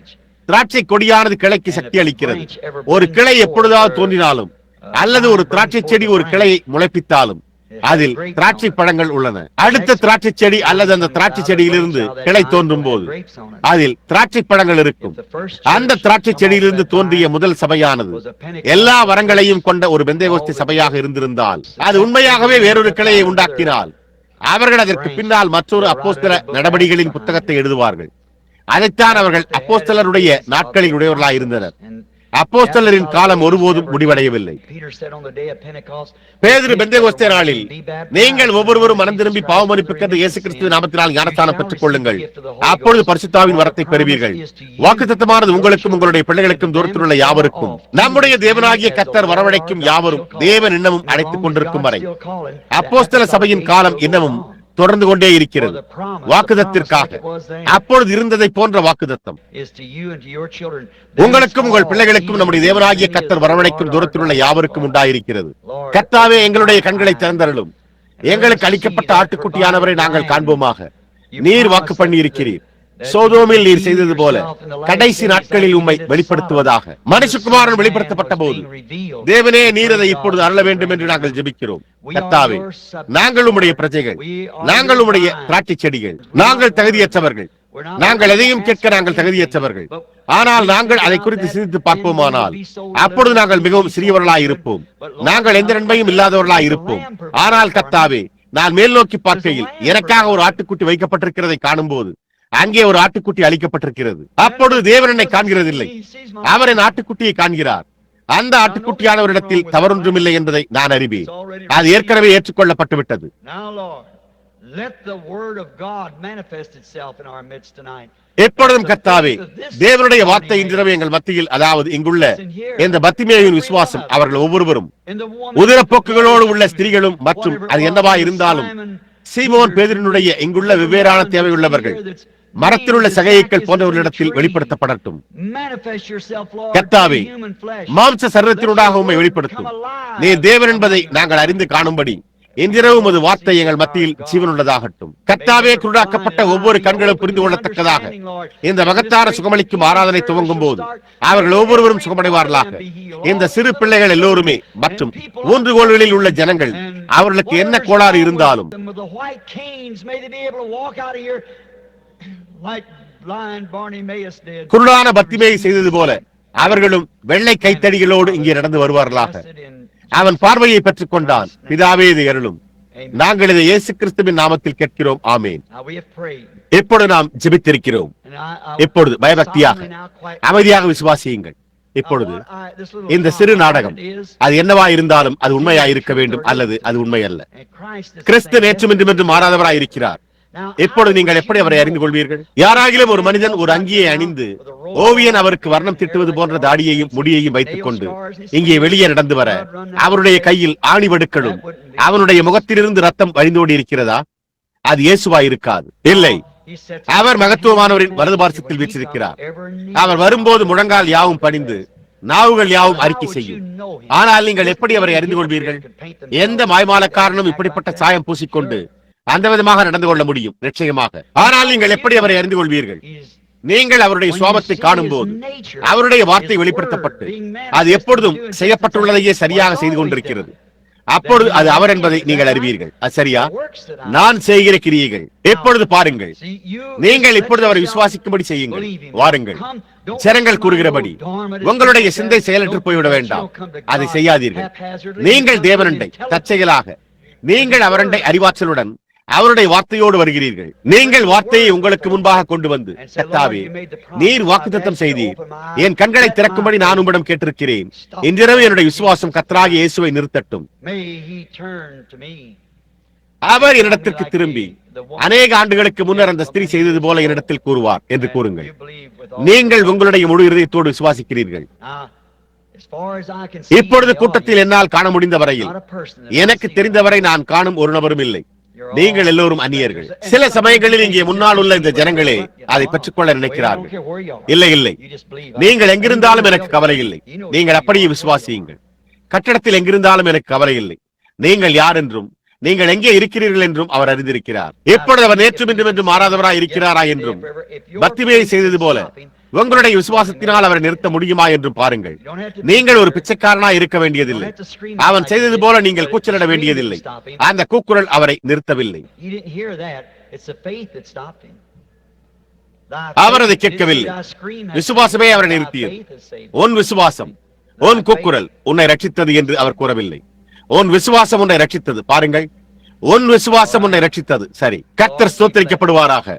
S4: திராட்சை கொடியானது கிளைக்கு சக்தி அளிக்கிறது. ஒரு கிளை எப்பொழுதாவது தோன்றினாலும் அல்லது ஒரு திராட்சை செடி ஒரு கிளையை முளைப்பித்தாலும் அதில் திராட்சை பழங்கள் உள்ளன. அடுத்த திராட்சை செடி அல்லது அந்த திராட்சை செடியிலிருந்து கிளை தோன்றும் போது அதில் திராட்சை பழங்கள் இருக்கும். அந்த திராட்சை செடியிலிருந்து தோன்றிய முதல் சபையானது எல்லா வரங்களையும் கொண்ட ஒரு பெந்தேகோஸ்தே சபையாக இருந்திருந்தால், அது உண்மையாகவே வேறொரு கிளையை உண்டாக்கினால், அவர்கள் அதற்கு பின்னால் மற்றொரு அப்போஸ்தல நடபடிகளின் புத்தகத்தை எழுதுவார்கள். அதைத்தான் அவர்கள் அப்போஸ்தலருடைய நாட்களில் உடையவர்களாக இருந்தனர். அப்போஸ்தலரின் காலம் ஒருபோதும் முடிவடையவில்லை. பேதுரு பெந்தேகோஸ்தே நாளில், நீங்கள் ஒவ்வொருவரும் மனம் திரும்பி பாவமன்னிப்புக்கென்று இயேசு கிறிஸ்துவின் நாமத்தினால் ஞானஸ்நானம் பெற்றுக் கொள்ளுங்கள், அப்பொழுது பரிசுத்தாவின் வரத்தை பெறுவீர்கள். வாக்குத்தத்தமானது உங்களுக்கும் உங்களுடைய பிள்ளைகளுக்கும் தூரத்தில் உள்ள யாவருக்கும், நம்முடைய தேவனாகிய கர்த்தர் வரவழைக்கும் யாவரும் தேவன் இன்னமும் அழைத்துக் கொண்டிருக்கும் வரை அப்போஸ்தல சபையின் காலம் இன்னமும் தொடர்ந்து கொண்டே இருக்கிறது. வாக்குதத்திற்காக அப்பொழுது இருந்ததை போன்ற வாக்குதத்தம் உங்களுக்கும் உங்கள் பிள்ளைகளுக்கும் நம்முடைய தேவனாகிய கர்த்தர் வரவழைக்கும் தூரத்தில் உள்ள யாவருக்கும் உண்டாயிருக்கிறது. கர்த்தாவே, எங்களுடைய கண்களை திறந்தருளும். எங்களுக்கு அளிக்கப்பட்ட ஆட்டுக்குட்டியானவரை நாங்கள் காண்போமாக. நீர் வாக்கு பண்ணி இருக்கிறீர், சோதோமில் நீர் செய்தது போல கடைசி நாட்களில் உம்மை வெளிப்படுத்துவதாக. மனுஷகுமாரன் வெளிப்படுத்தப்பட்ட போது தேவனே, நீர் அதை இப்பொழுது அருள வேண்டும் என்று நாங்கள் ஜெபிக்கிறோம். கர்த்தாவே, நாங்கள் உம்முடைய பிரஜைகள், நாங்கள் உம்முடைய திராட்சை செடிகள். நாங்கள் தகுதியற்றவர்கள், நாங்கள் எதையும் கேட்க நாங்கள் தகுதியற்றவர்கள். ஆனால் நாங்கள் அதை குறித்து சிந்தித்து பார்ப்போமானால் அப்பொழுது நாங்கள் மிகவும் சிறியவர்களாய் இருப்போம். நாங்கள் எந்த நன்மையும் இல்லாதவர்களாய் இருப்போம். ஆனால் கர்த்தாவே, நான் மேல் நோக்கி பார்க்கையில் எனக்காக ஒரு ஆட்டுக்குட்டி வைக்கப்பட்டிருக்கிறதை காணும் போது அங்கே ஒரு ஆட்டுக்குட்டி அளிக்கப்பட்டிருக்கிறது. அப்பொழுது தேவன் என்னை காண்கிறதில்லை, அவர் என் ஆட்டுக்குட்டியை காண்கிறார். அந்த ஆட்டுக்குட்டியானவரிடத்தில் தவறொன்றுமில்லை என்பதை நான் அறிவேன். அது ஏற்கனவே ஏற்றுக்கொள்ளப்பட்டு விட்டது. எப்பொழுதும் கர்த்தாவே, தேவனுடைய வார்த்தை இன்றிரவு எங்கள் மத்தியில், அதாவது இங்குள்ள இந்த பத்திமேயின் விசுவாசம் அவர்கள் ஒவ்வொருவரும் உதிரப்போக்குகளோடு உள்ள ஸ்திரீகளும் மற்றும் அது என்னவா இருந்தாலும் சீமோன் பேதுருவினுடைய இங்குள்ள வெவ்வேறான தேவையுள்ளவர்கள், மரத்தில் உள்ள சகைகள் போன்றவர்களிடத்தில் வெளிப்படுத்தப்படட்டும். கர்த்தாவே, மாம்ச சரீரத்தினூடாக உம்மை வெளிப்படுத்தும். நீர் தேவன் என்பதை நாங்கள் அறிந்து காணும்படி இன்றிரவு உமது வார்த்தை எங்கள் மத்தியில் ஜீவனுள்ளதாகட்டும். கர்த்தாவே, குருடாக்கப்பட்ட ஒவ்வொரு கண்களும் புரிந்து கொள்ளத்தக்கதாக இந்த மகத்தான சுகமளிக்கும் ஆராதனை துவங்கும் போது அவர்கள் ஒவ்வொருவரும் சுகமடைவார்களாக. இந்த சிறு பிள்ளைகள் எல்லோருமே மற்றும் ஊன்றுகோள்களில் உள்ள ஜனங்கள், அவர்களுக்கு என்ன கோளாறு இருந்தாலும் குருடான பத்திமேயை செய்தது போல அவர்களும் வெள்ளை கைத்தடிகளோடு இங்கே நடந்து வருவார்களாக. அவன் பார்வையை பெற்றுக் கொண்டான். பிதாவே, இதை அருளும். நாங்கள் இதை இயேசு கிறிஸ்துவின் நாமத்தில் கேட்கிறோம். ஆமென். இப்பொழுது நாம் ஜெபித்திருக்கிறோம். இப்பொழுது பயபக்தியாக அமைதியாக விசுவாசியுங்கள். இப்பொழுது இந்த சிறு நாடகம் அது என்னவா இருந்தாலும் அது உண்மையா இருக்க வேண்டும் அல்லது அது உண்மை அல்ல. கிறிஸ்து நேற்றும் இன்றும் என்றும் மாறாதவராய் இருக்கிறார். இப்பொழுது நீங்கள் எப்படி அவரை அறிந்து கொள்வீர்கள்? யாராகிலும் ஒரு மனிதன் ஒரு அங்கியை அணிந்து ஓவியன் அவருக்கு வர்ணம் திட்டுவது போன்ற தாடியையும் முடியையும் வைத்துக் கொண்டு இங்கே வெளியே நடந்து வர அவருடைய கையில் ஆணிவடுக்களும் அவனுடைய முகத்திலிருந்து ரத்தம் வழிந்தோடி இருக்கிறதா? அது இயேசுவா இருக்காது. இல்லை, அவர் மகத்துவமானவரின் வலது பார்சத்தில் வீற்றிருக்கிறார். அவர் வரும்போது முழங்கால் யாவும் பணிந்து நாவுகள் யாவும் அறிக்கை செய்யும். ஆனால் நீங்கள் எப்படி அவரை அறிந்து கொள்வீர்கள்? எந்த மாய்மாலக்காரனும் இப்படிப்பட்ட சாயம் பூசிக்கொண்டு அந்த விதமாக நடந்து கொள்ள முடியும் நிச்சயமாக. ஆனால் நீங்கள் எப்படி அவரை அறிந்து கொள்வீர்கள்? நீங்கள் அவருடைய சுவாபத்தை காணும் போது அவருடைய வார்த்தை வெளிப்படுத்தப்பட்டு அது எப்பொழுதும் செய்யப்பட்டுள்ளதையே சரியாக செய்து கொண்டிருக்கிறது. அப்பொழுது அது அவர் என்பதை நீங்கள் அறிவீர்கள். அது சரியா? நான் செய்கிற கிரியைகள். எப்பொழுது பாருங்கள், நீங்கள் இப்பொழுது அவரை விசுவாசிக்கும்படி செய்யுங்கள். வாருங்கள், ஜனங்கள் கூறுகிறபடி உங்களுடைய சிந்தை செயலற்று போய்விட வேண்டாம். அதை செய்யாதீர்கள். நீங்கள் தேவனண்டை தற்செயலாக, நீங்கள் அவரண்டை அறிவாற்றலுடன் அவருடைய வார்த்தையோடு வருகிறீர்கள். நீங்கள் வார்த்தையை உங்களுக்கு முன்பாக கொண்டு வந்து, கர்த்தாவே, நீர் வாக்குத்தத்தம் செய்தீர், என் கண்களை திறக்கும்படி நான் உம்மிடம் கேட்டிருக்கிறேன். இன்றிரவு என்னுடைய விசுவாசம் கர்த்தராகிய இயேசுவை நிறுத்தட்டும். அவர் என்னிடத்திற்கு திரும்பி அநேக ஆண்டுகளுக்கு முன்னர் அந்த ஸ்திரீ செய்தது போல என்னிடத்தில் கூறுவார் என்று கூறுங்கள். நீங்கள் உங்களுடைய முழு இதயத்தோடு விசுவாசிக்கிறீர்கள். இப்பொழுது கூட்டத்தில் என்னால் காண முடிந்த வரையில் எனக்கு தெரிந்தவரை நான் காணும் ஒரு நபரும் இல்லை. நீங்கள் எல்லோரும் அந்நியர்கள். சில சமயங்களில் இங்கே முன்னால் உள்ள இந்த ஜனங்களே அதை பெற்றுக்கொள்ள நினைக்கிறார்கள். இல்லை இல்லை, நீங்கள் எங்கிருந்தாலும் எனக்கு கவலை இல்லை. நீங்கள் அப்படியே விசுவாசியுங்கள். கட்டடத்தில் எங்கிருந்தாலும் எனக்கு கவலை இல்லை. நீங்கள் யார் என்றும் நீங்கள் எங்கே இருக்கிறீர்கள் என்றும் அவர் அறிந்திருக்கிறார். எப்பொழுது அவர் நேற்றும் இன்றும் என்றும் மாறாதவராய் இருக்கிறாரா என்றும் பத்திமேயை செய்தது போல உங்களுடைய விசுவாசத்தினால் அவரை நிறுத்த முடியுமா என்றும் பாருங்கள். நீங்கள் ஒரு பிச்சைக்காரனா இருக்க வேண்டியதில்லை. அவன் செய்தது போல நீங்கள் கூச்சலிட வேண்டியதில்லை. அந்த கூக்குரல் அவரை நிறுத்தவில்லை. அவர் அதை கேட்கவில்லை. விசுவாசமே அவரை நிறுத்தியது. உன் விசுவாசம், உன் கூக்குரல் உன்னை ரட்சித்தது என்று அவர் கூறவில்லை. உன் விசுவாசம் உன்னை ரட்சித்தது. பாருங்கள், உன் விசுவாசம் உன்னை ரட்சித்தது. சரி, கர்த்தர் ஸ்தோத்திரிக்கப்படுவாராக.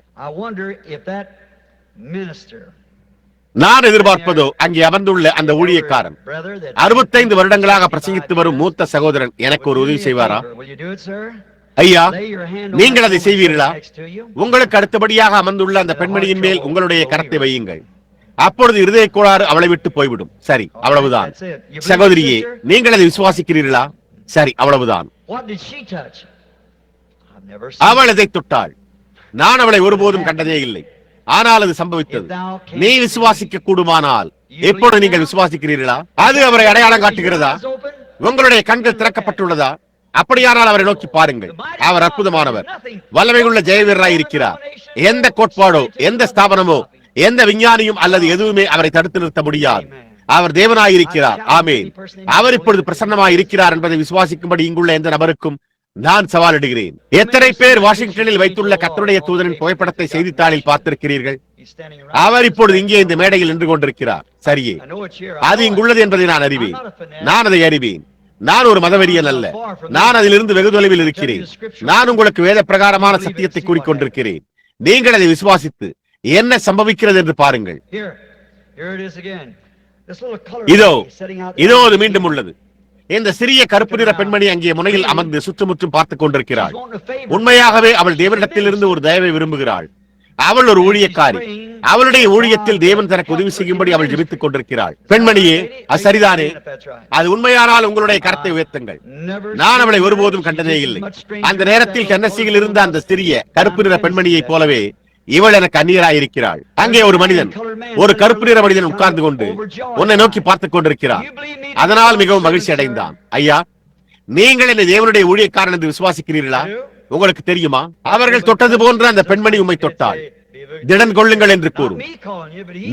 S4: நான் எதிர்பார்ப்பதோ அங்கே அமர்ந்துள்ள அந்த ஊழியக்காரன் 65 வருடங்களாக பிரசங்கித்து வரும் மூத்த சகோதரன் எனக்கு ஒரு உதவி செய்வாரா? ஐயா, நீங்கள் அதை செய்வீர்களா? உங்களுக்கு அடுத்தபடியாக அமர்ந்துள்ள அந்த பெண்மணியின் மேல் உங்களுடைய கரத்தை வையுங்கள். அப்பொழுது இருதய கோளாறு அவளை விட்டு போய்விடும். சரி, அவ்வளவுதான். சகோதரியே, நீங்கள் அதை விசுவாசிக்கிறீர்களா? சரி, அவ்வளவுதான். அவள் எதை தொட்டாள்? நான் அவளை ஒருபோதும் கண்டதே இல்லை, ஆனால் அது சம்பவித்தது. நீ விசுவாசிக்க கூடுமானால் எப்பொழுது நீங்கள் விசுவாசிக்கிறீர்களா? அது அவரை அடையாளம் காட்டுகிறதா? உங்களுடைய கண்கள் திறக்கப்பட்டுள்ளதா? அப்படியானால் அவரை நோக்கி பாருங்கள். அவர் அற்புதமானவர், வல்லமையுள்ள ஜெயவீரராய் இருக்கிறார். எந்த கோட்பாடோ, எந்த ஸ்தாபனமோ, எந்த விஞ்ஞானியும் அல்லது எதுவுமே அவரை தடுத்து நிறுத்த முடியாது. அவர் தேவனாயிருக்கிறார். ஆமென். அவர் இப்பொழுது பிரசன்னமாய் இருக்கிறார் என்பதை விசுவாசிக்கும்படி இங்குள்ள எந்த நபருக்கும் நான் சவாலிடுகிறேன். எத்தனை பேர் வாஷிங்டனில் வைத்துள்ள கர்த்தருடைய தூதனின் புகைப்படத்தை செய்தித்தாளில் பார்த்திருக்கிறீர்கள்? அவர் இப்பொழுது இங்கே இந்த மேடையில் நின்று கொண்டிருக்கிறார். சரியே, அது இங்குள்ளது என்பதை நான் அறிவேன். நான் அதை அறிவேன். நான் ஒரு மதவெறியன் அல்ல. நான் அதிலிருந்து வெகு தொலைவில் இருக்கிறேன். நான் உங்களுக்கு வேத பிரகாரமான சத்தியத்தை கூறிக்கொண்டிருக்கிறேன். நீங்கள் அதை விசுவாசித்து என்ன சம்பவிக்கிறது என்று பாருங்கள். இதோ இதோ அது மீண்டும் உள்ளது. இந்த சிறிய கருப்பு நிற பெண்மணி அங்கே முனையில் அமர்ந்து சுற்றுமுற்றும் பார்த்துக் கொண்டிருக்கிறாள். உண்மையாகவே அவள் தேவனிடத்திலிருந்து ஒரு தயவை விரும்புகிறாள். அவள் ஒரு ஊழியக்காரி. அவளுடைய ஊழியத்தில் தேவன் தனக்கு உதவி செய்யும்படி அவள் ஜெபித்துக் கொண்டிருக்கிறாள். பெண்மணியே, அது சரிதானே? அது உண்மையானால் உங்களுடைய கரத்தை உயர்த்துங்கள். நான் அவளை ஒருபோதும் கண்டதே இல்லை. அந்த நேரத்தில் டென்னசியில் இருந்த அந்த சிறிய கருப்பு நிற பெண்மணியைப் போலவே இவள் எனக்கு அந்நியராயிருக்கிறாள். அங்கே ஒரு மனிதன், ஒரு கருப்பு நிற மனிதன் உட்கார்ந்து கொண்டு உன்னை நோக்கி பார்த்துக் கொண்டிருக்கிறார். அதனால் மிகவும் மகிழ்ச்சி அடைந்தான். ஐயா, நீங்கள் என்னை தேவனுடைய ஊழியக்காரன் என்று விசுவாசிக்கிறீர்களா? உங்களுக்கு தெரியுமா, அவர்கள் தொட்டது போன்ற அந்த பெண்மணி உம்மை தொட்டாள். திடன் கொள்ளுங்கள் என்று கூறும்.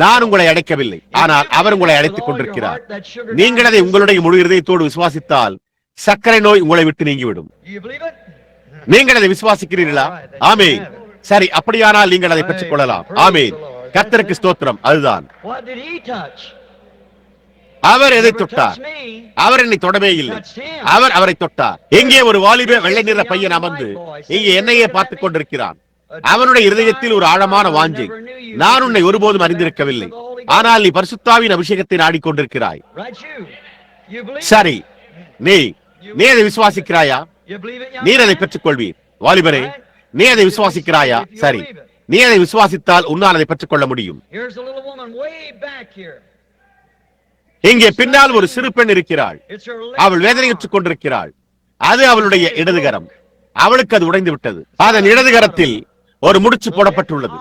S4: நான் உங்களை அடைக்கவில்லை, ஆனால் அவர் உங்களை அழைத்துக் கொண்டிருக்கிறார். நீங்கள் அதை உங்களுடைய முழு இதயத்தோடு விசுவாசித்தால் சர்க்கரை நோய் உங்களை விட்டு நீங்கிவிடும். நீங்கள் அதை விசுவாசிக்கிறீர்களா? ஆமென். சரி, அப்படியானால் நீங்கள் அதை பெற்றுக் கொள்ளலாம். ஆமென். கர்த்தருக்கு ஸ்தோத்திரம். அதுதான். அவர் எதை தொட்டார்? அவர் என்னை தொடவே இல்லை. அவர் அவரை தொட்டார். எங்கே ஒரு வாலிப வெள்ளை நிற பையன் அமர்ந்து இங்கே என்னையே பார்த்துக் கொண்டிருக்கிறான். அவனுடைய இருதயத்தில் ஒரு ஆழமான வாஞ்சை. நான் உன்னை ஒருபோதும் அறிந்திருக்கவில்லை, ஆனால் நீ பரிசுத்தாவின் அபிஷேகத்தை நாடிக்கொண்டிருக்கிறாய். சரி, நீ அதை விசுவாசிக்கிறாயா? நீர் அதை பெற்றுக் கொள்வீர். வாலிபரே, நீ அதை விசுவாசிக்கிறாயா? சரி, நீ அதை விசுவாசித்தால் உன்னால் அதை பெற்றுக் கொள்ள முடியும். இங்கே பின்னால் ஒரு சிறு பெண் இருக்கிறாள். அவள் வேதனையுற்றுக் கொண்டிருக்கிறாள். அது அவளுடைய இடதுகரம். அவளுக்கு அது உடைந்து விட்டது. அதன் இடதுகரத்தில் ஒரு முடிச்சு போடப்பட்டுள்ளது.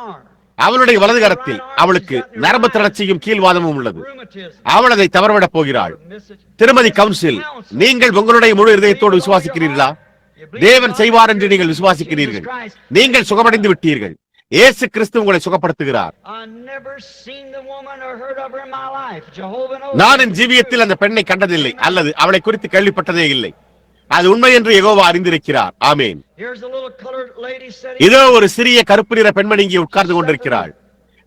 S4: அவளுடைய வலது கரத்தில் அவளுக்கு நரம்பு தளர்ச்சியும் கீழ்வாதமும் உள்ளது. அவள் அதை தவறவிடப் போகிறாள். திருமதி கவுன்சில், நீங்கள் உங்களுடைய முழு இதயத்தோடு விசுவாசிக்கிறீர்களா? தேவன் செய்வார் என்று நீங்கள் விசுவாசிக்கிறீர்கள். நீங்கள் சுகமடைந்து விட்டீர்கள். இயேசு கிறிஸ்து உங்களை சுகப்படுத்துகிறார். நான் என் ஜீவியத்தில் அந்த பெண்ணை கண்டதில்லை அல்லது அவளை குறித்து கேள்விப்பட்டதே இல்லை. அது உண்மை என்று யெகோவா அறிந்திருக்கிறார். ஆமென். இதோ ஒரு சிறிய கருப்பு நிற பெண்மணி இங்கே உட்கார்ந்து கொண்டிருக்கிறாள்.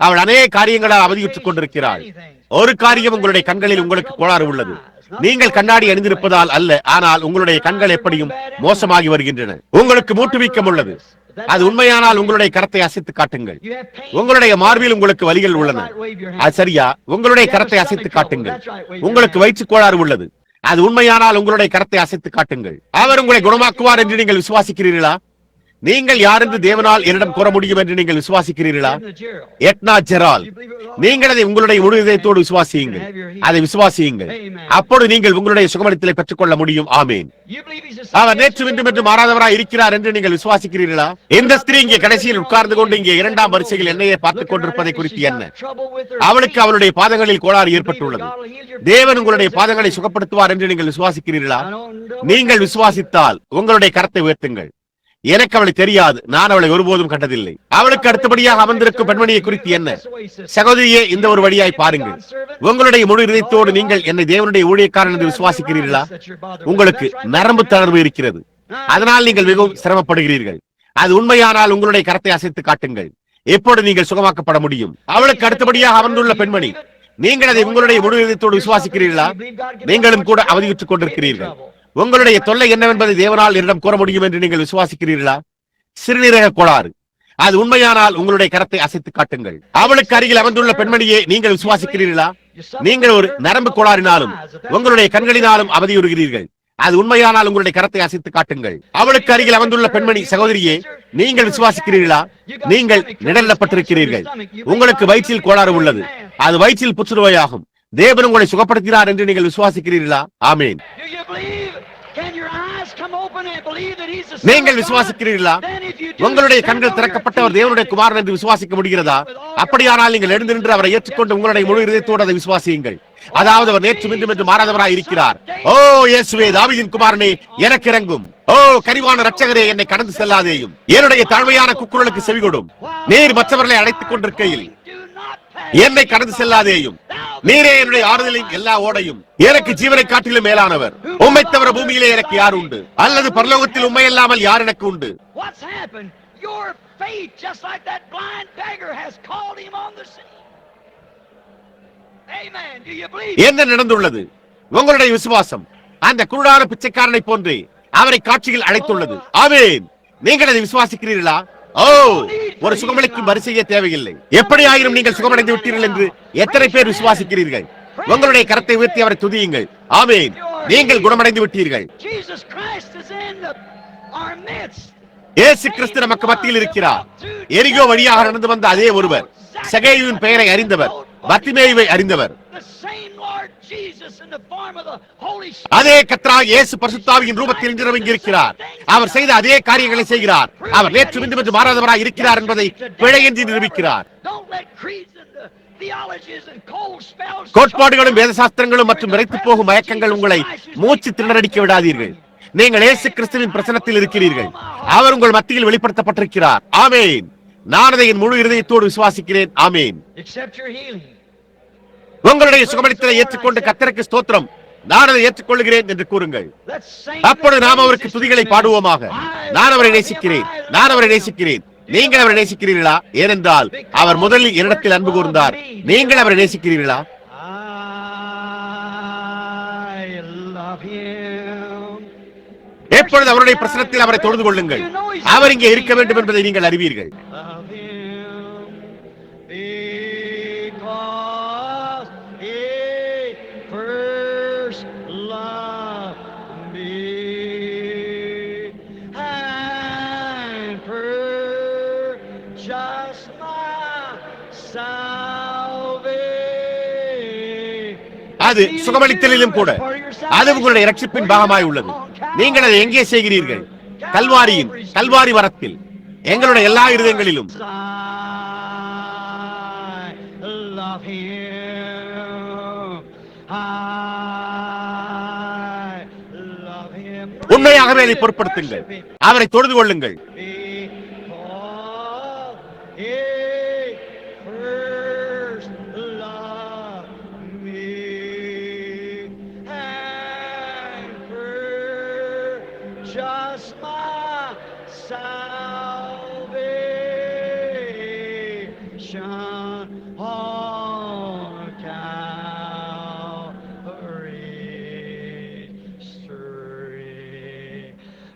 S4: அவள் அநேக காரியங்களால் அவதியுற்றுக் கொண்டிருக்கிறாள். ஒரு காரியம், உங்களுடைய கண்களில் உங்களுக்கு கோளாறு உள்ளது. நீங்கள் கண்ணாடி அணிந்திருப்பதால் அல்ல, ஆனால் உங்களுடைய கண்கள் எப்படியும் மோசமாகி வருகின்றன. உங்களுக்கு மூட்டு வீக்கம் உள்ளது. அது உண்மையானால் உங்களுடைய கரத்தை அசைத்து காட்டுங்கள். உங்களுடைய மார்பில் உங்களுக்கு வலிகள் உள்ளன. அது சரியா? உங்களுடைய கரத்தை அசைத்து காட்டுங்கள். உங்களுக்கு வயிற்று கோளாறு உள்ளது. அது உண்மையானால் உங்களுடைய கரத்தை அசைத்து காட்டுங்கள். அவர் உங்களை குணமாக்குவார் என்று நீங்கள் விசுவாசிக்கிறீர்களா? நீங்கள் யார் என்று தேவனால் என்னிடம் கூற முடியும் என்று நீங்கள் விசுவாசிக்கிறீர்களா? எட்னா ஜெரால், நீங்கள் அதை உங்களுடைய முழு இதயத்தோடு விசுவாசியுங்கள். அதை விசுவாசியுங்கள். அப்பொழுது நீங்கள் உங்களுடைய சுகமளித்தலை பெற்றுக் கொள்ள முடியும். ஆமென். அவர் நேற்று இன்றும் என்று மாறாதவராய் இருக்கிறார் என்று நீங்கள் விசுவாசிக்கிறீர்களா? இந்த ஸ்திரீ இங்கே கடைசியில் உட்கார்ந்து கொண்டு இங்கே இரண்டாம் வரிசையில் என்னையே பார்த்துக் கொண்டிருப்பதை குறித்து என்ன? அவளுக்கு அவளுடைய பாதங்களில் கோளாறு ஏற்பட்டுள்ளது. தேவன் உங்களுடைய பாதங்களை சுகப்படுத்துவார் என்று நீங்கள் விசுவாசிக்கிறீர்களா? நீங்கள் விசுவாசித்தால் உங்களுடைய கரத்தை உயர்த்துங்கள். எனக்கு அவளை தெரியாது. நான் அவளை ஒருபோதும் கண்டதில்லை. அவளுக்கு அடுத்தபடியாக அமர்ந்திருக்கும் பெண்மணியை குறித்து என்ன? சகோதரியே, இந்த ஒரு வழியாய் பாருங்கள். உங்களுடைய முழு இதயத்தோடு நீங்கள் என்னை தேவனுடைய ஊழியக்காரன் என்று விசுவாசிக்கிறீர்களா? உங்களுக்கு நரம்பு தளர்வு இருக்கிறது. அதனால் நீங்கள் மிகவும் சிரமப்படுகிறீர்கள். அது உண்மையானால் உங்களுடைய கரத்தை அசைத்து காட்டுங்கள். எப்போது நீங்கள் சுகமாக்கப்பட முடியும். அவளுக்கு அடுத்தபடியாக அமர்ந்துள்ள பெண்மணி, நீங்கள் அதை உங்களுடைய முழு இதயத்தோடு விசுவாசிக்கிறீர்களா? நீங்களும் கூட அவதியுற்றுக் கொண்டிருக்கிறீர்கள். உங்களுடைய தொல்லை என்னவென்பதை தேவனால் என்னிடம் கூற முடியும் என்று நீங்கள் விசுவாசிக்கிறீர்களா? சிறுநீரக கோளாறு. அது உண்மையானால் உங்களுடைய கரத்தை அசைத்து காட்டுங்கள். அவளுக்கு அருகில் அமர்ந்துள்ள பெண்மணியே, நீங்கள் விசுவாசிக்கிறீர்களா? நீங்கள் ஒரு நரம்பு கோளாறினாலும் உங்களுடைய கண்களினாலும் அவதியுறுகிறீர்கள். அது உண்மையானால் உங்களுடைய கரத்தை அசைத்து காட்டுங்கள். அவளுக்கு அருகில் அமர்ந்துள்ள பெண்மணி, சகோதரியே, நீங்கள் விசுவாசிக்கிறீர்களா? நீங்கள் நிழலிடப்பட்டிருக்கிறீர்கள். உங்களுக்கு வயிற்றில் கோளாறு உள்ளது. அது வயிற்றில் புற்றுநோயாகும். தேவன் உங்களை சுகப்படுத்தினார் என்று நீங்கள் விசுவாசிக்கிறீர்களா? ஆமென். நீங்கள் விசுவாசிக்கிறீர்களா? உங்களுடைய கண்கள் திறக்கப்பட்டவர் தேவனுடைய குமாரன் என்று விசுவாசிக்க முடிகிறதா? அப்படியானால் நீங்கள் எழுந்து நின்று அவரை ஏற்றுக்கொண்டு உங்களுடைய முழு இதயத்தோடு அதை விசுவாசியுங்கள். அதாவது அவர் நேற்று மீண்டும் என்று மாறாதவராய் இருக்கிறார். ஓ இயேசுவே, தாவீதின் குமாரனே, எனக்கு இறங்கும். ஓ கரிவான இரட்சகரே, என்னை கடந்து செல்லாதேயும். என்னுடைய தாழ்மையான கூக்குரலுக்கு செவிகொடும். நீர் மற்றவர்களை அழைத்துக் கொண்டிருக்கையில் என்னை கடந்து செல்லாதேயும். நீரே என்னுடைய ஆறுதலின் எல்லா ஓடையும். எனக்கு ஜீவனை காட்டிலும் மேலானவர். உம்மை தவிர பூமியிலே எனக்கு யார் உண்டு? அல்லது பரலோகத்தில் உம்மை இல்லாமல் யார் எனக்கு உண்டு? என்ன நடந்துள்ளது? உங்களுடைய விசுவாசம் அந்த குருடான பிச்சைக்காரனை போன்றே அவரை காட்சியில் அழைத்துள்ளது. ஆமென். நீங்கள் அதை விசுவாசிக்கிறீர்களா? ஓ, ஒரு சுகமளிக்கும் வரிசையே தேவையில்லை. எப்படி ஆயினும் நீங்கள் சுகமடைந்து விட்டீர்கள் என்று எத்தனை பேர் விசுவாசிக்கிறீர்கள்? உங்களுடைய கரத்தை உயர்த்தி அவரை துதியுங்கள். ஆமென். நீங்கள் குணமடைந்து விட்டீர்கள். இயேசு கிறிஸ்து நமக்கு மத்தியில் இருக்கிறார். எரிகோ வழியாக நடந்து வந்த அதே ஒருவர், சகேயுவின் பெயரை அறிந்தவர், பர்த்திமேயுவை அறிந்தவர். அதே கர்த்தராகிய இயேசு பரிசுத்தாவியின் ரூபத்தில் இன்று இருக்கிறார். அவர் செய்த அதே காரியங்களை செய்கிறார். அவர் நேற்று இன்றும் என்று மாறாதவராய் இருக்கிறார் என்பதை பிழையின்றி நிரூபிக்கிறார். கோட்பாடுகளும் வேத சாஸ்திரங்களும் மற்றும் விரைத்து போகும் மயக்கங்கள் உங்களை மூச்சு திணறடிக்க விடாதீர்கள். நீங்கள் இயேசு கிறிஸ்துவின் பிரசன்னத்தில் இருக்கிறீர்கள். அவர் உங்கள் மத்தியில் வெளிப்படுத்தப்பட்டிருக்கிறார். ஆமென். நான் அதை என் முழு இருதயத்தோடு விசுவாசிக்கிறேன். ஆமென். உங்களுடைய சுகமளித்தலை ஏற்றுக்கொண்டு கர்த்தருக்கு ஸ்தோத்திரம், நான் அதை ஏற்றுக்கொள்கிறேன் என்று கூறுங்கள். அப்பொழுது நாம் அவருக்கு துதிகளை பாடுவோமாக. நான் அவரை நேசிக்கிறேன், நான் அவரை நேசிக்கிறேன். நீங்கள் அவரை நேசிக்கிறீர்களா? ஏனென்றால் அவர் முதலில் என்னிடத்தில் அன்பு கூர்ந்தார். நீங்கள் அவரை நேசிக்கிறீர்களா? எப்பொழுது அவருடைய பிரசனத்தில் அவரை தொழுது கொள்ளுங்கள். அவர் இங்கே இருக்க வேண்டும் என்பதை நீங்கள் அறிவீர்கள். அது சுகமளித்தலிலும் கூட அது உங்களுடைய இரட்சிப்பின் பாகமாய் உள்ளது. நீங்கள் அதை எங்கே செய்கிறீர்கள்? கல்வாரி மரத்தில், எங்களுடைய எல்லா இருதயங்களிலும். உண்மையாகவே அதை பொருட்படுத்துங்கள். அவரை தொழுது கொள்ளுங்கள்.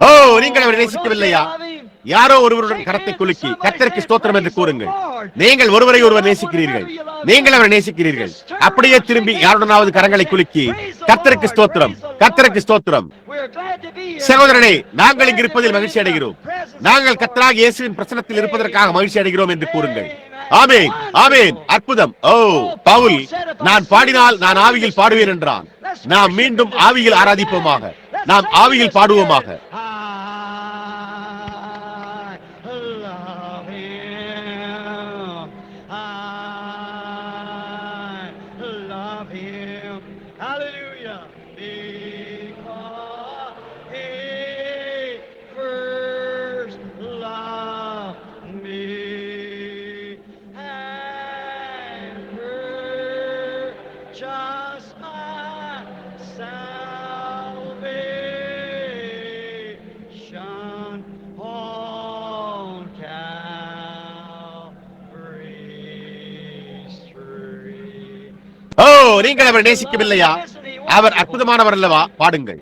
S4: ஓ, நீங்கள் அவரை நேசிக்கவில்லையா? யாரோ ஒருவருடன் கரத்தை குலுக்கி கர்த்தருக்கு ஸ்தோத்திரம் என்று கூறுங்கள். நீங்கள் ஒருவரை ஒருவர் நேசிக்கிறீர்கள். நீங்கள் அவரை நேசிக்கிறீர்கள். அப்படியே திரும்பி யாருடனாவது கரங்களை குலுக்கி கர்த்தருக்கு ஸ்தோத்திரம், கர்த்தருக்கு ஸ்தோத்திரம். சகோதரனே, நாங்கள் இங்கு இருப்பதில் மகிழ்ச்சி அடைகிறோம். நாங்கள் கர்த்தராகிய இயேசுவின் பிரசன்னத்தில் இருப்பதற்காக மகிழ்ச்சி அடைகிறோம் என்று கூறுங்கள். ஆமென், ஆமென். அற்புதம். ஓ, பவுல், நான் பாடினால் நான் ஆவியில் பாடுவேன் என்றான். நாம் மீண்டும் ஆவியில் ஆராதிப்போமாக. நாம் ஆவியில் பாடுவோமாக. ஓ, நீங்கள் அவரை நேசிக்கவில்லையா? அவர் அற்புதமானவர் அல்லவா? பாடுங்கள்.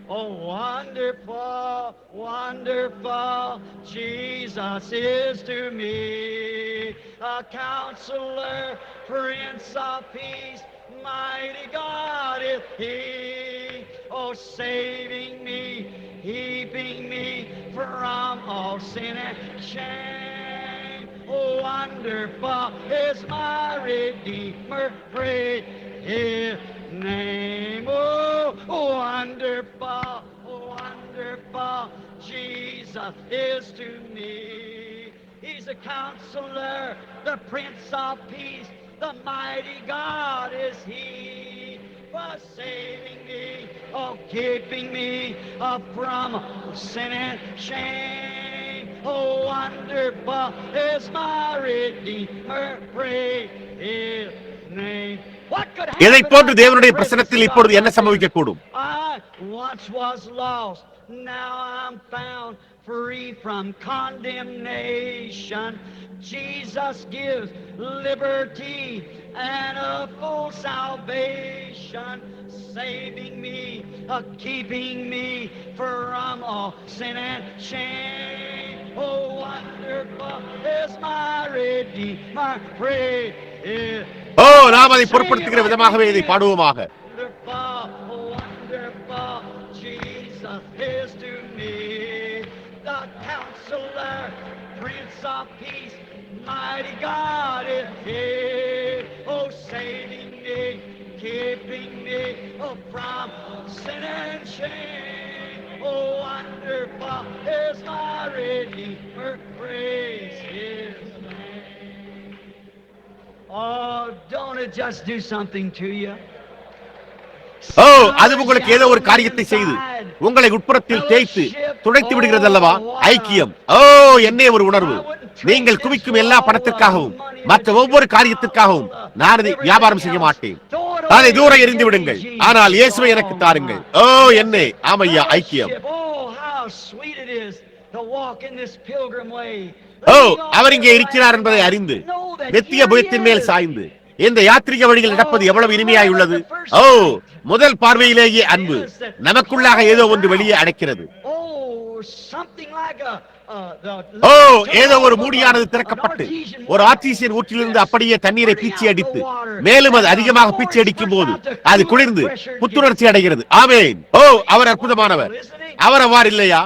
S5: Wonderful Jesus is to me, a counselor, Prince of Peace, mighty God is He. Oh, saving me, keeping me from all sin and shame. Oh, wonderful is my Redeemer, praise His name. Oh, wonderful, wonderful Jesus. Jesus is to me. He's a counselor, the Prince of Peace, the mighty God is He. For saving me, oh, keeping me from sin and shame. Oh, wonderful is my Redeemer, praise His name. What could happen?
S4: இதை போன்று தேவனுடைய பிரசன்னத்தில் இப்பொழுது என்ன சம்பவிக்க கூடும்?
S5: I once was lost, now I'm found, free from condemnation. Jesus gives liberty and a full salvation, saving me, keeping me from all sin and shame. Oh, wonderful is my Redeemer, praise His.
S4: ஓ, நாம் அதை பொருட்படுத்துகிற விதமாகவே இதை பாடுவோமாக.
S5: Wonderful, wonderful, Jesus is to me, the counselor, Prince of Peace, mighty God is here. Oh, saving me, keeping me from sin and shame. Oh, wonderful is my Redeemer, praise His name. Oh, don't it just do something to you?
S4: ஓ, அது உங்களுக்கு ஏதோ ஒரு காரியத்தை செய்து உங்களை உட்புறத்தில் தேய்த்து துடைத்து விடுகிறது அல்லவா? ஐக்கியம். ஓ, என்ன ஒரு உணர்வு! நீங்கள் குவிக்கும் எல்லா பணத்திற்காகவும் மற்ற ஒவ்வொரு காரியத்திற்காகவும் நான் அதை வியாபாரம் செய்ய மாட்டேன். அதை தூர எறிந்து விடுங்கள். ஆனால் இயேசுவை எனக்கு தாருங்கள். ஓ, என்ன! ஆமையா, ஐக்கியம். ஓ, அவர் இங்கே இருக்கிறார் என்பதை அறிந்து நித்திய புயத்தின் மேல் சாய்ந்து இந்த யாத்திரிக வழியில் நடப்பது எவ்வளவு இனிமையாய் உள்ளது! ஓ, முதல் பார்வையிலேயே அன்பு நமக்குள்ளாக ஏதோ ஒன்று வெளியே அடைக்கிறது. ஓ, ஏதோ ஒரு மூடியானது திறக்கப்பட்டு ஒரு ஆர்டீசியன் ஊற்றிலிருந்து அப்படியே தண்ணீரை பீச்சி அடித்து மேலும் அது அதிகமாக பீச்சி அடிக்கும் போது அது குளிர்ந்து புத்துணர்ச்சி அடைகிறது. ஆமென். ஓ, அவர் அற்புதமானவர். அவர் அவ்வாறு இல்லையா?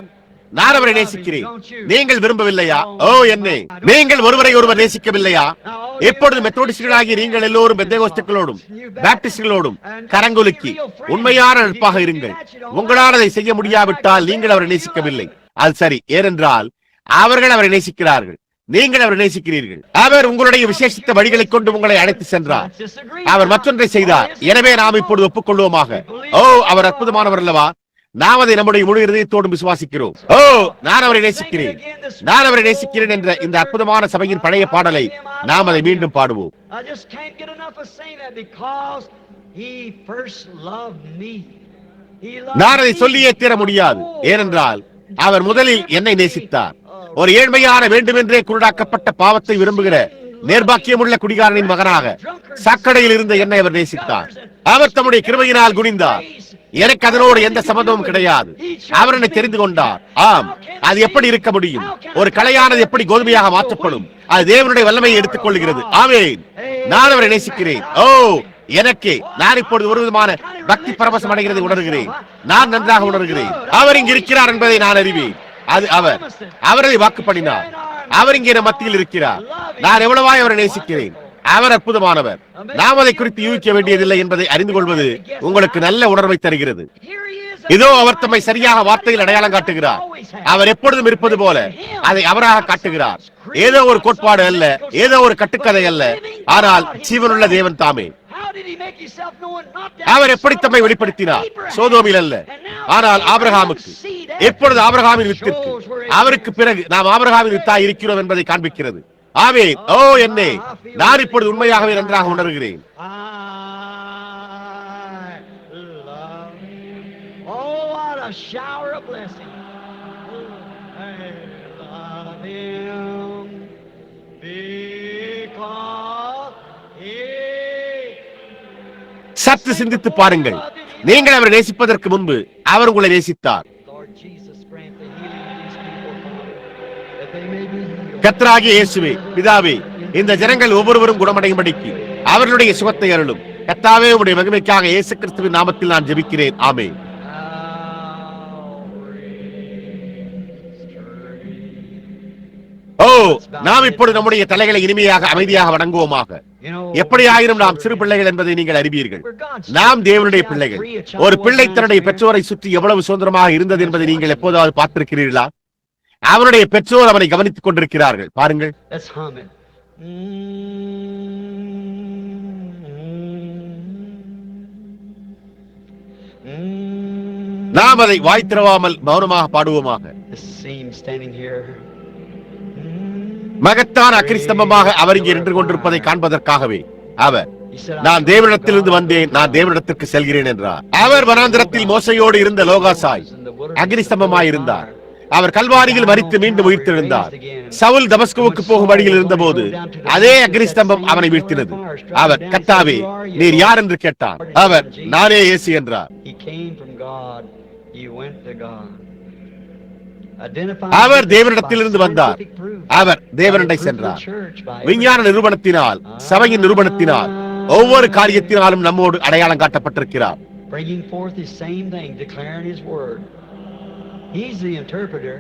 S4: நான் அவரை நேசிக்கிறேன். நீங்கள் விரும்பவில்லையா? ஓ, என்ன! நீங்கள் ஒருவரை ஒருவர் நேசிக்கவில்லையா? எப்பொழுது மெத்தோடிஸ்டுகளாகிய நீங்கள் எல்லோரும் பெந்தேகோஸ்துக்களோடும் பாப்டிஸ்டுகளோடும் கரங்குலுக்கி உண்மையான நட்பாக இருங்கள். உங்களால் அதை செய்ய முடியாவிட்டால் நீங்கள் அவரை நேசிக்கவில்லை. அது சரி, ஏனென்றால் அவர்கள் அவரை நேசிக்கிறார்கள், நீங்கள் அவரை நேசிக்கிறீர்கள். அவர் உங்களுடைய விசேஷித்த வழிகளை கொண்டு உங்களை அழைத்து சென்றார். அவர் மற்றொன்றை செய்தார். எனவே நாம் இப்பொழுது ஒப்புக்கொள்வோமாக. ஓ, அவர் அற்புதமானவர் அல்லவா? நாம் அதை நம்முடைய முழு இதயத்தோடு விசுவாசிக்கிறோம். ஓ, நான் அவரை நேசிக்கிறேன், நான் அவரை நேசிக்கிறேன் என்ற இந்த அற்புதமான சபையின் பழைய பாடலை நாம் அதை மீண்டும் பாடுவோம். நான் அதை சொல்லியே தீர முடியாது. ஏனென்றால் அவர் முதலில் என்னை நேசித்தார். ஒரு ஏழ்மையான வேண்டுமென்றே குருடாக்கப்பட்ட பாவத்தை விரும்புகிற நேர்பாக்கியமுள்ள குடிகாரனின் மகனாக சாக்கடையில் இருந்த என்னை அவர் நேசித்தார். அவர் தம்முடைய கிருபையினால் குனிந்தார். எனக்கு அதனோடு எந்த சம்பந்தமும் கிடையாது. அவர் என்னை தெரிந்து கொண்டார். ஆம், அது எப்படி இருக்க முடியும்? ஒரு கலையானது எப்படி கோதுமையாக மாற்றப்படும்? அது தேவனுடைய வல்லமையை எடுத்துக் கொள்கிறது. ஆமென். நான் அவரை நேசிக்கிறேன். ஓ, எனக்கு நான் இப்பொழுது ஒரு விதமான பக்தி பரவசம் அடைகிறதை உணர்கிறேன். நான் நன்றாக உணர்கிறேன். அவர் இங்கு இருக்கிறார் என்பதை நான் அறிவேன். அது அவர் அவரை வாக்கு பண்ணினார். அவர் இங்கே மத்தியில் இருக்கிறார். நான் எவ்வளவாய் அவரை நேசிக்கிறேன். அவர் அற்புதமானவர். நாம் அதை குறித்து யூகிக்க வேண்டியதில்லை என்பதை அறிந்து கொள்வது உங்களுக்கு நல்ல உணர்வை தருகிறது. இதோ அவர் தம்மை சரியாக வார்த்தையில் அடையாளம் காட்டுகிறார். அவர் எப்பொழுதும் இருப்பது போல அதை அவராக காட்டுகிறார். ஏதோ ஒரு கோட்பாடு அல்ல, ஏதோ ஒரு கட்டுக்கதை அல்ல, ஆனால் ஜீவனுள்ள தேவன் தாமே. அவர் எப்படி தம்மை வெளிப்படுத்தினார்? சோதோமில் அல்ல, ஆனால் ஆபிரகாமுக்கு. எப்பொழுது ஆபிரகாமின் வித்திற்கு, அவருக்கு பிறகு நாம் ஆபிரகாமின் வித்தாய் இருக்கிறோம் என்பதை காண்பிக்கிறது. ஆமென். ஓ, என்னே! நான் இப்பொழுது உண்மையாகவே நன்றாக உணர்கிறேன். சற்று சிந்தித்து பாருங்கள். நீங்கள் அவரை நேசிப்பதற்கு முன்பு அவர் உங்களை நேசித்தார். கர்த்தராகிய இயேசுவே, பிதாவே, இந்த ஜனங்கள் ஒவ்வொருவரும் குணமடையும்படிக்கு அவர்களுடைய சுகத்தை அருளும். கர்த்தாவே, உம்முடைய மகிமைக்காக இயேசு கிறிஸ்துவின் நாமத்தில் நான் ஜெபிக்கிறேன். ஆமென். ஓ, நாம் இப்பொழுது நம்முடைய தலைகளை இனிமையாக அமைதியாக வணங்குவோமாக. எப்படி ஆயினும் நாம் சிறு பிள்ளைகள் என்பதை நீங்கள் அறிவீர்கள். நாம் தேவனுடைய பிள்ளைகள். ஒரு பிள்ளை தன்னுடைய பெற்றோரை சுற்றி எவ்வளவு சுதந்திரமாக இருந்தது என்பதை நீங்கள் எப்போதாவது பார்த்திருக்கிறீர்களா? அவனுடைய பெற்றோர் அவனை கவனித்துக் கொண்டிருக்கிறார்கள். பாருங்கள்.
S5: Let's hum it.
S4: நாம் அதை வாய் திறவாமல் மௌனமாக பாடுவோமாக. மகத்தான அக்கிரிஸ்தம்பமாக அவர் இங்கே நின்று கொண்டிருப்பதை காண்பதற்காகவே அவர், நான் தேவனிடத்திலிருந்து வந்தேன், நான் தேவனிடத்திற்கு செல்கிறேன் என்றார். அவர் வனாந்திரத்தில் மோசையோடு இருந்த லோகாசாய் அக்னிஸ்தம்பமாய் இருந்தார். அவர் கல்வாரியில் மரித்து மீண்டும் உயிர்த்தெழுந்தார். சவுல் தமஸ்குவுக்கு போகும் வழியில் இருந்தபோது அதே அக்னிஸ்தம்பம் அவனை வீழ்த்தினது. அவர், கர்த்தாவே, நீர் யார் என்று கேட்டார். அவர், நானே இயேசு என்றார். அவர் தேவனிடத்திலிருந்து வந்தார். அவர் தேவனிடை சென்றார். விஞ்ஞான நிரூபணத்தினால், சபையின் நிரூபணத்தினால், ஒவ்வொரு காரியத்தினாலும் நம்மோடு அடையாளம் காட்டப்பட்டிருக்கிறார்.
S5: He's the interpreter.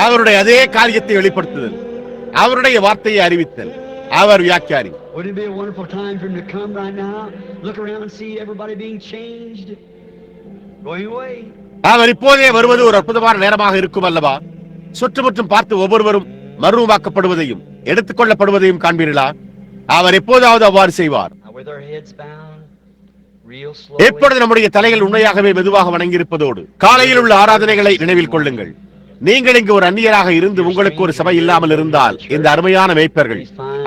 S4: அவருடைய அதே காரியத்தை வெளிப்படுத்துதல், அவருடைய வார்த்தையை அறிவித்தல், அவர் வியாக்கியாரி.
S5: Wouldn't it be a wonderful time for him to come right now, look around and see everybody being changed, going away?
S4: அவர் இப்போதே வருவது ஒரு அற்புதமான நேரமாக இருக்கும் அல்லவா? சுற்றுமுற்றும் பார்த்து ஒவ்வொருவரும் மறுரூபமாக்கப்படுவதையும் எடுத்துக் கொள்ளப்படுவதையும் காண்பீர்களா? அவர் எப்போதாவது அவ்வாறு செய்வார். எப்பொழுது நம்முடைய தலைகள் உண்மையாகவே மெதுவாக வணங்கியிருப்பதோடு காலையில் உள்ள ஆராதனைகளை நினைவில் கொள்ளுங்கள். நீங்கள் இங்கு ஒரு அந்நியராக இருந்து உங்களுக்கு ஒரு சபை இல்லாமல் இருந்தால், இந்த அருமையான மேய்ப்பர்கள்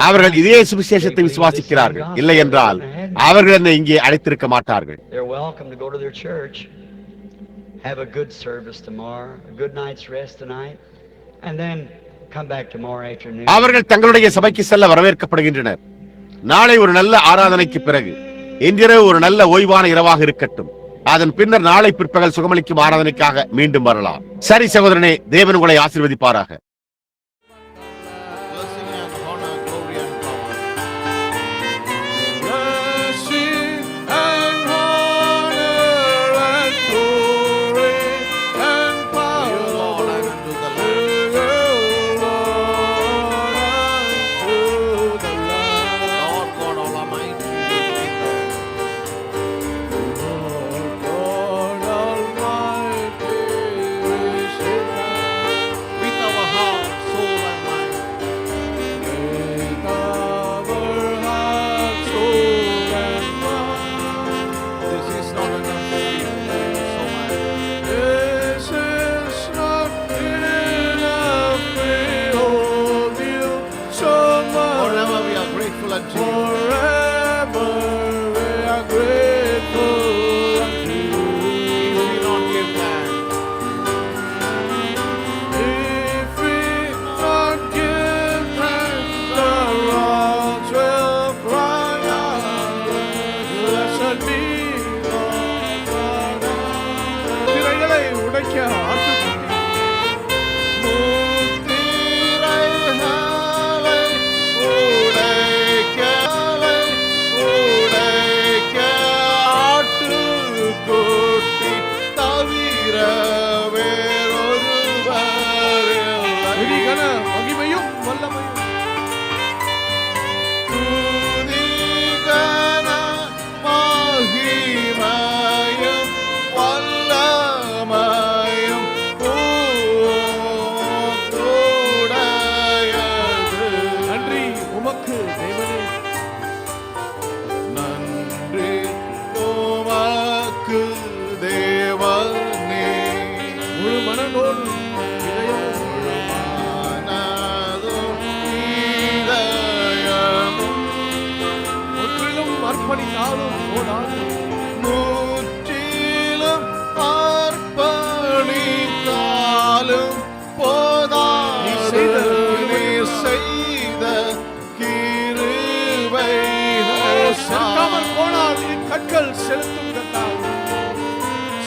S4: அவர்கள் இதே சுவிசேஷத்தை விசுவாசிக்கிறார்கள். இல்லை என்றால் அவர்கள் என்னை இங்கே அழைத்திருக்க மாட்டார்கள்.
S5: Have a good service tomorrow, a good night's rest tonight, and then come back tomorrow afternoon.
S4: அவர்கள் தங்களுடைய சபைக்கு செல்ல வரவேற்கப்படுகின்றனர். நாளை ஒரு நல்ல ஆராதனைக்கு பிறகு இன்றிரவு ஒரு நல்ல ஓய்வான இரவாக இருக்கட்டும். அதன் பின்னர் நாளை பிற்பகல் சுகமளிக்கும் ஆராதனைக்காக மீண்டும் வரலாம். சரி சகோதரனே, தேவன் உங்களை ஆசீர்வதிப்பாராக.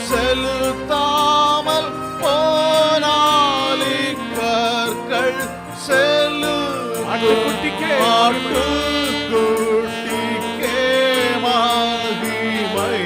S1: செலுத்தாமல் போனாலி கற்கள் செல்லு ஆட்டுக்குட்டிக்கே மகிமை.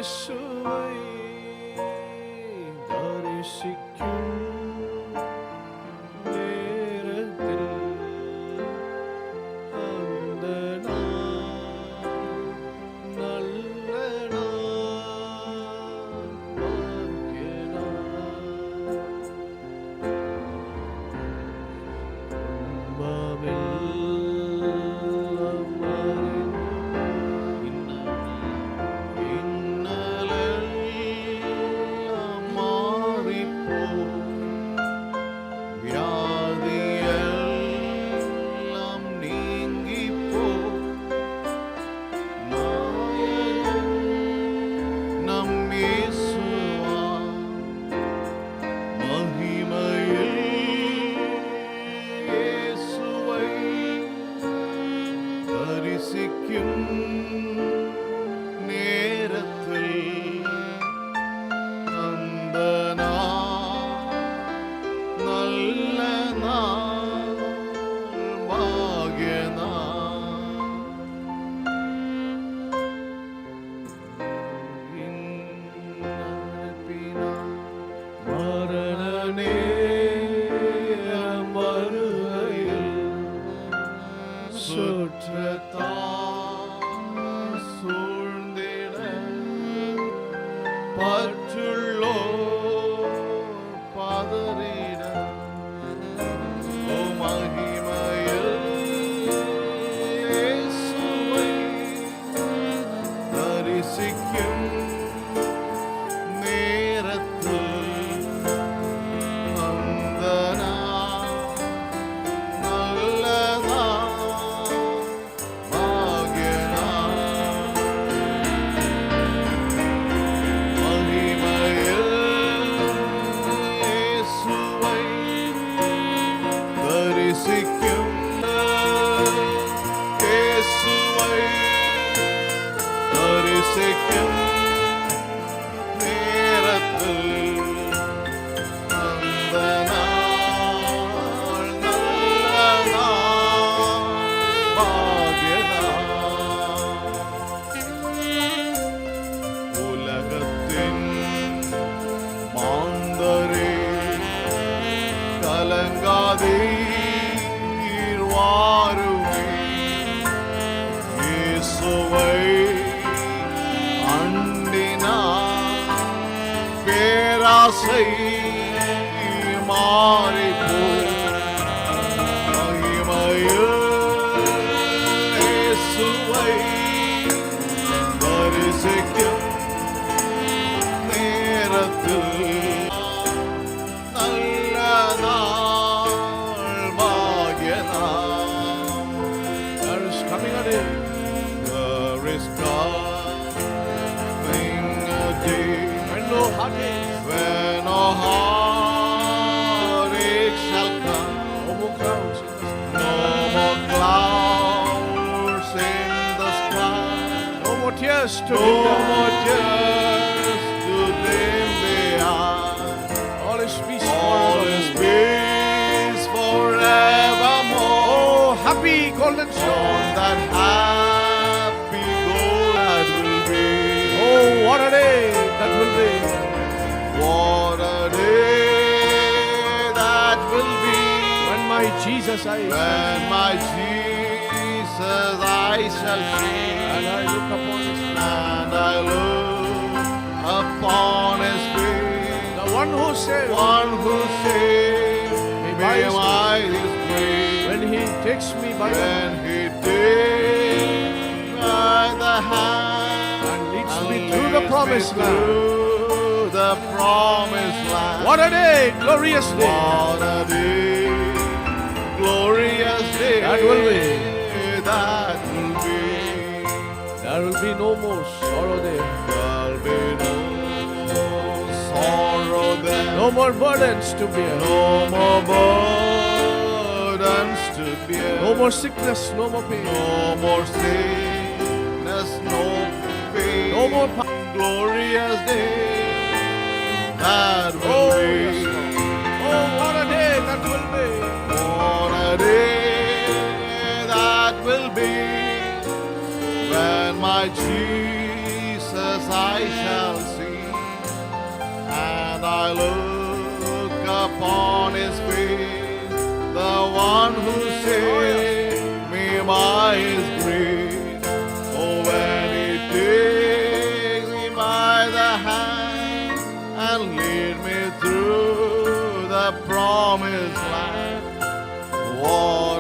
S2: இயேசுவை தரிசிக்கும் நேரத்தில் அந்த நாள் நல்ல நாள், பாக்கிய நாள். துன்பமெல்லாம் மறைந்து இன்னலெல்லாம் மாறிப்போம், வியாதியெல்லாம் நீங்கிப்போம். நாயகன் நம் இயேசுவா, மகிமையில் இயேசுவை தரிசிக்கும் நேரத்தில் அந்த நாள் நல்ல நாள், பாக்கிய நாள். இன்னப்பினால் மரண நேரம் வருகையில் சுற்றத்தார் சூழ்ந்திட பற்றுள்ளோர் பதறிட, ஓ மகிமையில் இயேசுவை தரிசிக்கும் நேரத்தில் அந்த நாள் நல்ல நாள், பாக்கிய நாள். மகிமையில் இயேசுவை தரிசிக்கும் இயேசுவை தரிசிக்கும் நேரத்தில் அந்த நாள் நல்ல நாள், பாக்கிய நாள். உலகத்தின் மாந்தரே கலங்காதீர், வாருமே இயேசுவை அண்டினார், பேராசை மாறிப்போம். மகிமையில் இயேசுவை தரிசிக்கும் நேரத்தில் நல்ல நாள், பாக்கிய நாள். There is coming a day
S1: There is coming a day
S2: when no heartache,
S1: when a heartache shall come,
S2: no more crowds in the sky,
S1: no more clouds in the sky,
S2: no more tears to
S1: no
S2: dim
S1: more tears to dim the eye.
S2: all is peace
S1: All is peace forevermore.
S2: Oh, happy golden
S1: On
S2: shore.
S1: that happy goal that will be.
S2: Oh, what a day that will be.
S1: What a day that will be
S2: When my Jesus I
S1: when my Jesus I shall see,
S2: and I look upon his
S1: and I look upon his face,
S2: the one who said
S1: one who saved me by his grace,
S2: when he takes me by the
S1: when he takes by the hand
S2: and leads
S1: and
S2: me through the
S1: leads
S2: promised
S1: me
S2: land.
S1: through the promised land.
S2: What a day, glorious day.
S1: What a day, glorious day
S2: That will be.
S1: that will be.
S2: There will be no more sorrow there,
S1: There'll be no sorrow there,
S2: no more burdens to bear,
S1: no more burdens to bear,
S2: no more sickness, no more pain,
S1: no more sickness, no pain,
S2: no more power.
S1: glorious day that will
S2: Oh,
S1: be.
S2: yes, Lord. Oh, what a day that will be.
S1: What a day that will be when my Jesus I shall see, and I look upon his face, the one who saved me by his grace. Oh, when he takes me by the hand and lead me through the promised land, what